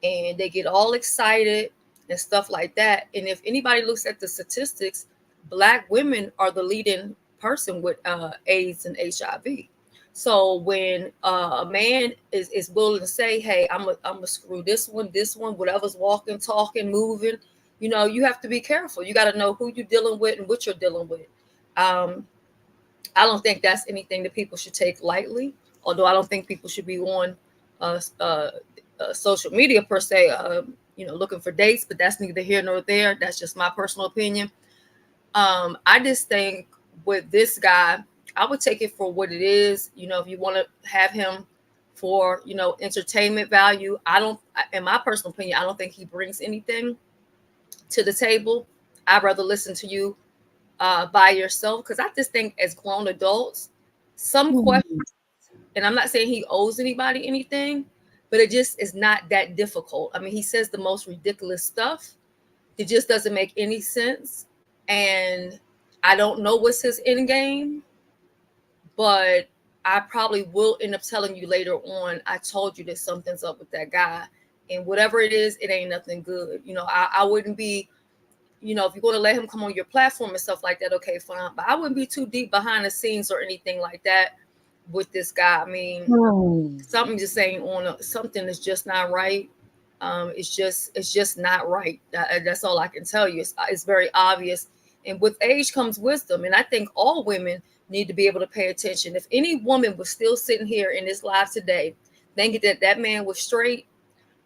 and they get all excited and stuff like that. And if anybody looks at the statistics, Black women are the leading person with AIDS and HIV. So when a man is willing to say, "Hey, I'm a screw this one, whatever's walking, talking, moving," you have to be careful. You got to know who you're dealing with and what you're dealing with. Um, I don't think that's anything that people should take lightly. Although I don't think people should be on uh, uh, social media per se, looking for dates. But that's neither here nor there. That's just my personal opinion. I just think with this guy, I would take it for what it is. If you want to have him for entertainment value, I don't. In my personal opinion, I don't think he brings anything to the table. I'd rather listen to you by yourself because I just think as grown adults, some questions, and I'm not saying he owes anybody anything, but it just is not that difficult. I mean, he says the most ridiculous stuff. It just doesn't make any sense. And I don't know what's his end game, but I probably will end up telling you later on, I told you that something's up with that guy. And whatever it is, it ain't nothing good. I wouldn't be, if you're going to let him come on your platform and stuff like that, okay, fine. But I wouldn't be too deep behind the scenes or anything like that with this guy. I mean, something just saying something is just not right. It's just not right. That's all I can tell you. It's very obvious. And with age comes wisdom. And I think all women need to be able to pay attention. If any woman was still sitting here in this live today thinking that man was straight,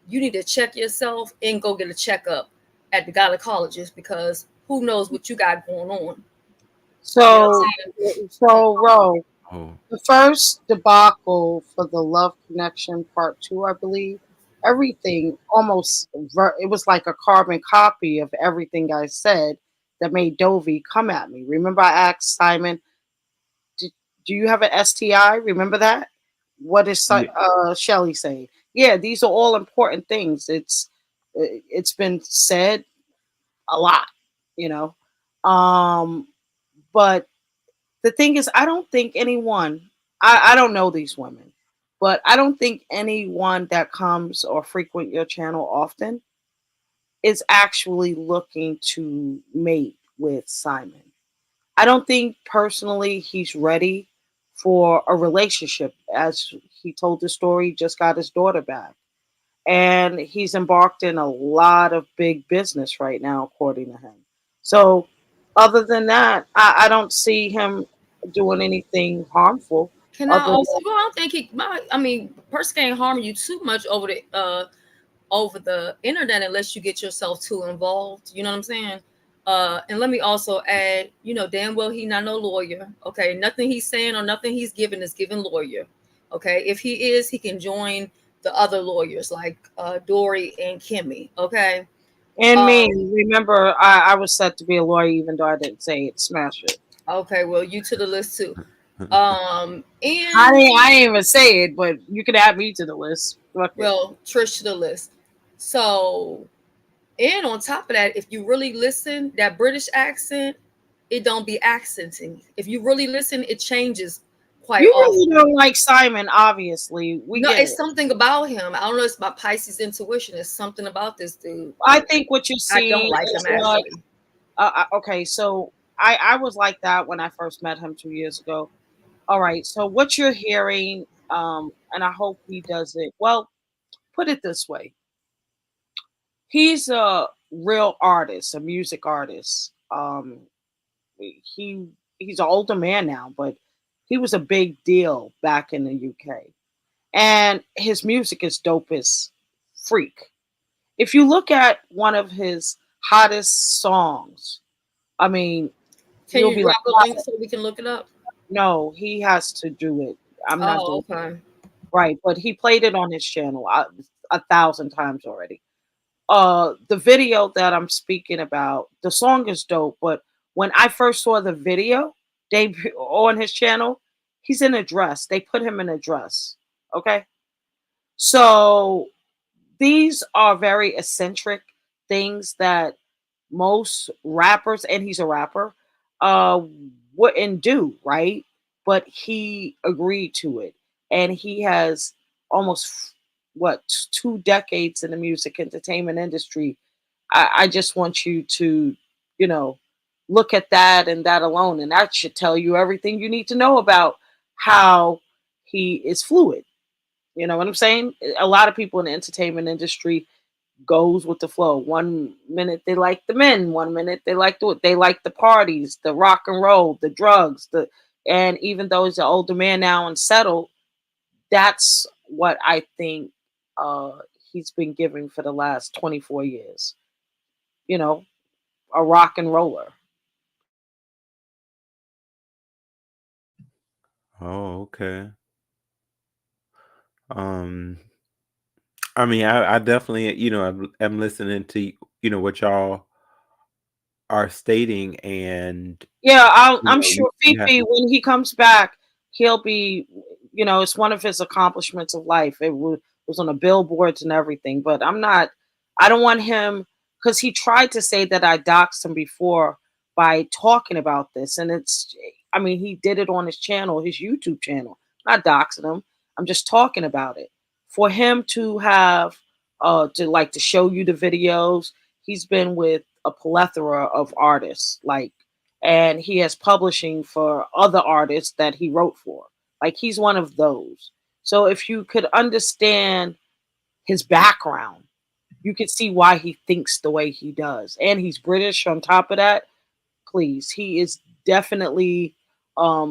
you need to check yourself and go get a checkup at the gynecologist because who knows what you got going on. You know what So, I'm saying? so Ro, Oh, The first debacle for the Love Connection Part 2, I believe, everything almost, it was like a carbon copy of everything I said that made Dovey come at me. Remember, I asked Simon, do, do you have an STI? Remember that? What is yeah. Shelly saying? Yeah, these are all important things. It's been said a lot, you know. Um, but the thing is, I don't think anyone, I don't know these women, but I don't think anyone that comes or frequent your channel often is actually looking to mate with Simon. I don't think personally he's ready for a relationship. As he told the story, he just got his daughter back. And he's embarked in a lot of big business right now, according to him. So, other than that, I don't see him doing anything harmful. Can I Other also? than, Well, I don't think he. I mean, person can't harm you too much over the internet unless you get yourself too involved. You know what I'm saying? And let me also add, damn well he not no lawyer. Okay, nothing he's saying or nothing he's giving is giving lawyer. Okay, if he is, he can join the other lawyers like Dory and Kimmy. Okay. and me, Um, remember, I was set to be a lawyer, even though I didn't say it. Smash it. okay. Well, you to the list too. I And didn't, I didn't even say it, but you could add me to the list. Fuck it. well, Trish to the list. So, and on top of that, if you really listen, that British accent, it don't be accenting. If you really listen, it changes quite You really often. don't like Simon, obviously. We No, get it's it. something about him. I don't know. It's my Pisces intuition. It's something about this dude. I think what you I don't see like is him what. actually. Okay, so I was like that when I first met him 2 years ago. All right, so what you're hearing, and I hope he does it well. Put it this way: he's a real artist, a music artist. He he's an older man now, but he was a big deal back in the UK, and his music is dope as freak. If you look at one of his hottest songs, I mean, Can you'll you be like, drop a link so we can look it up? no, he has to do it. I'm not Oh, doing it. okay. Right, but he played it on his channel a thousand times already. The video that I'm speaking about, the song is dope, but when I first saw the video debut on his channel, he's in a dress. They put him in a dress. Okay, so these are very eccentric things that most rappers, and he's a rapper, uh wouldn't do, right? But he agreed to it, and he has almost what 2 decades in the music entertainment industry. I just want you to, you know, look at that and that alone, and that should tell you everything you need to know about how he is fluid. You know what I'm saying? A lot of people in the entertainment industry goes with the flow. One minute they like the men, one minute they like the parties, the rock and roll, the drugs, the and even though he's an older man now and settled, that's what I think uh he's been giving for the last 24 years. You know, a rock and roller. Oh, okay. Um, I mean, I definitely, I'm listening to, what y'all are stating, and Yeah, I'm sure you have. Fifi, when he comes back, he'll be, it's one of his accomplishments of life. Was on the billboards and everything. But I don't want him, because he tried to say that I doxed him before by talking about this. And I mean, he did it on his channel, his YouTube channel. I'm not doxing him. I'm just talking about it. For him to have, to like to show you the videos, he's been with a plethora of artists, like, and he has publishing for other artists that he wrote for. Like, he's one of those. So if you could understand his background, you could see why he thinks the way he does. And he's British on top of that. Please, he is definitely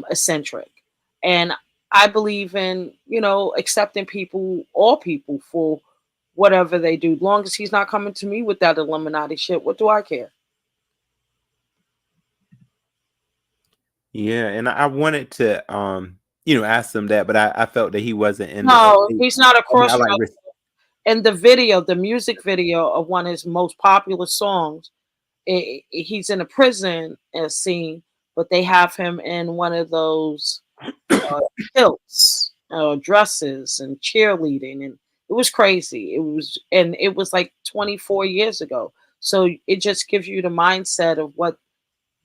eccentric. And I believe in, accepting people, all people, for whatever they do. As long as he's not coming to me with that Illuminati shit, what do I care? Yeah, and I wanted to ask him that, but I felt that he wasn't in the No, state. he's not a I mean, I cross like dresser. In the video, the music video of one of his most popular songs, he's in a prison scene, but they have him in one of those uh, kilts, dresses, and cheerleading, and it was crazy. It was like 24 years ago. So it just gives you the mindset of what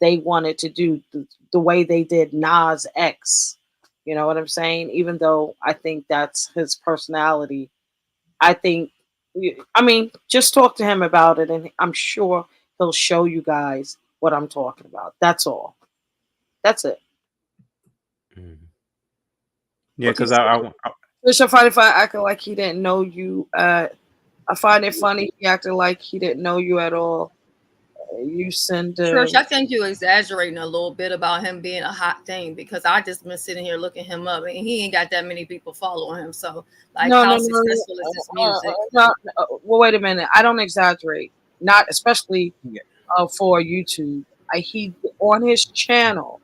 they wanted to do, the way they did Nas X. You know what I'm saying? Even though I think that's his personality, I think, I mean, just talk to him about it, and I'm sure he'll show you guys what I'm talking about. That's all. That's it. Mhm. Yeah, What you because say? I Mr. Funny Fire acting like he didn't know you. I find it funny he acted like he didn't know you at all. You send Trish, I think you're exaggerating a little bit about him being a hot thing, because I just been sitting here looking him up and he ain't got that many people following him. So, like, no, how no, no, successful is his music? well, wait a minute. I don't exaggerate. Not especially yeah. for YouTube. He on his channel,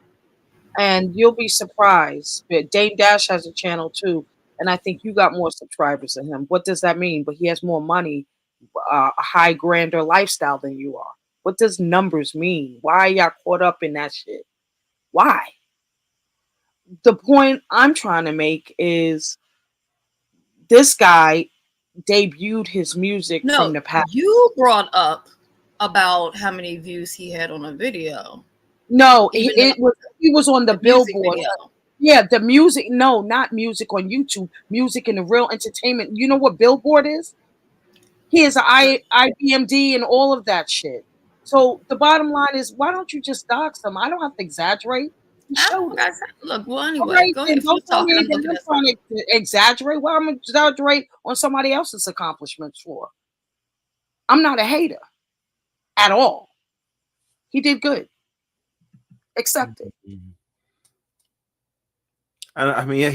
and you'll be surprised. But Dame Dash has a channel too, and I think you got more subscribers than him. What does that mean? But he has more money, a high grander lifestyle than you are. What does numbers mean? Why are y'all caught up in that shit? Why? The point I'm trying to make is this guy debuted his music from No, the past. you brought up about how many views he had on a video, No, even he was on the the music billboard. video. Yeah, the music. No, not music on YouTube. Music in the real entertainment. You know what billboard is? He is IBMD and all of that shit. So the bottom line is, why don't you just dox him? I don't have to exaggerate. He I showed don't it. got time. Look, well, All anyway, right, go ahead. then If you're don't tell talking, me I'm that looking I'm at trying something. to exaggerate. What I'm exaggerate on somebody else's accomplishments for? I'm not a hater at all. He did good. Accept it. Mhm. I mean, yeah,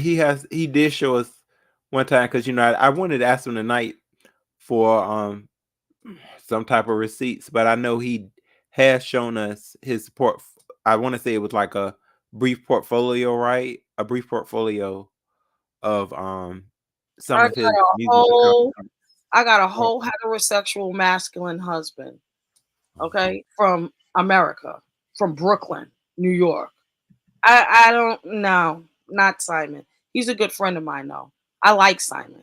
he did show us one time because I wanted to ask him tonight for some type of receipts, but I know he has shown us his port. I want to say it was like a brief portfolio, right? A brief portfolio of some I of his got a music whole accomplishments. I got a Oh, whole heterosexual masculine husband, okay, from America, from Brooklyn, New York. I don't know, not Simon. He's a good friend of mine though. I like Simon.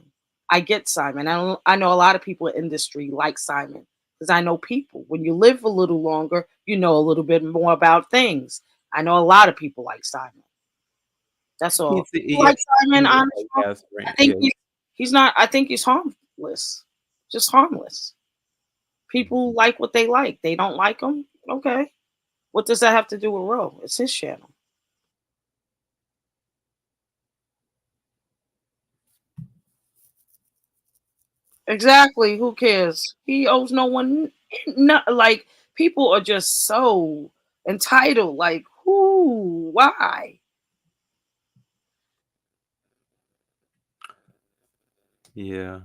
I get Simon. I know a lot of people in industry like Simon because I know people. When you live a little longer, you know a little bit more about things. I know a lot of people like Simon. That's all. You yeah, like Simon, honest? he has I range, think yeah. he's not. I think he's harmless, just harmless. People like what they like. They don't like him. Okay. What does that have to do with Ro? It's his channel. Exactly. Who cares? He owes no one. Not like people are just so entitled. Like who? Why? Yeah.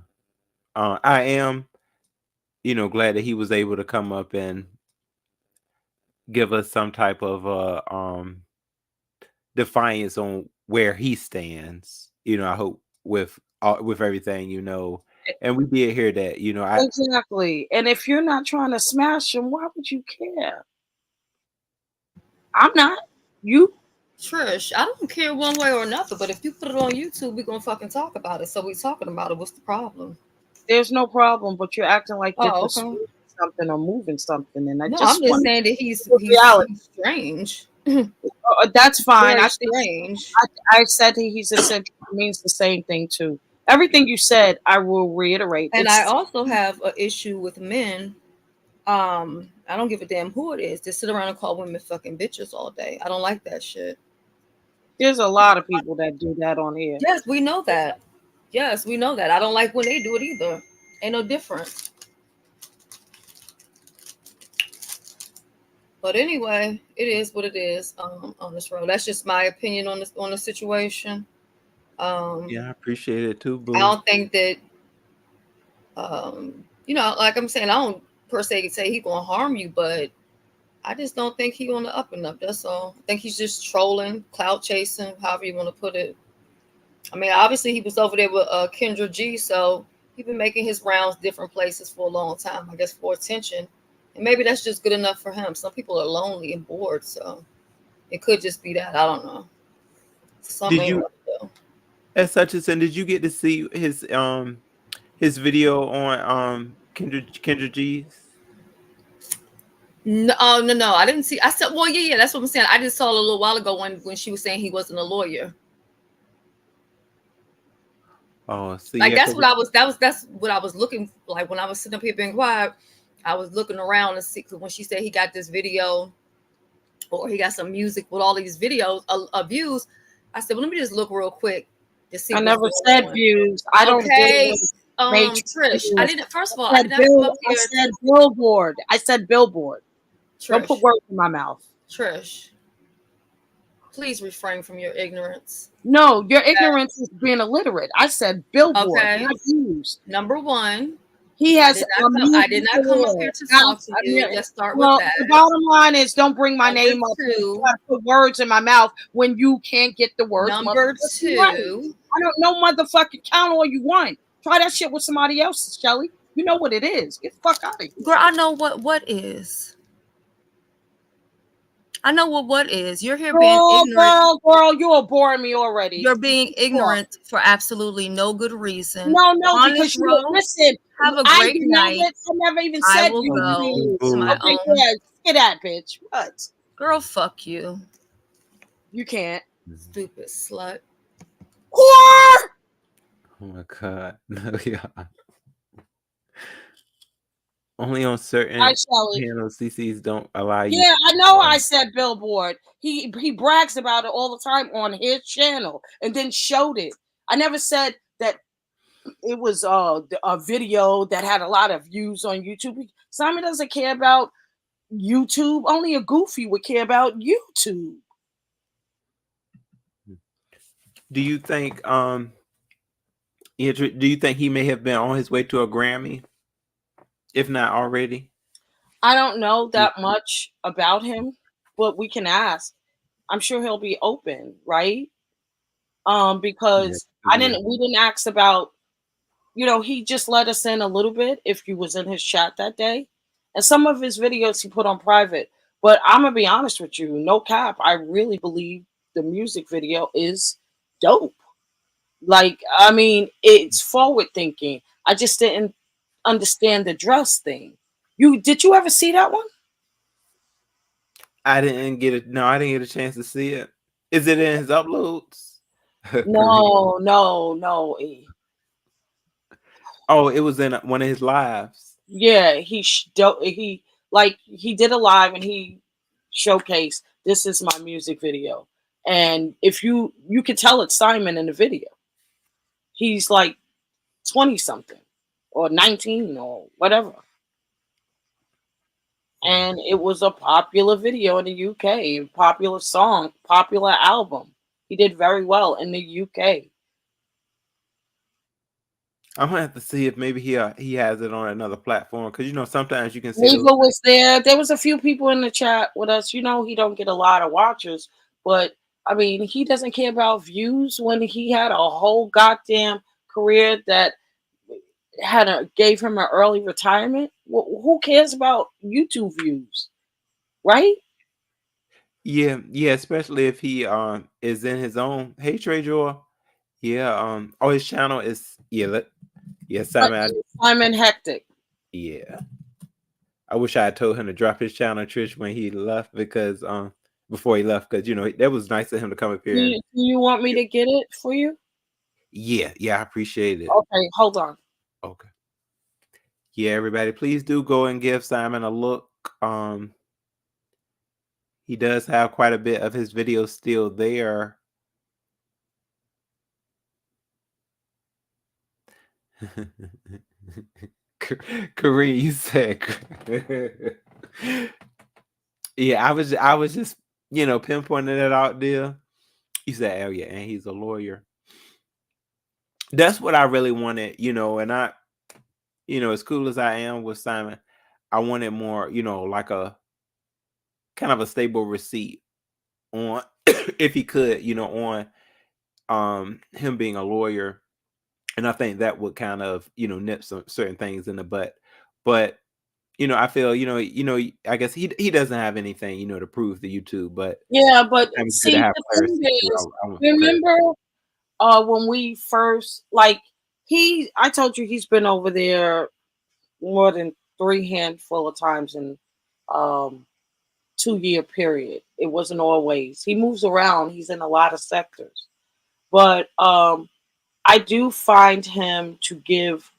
I am, glad that he was able to come up and give us some type of defiance on where he stands. I hope with everything, and we did hear that. I Exactly. And if you're not trying to smash him, why would you care? I'm not. You. Trish, I don't care one way or another, but if you put it on YouTube, we're gonna fucking talk about it. So we talking about it. What's the problem? There's no problem, but you're acting like you're Oh, okay. pursuing something or moving something, and I No, I'm just just want saying that to reality. he's strange. That's fine. Very I think strange. I said that he's eccentric means the same thing too. Everything you said, I will reiterate. And I It's also have an issue with men. I don't give a damn who it is. They sit around and call women fucking bitches all day. I don't like that shit. there's a lot of people that do that on here. Yes, we know that. Yes, we know that. I don't like when they do it either. Ain't no different. But anyway, it is what it is. On this road, that's just my opinion on the situation. Um, Yeah, I appreciate it too, I boo. don't think that like I'm saying, I don't per se say he gonna harm you, but I just don't think he on the up and up. That's all. I think he's just trolling, clout chasing, however you want to put it. I mean, obviously he was over there with Kendra G, so he been making his rounds different places for a long time. I guess for attention, and maybe that's just good enough for him. Some people are lonely and bored, so it could just be that. I don't know. Something Did ain't you, right though. as such as, and did you get to see his video on Kendra G's? No, no. I didn't see. I said, well, yeah. That's what I'm saying. I just saw it a little while ago when she was saying he wasn't a lawyer. Oh, see, Like yeah, that's 'cause what I was. That's what I was looking like when I was sitting up here being quiet. I was looking around to see, 'cause when she said he got this video or he got some music with all these videos views. I said, well, let me just look real quick to see I what's never going said on. views. I don't deal Okay, with major Trish. I views. didn't. First of all, I I said did not come up I here. said billboard. I said billboard. Don't put Trish, words in my mouth. Trish, please refrain from your ignorance. No, your ignorance is being illiterate. I said billboard, Okay. not views. Number one, He I has did a not come. I music did not come up career. here to talk to you. Let's start with Well, that. the bottom line is don't bring my Number name up and two. try to put words in my mouth when you can't get the words. Number Motherfucking right. two. I don't know motherfucking count all you want. Try that shit with somebody else, Shelly. You know what it is. Get the fuck out of here. Girl, I know what is. I know what is. You're here being ignorant. Girl, you're boring me already. You're being ignorant for absolutely no good reason. No, Honest because you Rose, listen. have a I great night. never even I said will you. go to my Okay, own. yeah, get that bitch. What? Girl, fuck you. You can't. Stupid slut. Whore! oh my god, no, yeah. Only on certain Hi, Shelly. panels, CCs don't allow you. Yeah, I know. I said billboard. He brags about it all the time on his channel, and then showed it. I never said that it was a video that had a lot of views on YouTube. Simon doesn't care about YouTube. Only a goofy would care about YouTube. Do you think do you think he may have been on his way to a Grammy, if not already? I don't know that much about him, but we can ask. I'm sure he'll be open, right? Because we didn't ask about, he just let us in a little bit if you was in his chat that day. And some of his videos he put on private. But I'm gonna be honest with you, no cap, I really believe the music video is dope. Like, I mean, it's forward thinking. I just didn't understand the dress thing. Did you ever see that one? I didn't get it. No, I didn't get a chance to see it. Is it in his uploads? No. Oh, it was in one of his lives. Yeah, he did a live and he showcased, this is my music video. And if you could tell it's Simon in the video. He's like 20 something or 19 or whatever. And it was a popular video in the UK, popular song, popular album. He did very well in the UK. I'm gonna have to see if maybe he has it on another platform, because sometimes you can see Eva was there. There was a few people in the chat with us. He don't get a lot of watchers, but I mean, he doesn't care about views when he had a whole goddamn career that gave him an early retirement. Who cares about YouTube views, right? Yeah, especially if he is in his own. Hey, Trey Joy. Yeah, his channel is Simon Hectic. Yeah. I wish I had told him to drop his channel, Trish, when he left, because before he left, because that was nice of him to come up here. Do you want me to get it for you? Yeah, I appreciate it. Okay, hold on. Okay. Yeah, everybody, please do go and give Simon a look. He does have quite a bit of his videos still there. Kareem, you said yeah, I was just pinpointing it out there. You said, oh yeah, and he's a lawyer. That's what I really wanted, and I, as cool as I am with Simon, I wanted more, like a kind of a stable receipt on if he could, on him being a lawyer. And I think that would kind of, nip some certain things in the butt. But, I feel, I guess he doesn't have anything, to prove to YouTube, but Yeah, but it's good to see, have the thing clarity too. is, I want clarity. remember when we first I told you he's been over there more than three handful of times in 2 year period. It wasn't always. He moves around. He's in a lot of sectors, but I do find him to give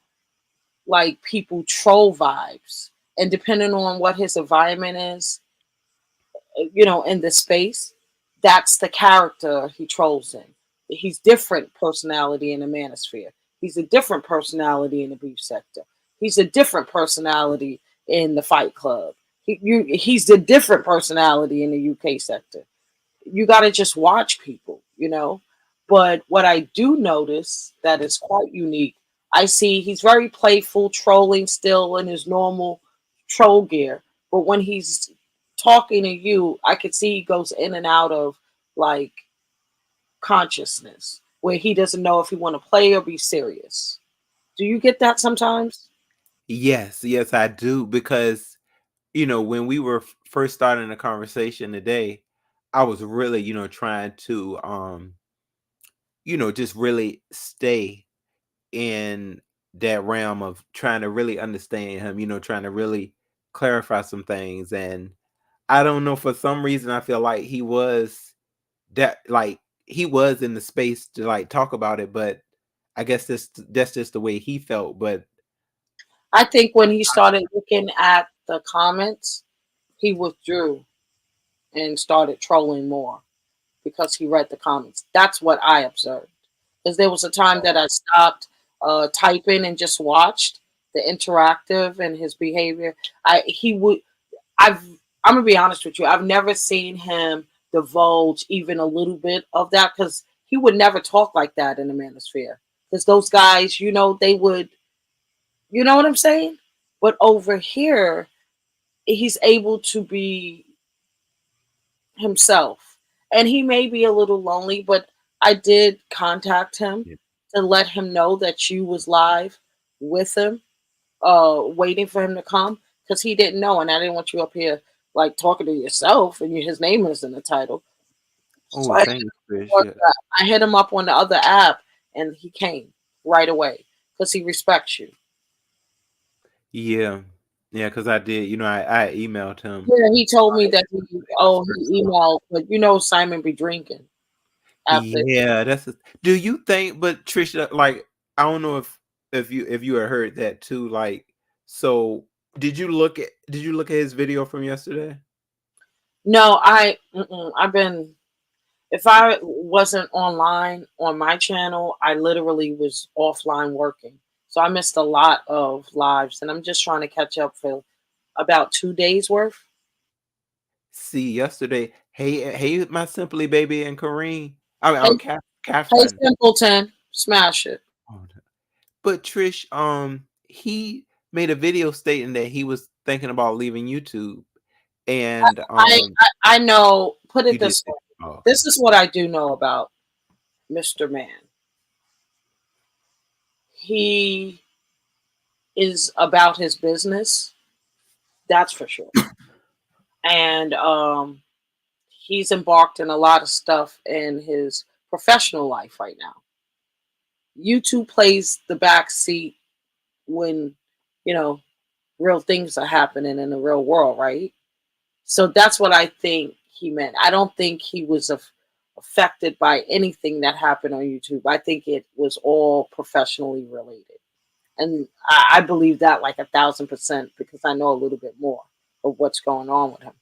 like people troll vibes, and depending on what his environment is, in the space, that's the character he trolls in. He's different personality in the manosphere. He's a different personality in the beef sector. He's a different personality in the fight club. He's the different personality in the UK sector. You got to just watch people. But what I do notice that is quite unique, I see he's very playful, trolling still in his normal troll gear. But when he's talking to you, I could see he goes in and out of like consciousness where he doesn't know if he want to play or be serious. Do you get that sometimes? Yes, I do. Because, when we were first starting the conversation today, I was really, trying to, just really stay in that realm of trying to really understand him, trying to really clarify some things. And I don't know, for some reason, I feel like he was in the space to like talk about it, but I guess that's just the way he felt. But I think when he started looking at the comments, he withdrew and started trolling more because he read the comments. That's what I observed. Because there was a time that I stopped typing and just watched the interactive and his behavior. He would. I've. I'm gonna be honest with you. I've never seen him divulge even a little bit of that because he would never talk like that in the manosphere. Because those guys, they would. You know what I'm saying? But over here, he's able to be himself. And he may be a little lonely, but I did contact him yeah. to let him know that you was live with him, waiting for him to come because he didn't know, and I didn't want you up here like talking to yourself and his name is in the title. So Oh, thanks, Chris. Yeah, I hit him up on the other app, and he came right away because he respects you. yeah, yeah. Because I did, I emailed him. Yeah, he told me that First. he emailed, but Simon be drinking after. Yeah, do you think? But Trisha, like, I don't know if you had heard that too. Like, so did you look at his video from yesterday? No, I've been. If I wasn't online on my channel, I literally was offline working. So I missed a lot of lives, and I'm just trying to catch up for about 2 days worth. See, yesterday, hey, my Simply Baby and Kareem. I mean, Hey, hey, Catherine. Simpleton, smash it. Oh, no. But Trish, he made a video stating that he was thinking about leaving YouTube, and I know. Put you it did. this way. Oh, okay. This is what I do know about Mr. Man. He is about his business. That's for sure. And he's embarked in a lot of stuff in his professional life right now. YouTube plays the back seat when, you know, real things are happening in the real world, right? So that's what I think he meant. I don't think he was affected by anything that happened on YouTube. I think it was all professionally related. And I believe that like 1,000% because I know a little bit more of what's going on with him.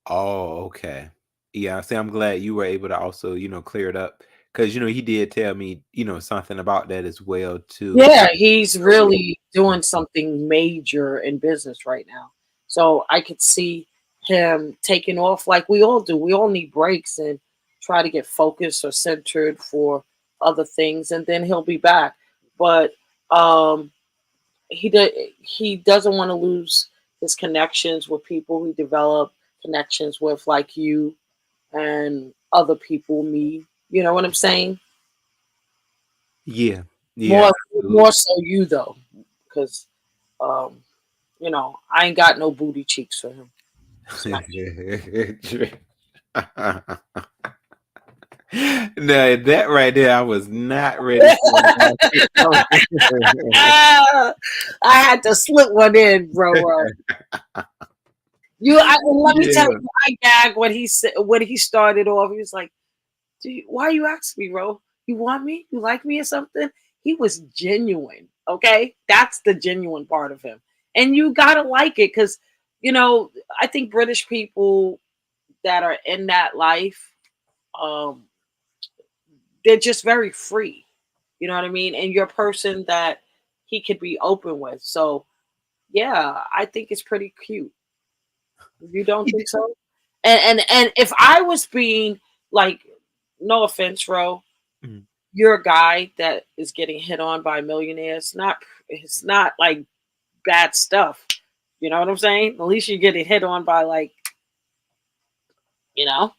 Oh, okay. Yeah, see, I'm glad you were able to also, clear it up because he did tell me, something about that as well too. Yeah, he's Yeah. really doing something major in business right now. So I could see him taking off like we all do. We all need breaks and try to get focused or centered for other things, and then he'll be back. But um, he doesn't want to lose his connections with people. He developed connections with like you and other people, me. You know what I'm saying? Yeah. Yeah, More absolutely. more so you though, because um, I ain't got no booty cheeks for him. Smack. No, that right there, I was not ready for. I had to slip one in, bro. Let me tell Yeah. you, I gagged when he said when he started off. He was like, why you asking me, bro? You want me? You like me or something?" He was genuine. Okay, that's the genuine part of him, and you gotta like it because you know I think British people that are in that life, um, they're just very free. You know what I mean? And you're a person that he could be open with. So yeah, I think it's pretty cute. You don't He think did. so? And if I was being like, no offense, Ro, Mm. you're a guy that is getting hit on by millionaires. It's not like bad stuff. You know what I'm saying? At least you're getting hit on by like, you know,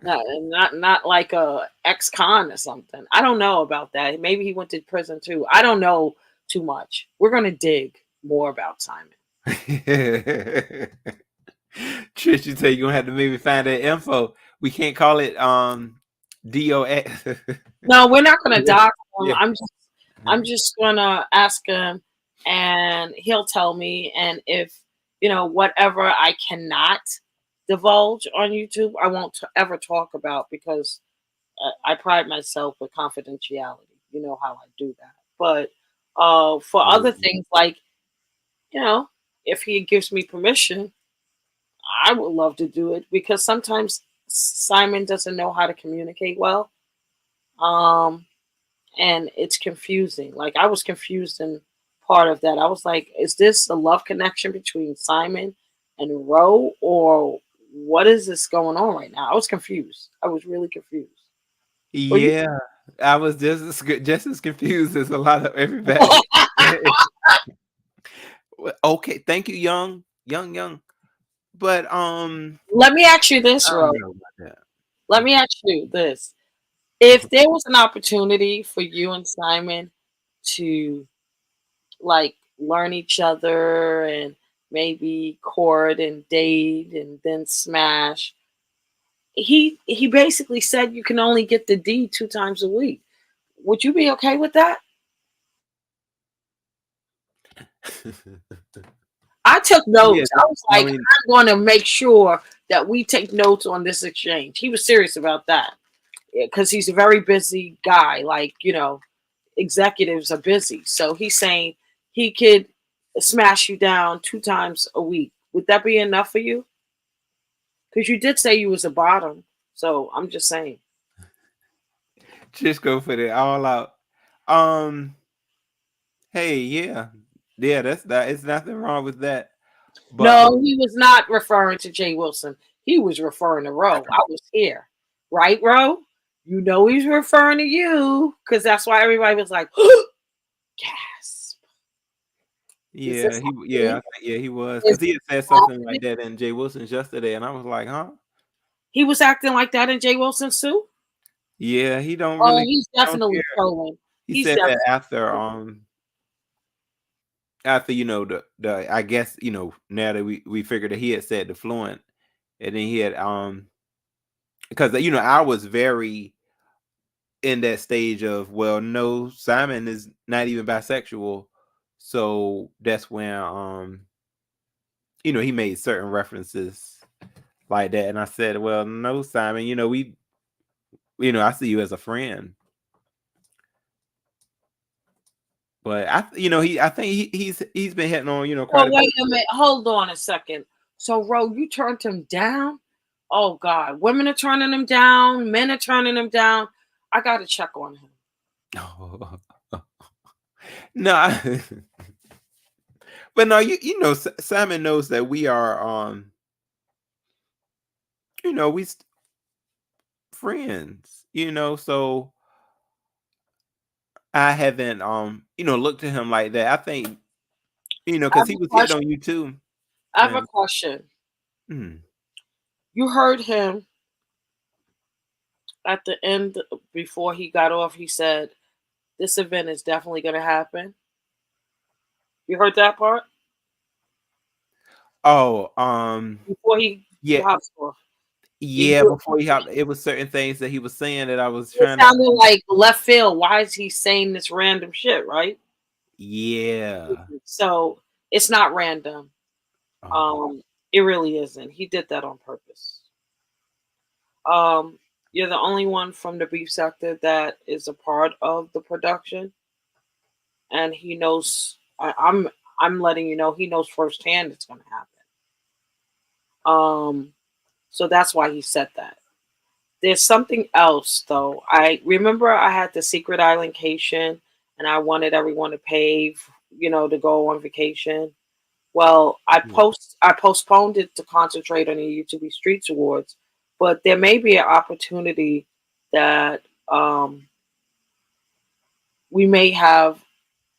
not like a ex-con or something. I don't know about that. Maybe he went to prison too. I don't know too much. We're gonna dig more about Simon. Trish, you say you're gonna have to maybe find that info. We can't call it DOX. No, we're not gonna Yeah. dox him. Yeah. I'm just gonna ask him, and he'll tell me. And if whatever I cannot divulge on YouTube, I won't ever talk about because I pride myself with confidentiality. You know how I do that. But for other things, like you know, if he gives me permission, I would love to do it because sometimes Simon doesn't know how to communicate well. Um, and it's confusing. Like I was confused in part of that. I was like, is this a love connection between Simon and Ro, or what is this going on right now? I was confused. I was really confused. Were you? Yeah, I was just as confused as a lot of everybody. Okay, thank you, young. But Let me ask you I this, Ro. don't know about Let me ask you this. If there was an opportunity for you and Simon to like learn each other and maybe court and date and then smash, he basically said you can only get the D 2 times a week. Would you be okay with that? that. I took Yeah, notes. I was I like, mean, I'm going to make sure that we take notes on this exchange. He was serious about that because he's a very busy guy. Like, executives are busy. So he's saying he could smash you down 2 times a week. Would that be enough for you? Because you did say you was a bottom. So I'm just saying. just go for it all out. Um, hey, yeah, that's that. It's nothing wrong with that. But No, he was not referring to Jay Wilson. He was referring to Roe. I was here. Right, Roe? You know he's referring to you because that's why everybody was like, gasp. Is yeah, this happening? he was Is because he had said this something happening? like that in Jay Wilson's yesterday, and I was like, huh? He was acting like that in Jay Wilson's too? Yeah, he don't Oh, really he's don't definitely care. trolling. He He's said that definitely after the I guess now that we figured that he had said the fluent, and then he had because I was very in that stage of, well, no, Simon is not even bisexual, so that's when he made certain references like that, and I said, well, no, Simon, I see you as a friend. But I think he's been hitting on quite Well, a wait bit. a minute. Hold on a second. So, Ro, you turned him down? Oh God, women are turning him down. Men are turning him down. I got to check on him. No, but no, Simon knows that we are we friends, so I haven't looked at him like that. I think I have because he a was hit question. on you too. I have a And question. mm, You heard him at the end before he got off. He said, "This event is definitely going to happen." You heard that part oh, before he yeah, hops off. Did yeah. you? Before he hopped, it was certain things that he was saying that I was It trying to. sounded like left field. Why is he saying this random shit? Right. Yeah. So it's not random. Oh, Um, it really isn't. He did that on purpose. Um, you're the only one from the beef sector that is a part of the production, and he knows. I'm letting you know he knows firsthand it's going to happen. So that's why he said that. There's something else though. I remember I had the secret islandcation, and I wanted everyone to pay, to go on vacation. Well, yeah. I postponed it to concentrate on the YouTube Streets Awards, but there may be an opportunity that we may have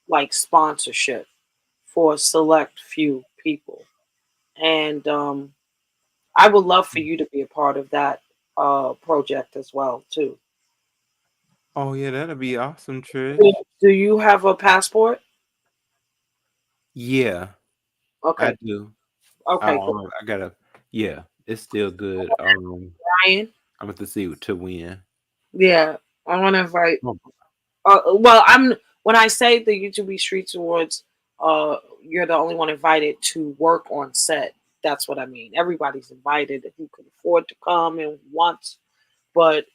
like sponsorship for a select few people, and I would love for you to be a part of that project as well too. Oh, yeah, that'll be awesome, Do Trish. do you have a passport? Yeah, I Okay, do. okay, good. I gotta. Yeah, it's still good. Ryan. I'm about to see to win. Yeah, I want to invite. Oh, Well, I'm when I say the YouTube Streets Awards, you're the only one invited to work on set. That's what I mean. Everybody's invited who can afford to come and wants, but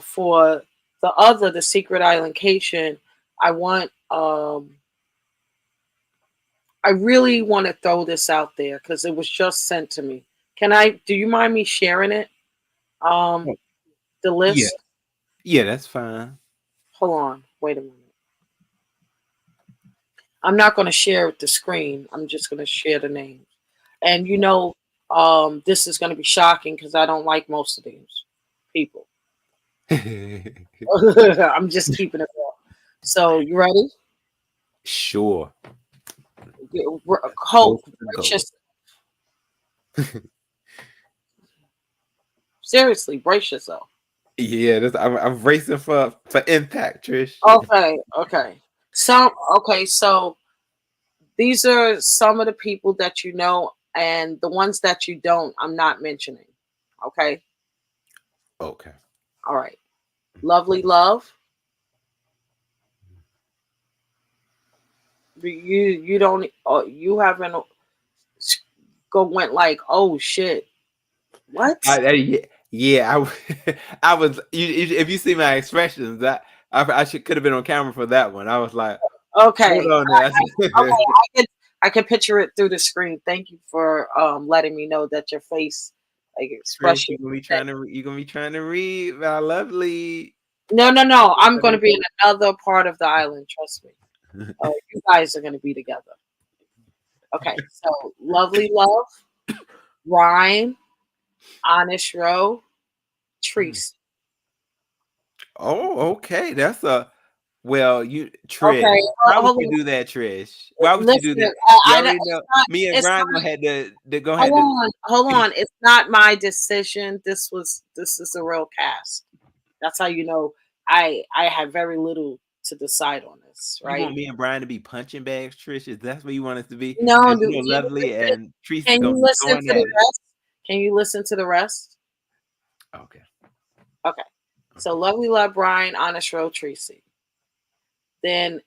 for the Secret Islandcation, I want. I really want to throw this out there because it was just sent to me. Can I? Do you mind me sharing it? oh, The yeah, list. yeah, that's fine. Hold on. Wait a minute. I'm not going to share the screen. I'm just going to share the names. And this is going to be shocking because I don't like most of these people. I'm just keeping it real. So you ready? Sure. Go Hope, for the brace gold. yourself. Seriously, brace yourself. Yeah, I'm racing for impact, Trish. Okay, okay. So these are some of the people that you know, and the ones that you don't, I'm not mentioning. Okay, Okay. all right. Lovely love. You don't you haven't go went like, oh shit, what? Yeah, yeah, I was. If you see my expressions, I should could have been on camera for that one. I was like, hold Okay, on there. okay, I can picture it through the screen. Thank you for letting me know that your face like Trish, expression. you gonna be trying to read my lovely. No. I'm going to be in another part of the island. Trust me. You guys are going to be together. Okay, so lovely love, Ryan, Honest Row, Treese. Oh, okay. That's a well, Trish. Okay, Why would hold you on. do that, Trish? Why would you do Listen, that? You already it's know not. me and It's Brian not. had to go ahead. Hold on. It's not my decision. This is a real cast. That's how you know I have very little to decide on this, You want right? me and Brian to be punching bags, Trish? Is that what you want us to be? No, Because do you Lovely listen? and Treese is Can gonna you be listen going to the at it. rest? Can you listen to the rest? Okay. Okay. So Okay. lovely love Brian, Honest Row, Tracy. Then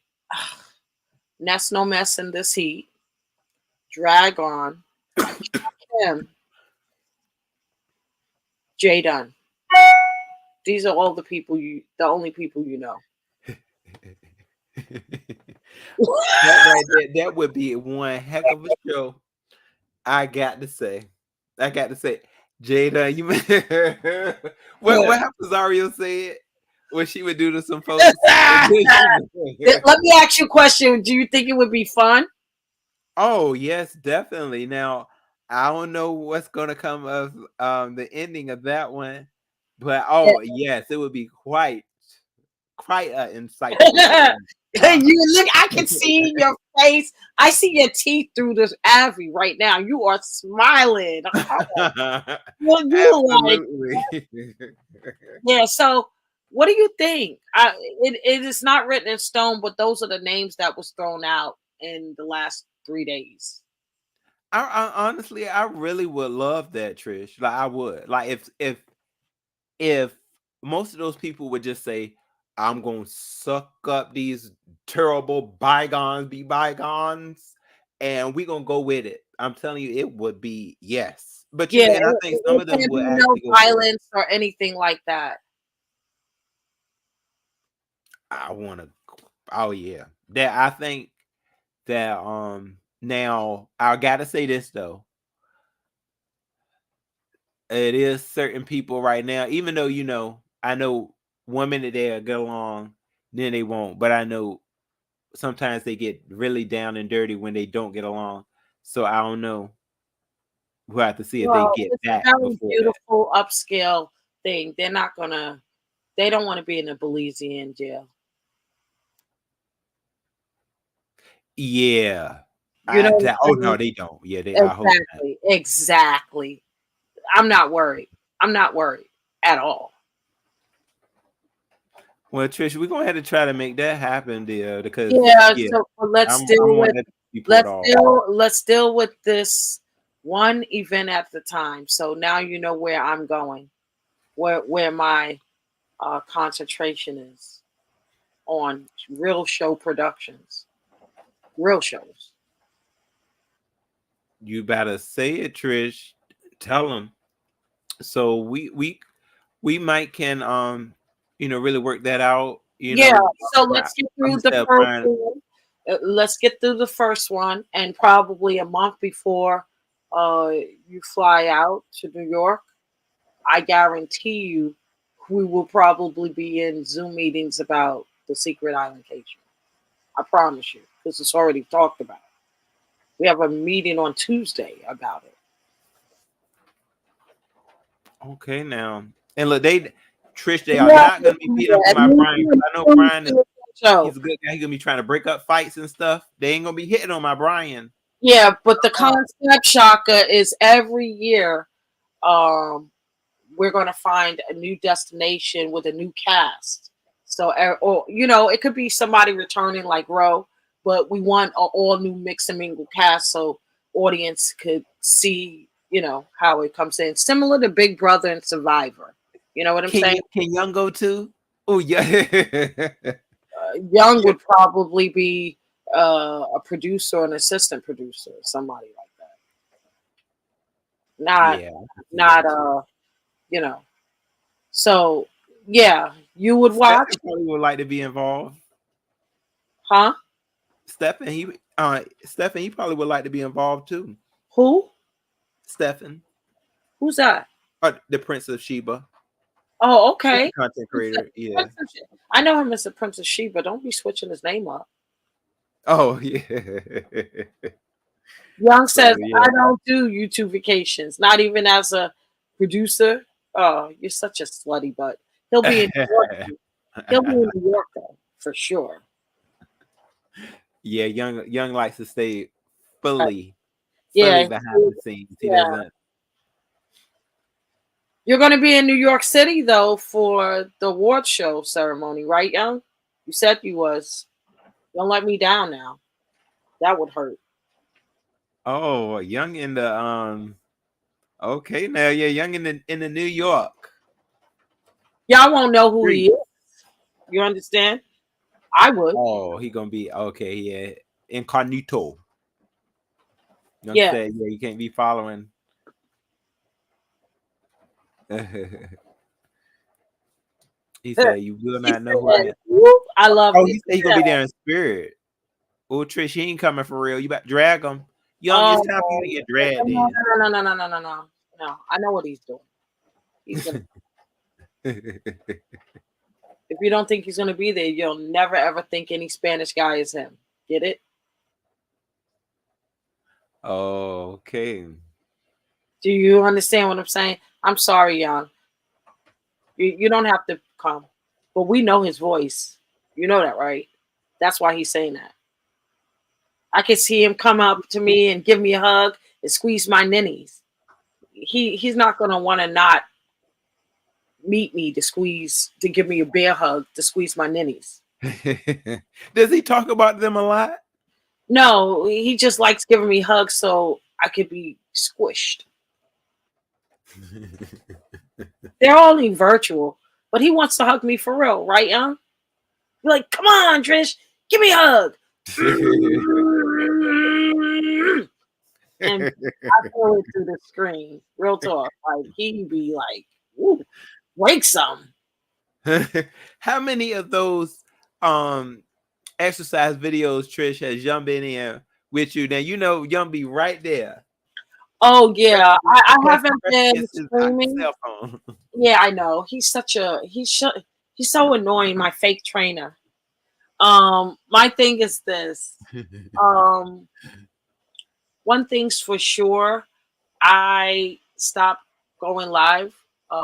Nest No Mess in This Heat, Drag On, Kim, Jay Dunn. These are all the only people you know. That right there, that would be one heck of a show. I got to say. I got to say, Jada, what happens Ario said what she would do to some folks? Let me ask you a question. Do you think it would be fun? Oh, yes, definitely. Now, I don't know what's gonna come of the ending of that one, but oh yes, it would be quite insightful. You look, I can see your face. I see your teeth through this Avi right now. You are smiling. Well, you like, Absolutely. yeah. So, what do you think? It is not written in stone, but those are the names that was thrown out in the last 3 days. I honestly, I really would love that, Trish. Like I would. Like if most of those people would just say, "I'm gonna suck up these terrible bygones, be bygones, and we gonna go with it." I'm telling you, it would be yes. But Yeah, and I think some it of them can't would be no actually go for it. violence or anything like that. I want to. Oh yeah, that I think that now I gotta say this though. It is certain people right now, even though I know one minute they'll get along, then they won't. But I know sometimes they get really down and dirty when they don't get along. So I don't know. We'll have to see if they Well, get it's a back very before that. beautiful upscale thing. They're not gonna. They don't want to be in a Belizean jail. Yeah. You know what Oh I'm saying? no, they don't. Yeah, they. I hope not. Exactly. Exactly. I'm not worried. I'm not worried at all. Well, Trish, we're gonna have to try to make that happen, dear, because Yeah. yeah, So but I'm wanting that to be pulled off. let's deal with this one event at the time. So now you know where I'm going, where my concentration is on real show productions, real shows. You better say it, Trish. Tell them. So we might can really work that out. Yeah. So let's get through the Instead of first trying. one. Let's get through the first one, and probably a month before you fly out to New York, I guarantee you, we will probably be in Zoom meetings about the secret island case. I promise you, because it's already talked about. We have a meeting on Tuesday about it. Okay, now and look, Trish, they are Yeah, not gonna be beating up on my Brian because I know Brian is so he's a good guy. He's gonna be trying to break up fights and stuff. They ain't gonna be hitting on my Brian. yeah, but the concept Shaka is every year um we're going to find a new destination with a new cast. So, or it could be somebody returning like Roe, but we want an all new mix and mingle cast so audience could see, how it comes in. Similar to Big Brother and Survivor. You know what I'm saying? Can Young go too? Oh yeah. Young would probably be a producer or an assistant producer, somebody like that. Not, Yeah, I can see not that too. you know. So yeah, you would watch, Stephen probably would like to be involved. huh? Stephen, he probably would like to be involved too. Who? Stephen, Who's that? the Prince of Sheba. Oh, He's a okay. content creator. Yeah. I know him as the Prince of Sheba. Don't be switching his name up. Oh yeah. Young So says, yeah. I don't do YouTube vacations, not even as a producer. Oh, you're such a slutty butt. He'll be in New York. He'll be in New York though, for sure. Yeah, young likes to stay Uh, fully yeah, behind the scenes. He yeah. doesn't. You're going to be in New York City though for the award show ceremony, right, Young? You said you was. Don't let me down now. That would hurt. Oh, young in the okay now, yeah, young in the New York. Y'all won't know who he Street. is. You understand? I would. Oh, he gonna be okay, yeah. Incognito. Young Yeah. said, yeah, you can't be following. He said, you will He not know who I said, am. "Whoop, I love Oh, it." he said he gonna be there in spirit. Oh, Trish, he ain't coming for real. You better drag him. Young, it's time for you to get dragged No, in. no, no, no, no, no, no, no. No, I know what he's doing. He's gonna. If you don't think he's gonna be there, you'll never ever think any Spanish guy is him. Get it? Oh, okay. Do you understand what I'm saying? I'm sorry, Young. You don't have to come, but we know his voice. You know that, right? That's why he's saying that. I could see him come up to me and give me a hug and squeeze my ninnies. He's not gonna want to not meet me to give me a bear hug to squeeze my ninnies. Does he talk about them a lot? No, he just likes giving me hugs so I could be squished. They're only virtual, but he wants to hug me for real, right, Young? You're like, come on, Trish, give me a hug. And I throw it through the screen. Real talk. Like he'd be like, ooh, break some. How many of those exercise videos, Trish, has Young been in with you? Now you know Young be right there. Oh yeah. I haven't been His streaming. cell phone. Yeah, I know. He's so annoying, my fake trainer. My thing is this. One thing's for sure, I stopped going live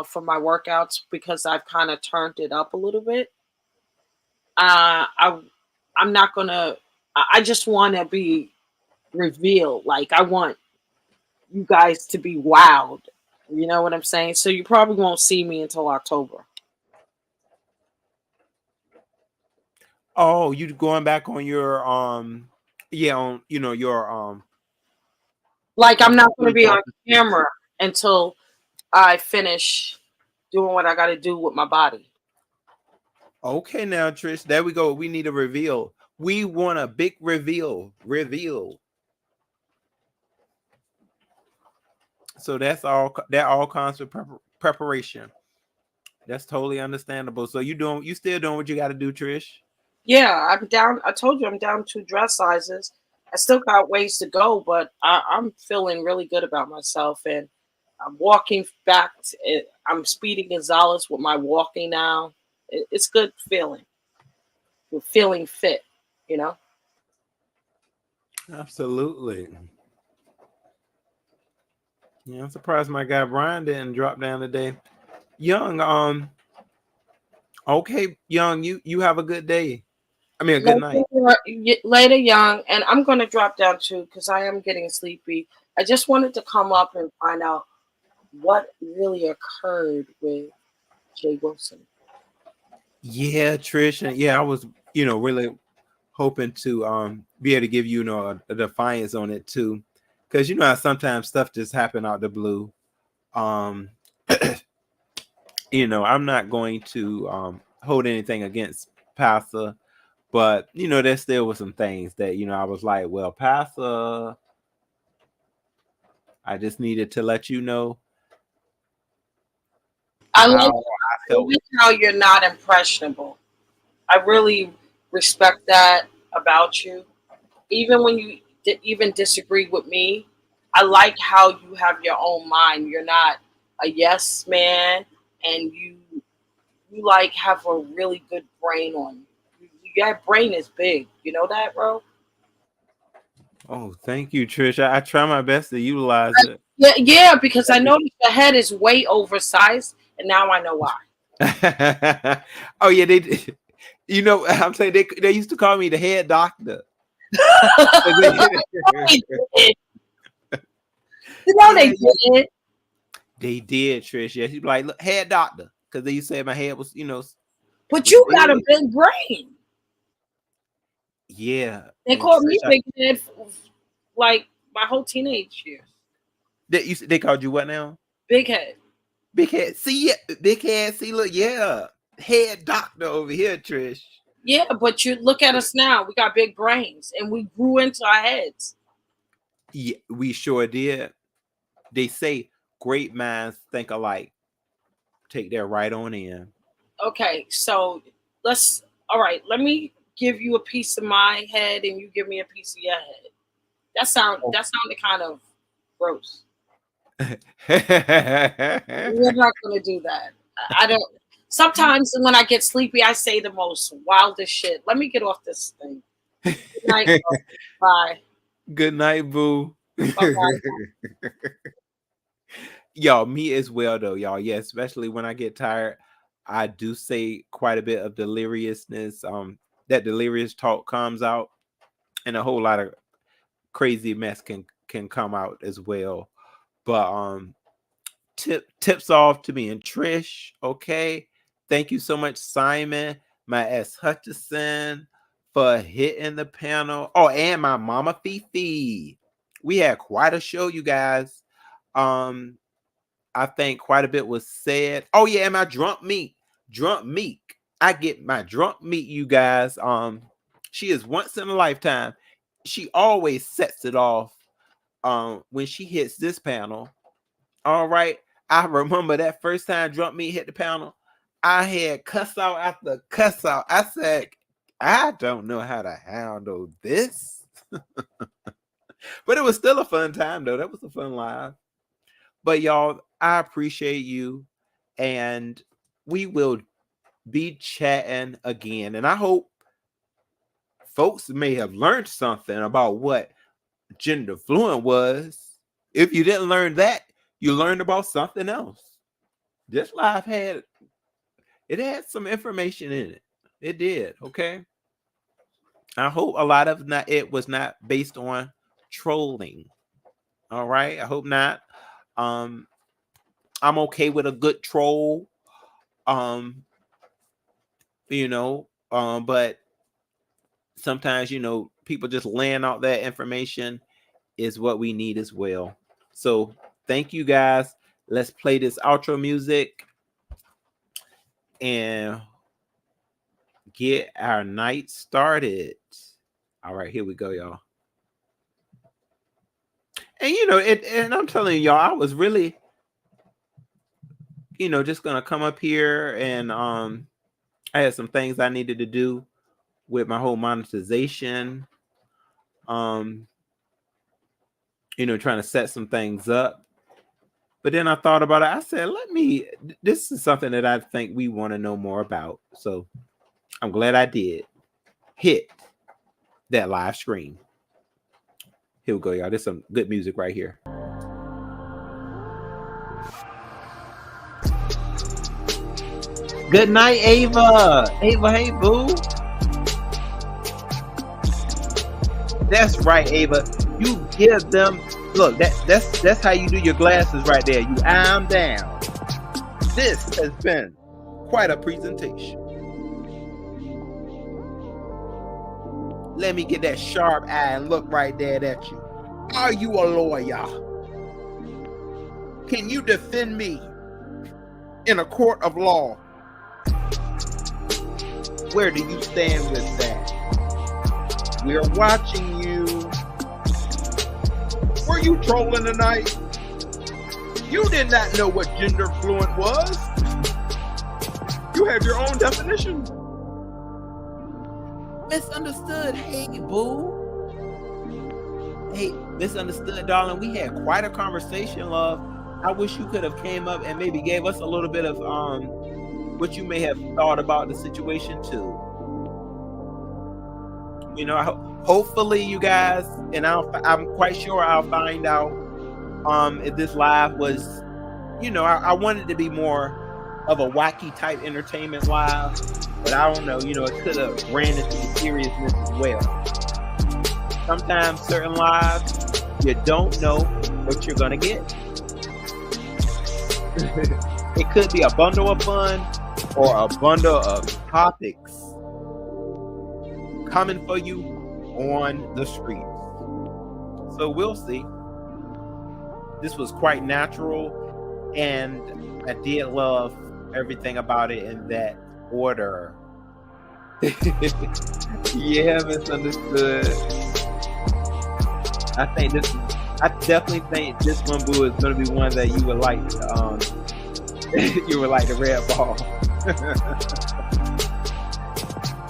for my workouts because I've kind of turned it up a little bit. I'm not gonna. I just want to be revealed. Like I want you guys to be wowed. You know what I'm saying? So you probably won't see me until October. Oh, you going back on your yeah, on your Like I'm not going to be on camera until I finish doing what I got to do with my body. Okay, now Trish, there we go. We need a reveal. We want a big reveal. So that's all. That all comes with preparation. That's totally understandable. So you still doing what you got to do, Trish? Yeah, I'm down. I told you I'm down 2 dress sizes. I still got ways to go, but I'm feeling really good about myself, and I'm walking back. I'm speeding Gonzalez with my walking now. It's good feeling. You're feeling fit, you know. Absolutely. Yeah, I'm surprised my guy Brian didn't drop down today. Young, okay, Young, you have a good day. I mean, a good night. Later, Young, and I'm going to drop down too because I am getting sleepy. I just wanted to come up and find out what really occurred with Jay Wilson. Yeah, Trish, and yeah, I was, really hoping to be able to give you, a defiance on it too, because how sometimes stuff just happen out the blue. Um, I'm not going to hold anything against Pastor, but there still was some things that I was like, well, Pastor, I just needed to let you know I how like I felt. how you're not impressionable. I really respect that about you. Even when you even disagree with me, I like how you have your own mind. You're not a yes man, and you like have a really good brain on you. Your brain is big. You know that, bro? Oh, thank you, Trish. I try my best to utilize it. Yeah, because I noticed your head is way oversized, and now I know why. Oh yeah, they did. I'm saying they used to call me the head doctor. You know Yeah, they did. they did, Trish. Yeah, she'd be like, "Look, head doctor," because they used to say my head was, But was you got a big. big brain. Yeah, They and called me Trish, big head like my whole teenage years. they called you what now? Big head. Big head. See, yeah, big head. See, look, yeah, head doctor over here, Trish. Yeah, but you look at us now. We got big brains, and we grew into our heads. Yeah, we sure did. They say great minds think alike. Take that right on in. Okay, so let's. All right, let me give you a piece of my head, and you give me a piece of your head. That sounded kind of gross. We're not gonna do that. I don't. Sometimes when I get sleepy, I say the most wildest shit. Let me get off this thing. Good night. Bye. Good night, boo. Bye. Y'all, me as well though, y'all. Yeah, especially when I get tired, I do say quite a bit of deliriousness. that delirious talk comes out, and a whole lot of crazy mess can come out as well. But tips off to me and Trish. Okay, thank you so much, Simon, my S Hutchison, for hitting the panel. Oh, and my mama Fifi. We had quite a show, you guys. I think quite a bit was said. Oh yeah, and my drunk meek. I get my drunk meat, you guys. She is once in a lifetime. She always sets it off when she hits this panel. All right. I remember that first time drunk meat hit the panel. I had cuss out after cuss out. I said, I don't know how to handle this. But it was still a fun time, though. That was a fun live. But y'all, I appreciate you. And we will be chatting again. And I hope folks may have learned something about what gender fluent was. If you didn't learn that, you learned about something else. This live had some information in it. It did, okay? I hope a lot of it was not based on trolling. All right? I hope not. I'm okay with a good troll. But sometimes, people just laying out that information is what we need as well. So thank you guys. Let's play this outro music and get our night started. All right, here we go, y'all. And and I'm telling y'all, I was really, just gonna come up here and I had some things I needed to do with my whole monetization. Trying to set some things up. But then I thought about it. I said, this is something that I think we want to know more about. So I'm glad I did hit that live stream. Here we go, y'all. There's some good music right here. Good night, Ava. Ava, hey, boo. That's right, Ava. You give them, look, that's how you do your glasses right there. You eye them down. This has been quite a presentation. Let me get that sharp eye and look right there at you. Are you a lawyer? Can you defend me in a court of law? Where do you stand with that? We're watching you. Were you trolling tonight? You did not know what gender fluent was. You have your own definition. Misunderstood. Hey, boo. Hey, misunderstood, darling. We had quite a conversation, love. I wish you could have came up and maybe gave us a little bit of what you may have thought about the situation too. Hopefully you guys, and I'm quite sure I'll find out if this live was, I wanted to be more of a wacky type entertainment live, but I don't know, it could have ran into the seriousness as well. Sometimes certain lives, you don't know what you're gonna get. It could be a bundle of fun or a bundle of topics coming for you on the streets. So we'll see. This was quite natural, and I did love everything about it in that order. Yeah, misunderstood. I definitely think this one, boo, is going to be one that you would like. You would like the red ball.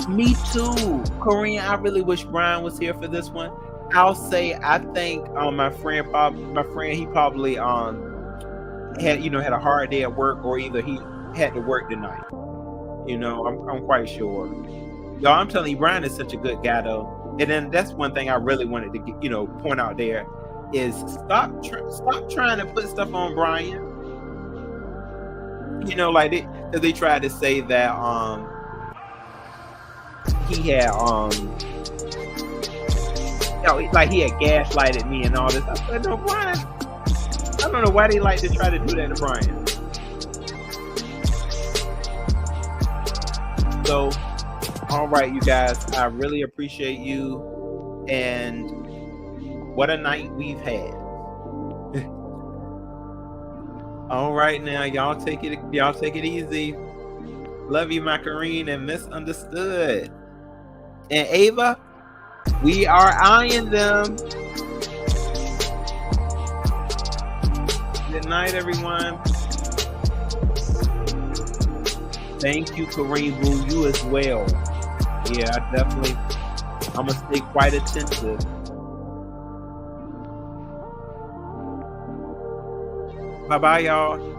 Me too, Korean. I really wish Brian was here for this one. I'll say I think my friend he probably had a hard day at work, or either he had to work tonight. I'm quite sure. Y'all, I'm telling you, Brian is such a good guy though. And then that's one thing I really wanted to get, point out there is stop trying to put stuff on Brian. Like they tried to say that he had like he had gaslighted me and all this. I said, no, Brian, I don't know why they like to try to do that to Brian. So, all right, you guys, I really appreciate you, and what a night we've had. All right, now y'all take it easy. Love you, Macarene and Misunderstood. And Ava, we are eyeing them. Good night, everyone. Thank you, Kareem Boo. You as well. Yeah, I'm going to stay quite attentive. Bye-bye, y'all.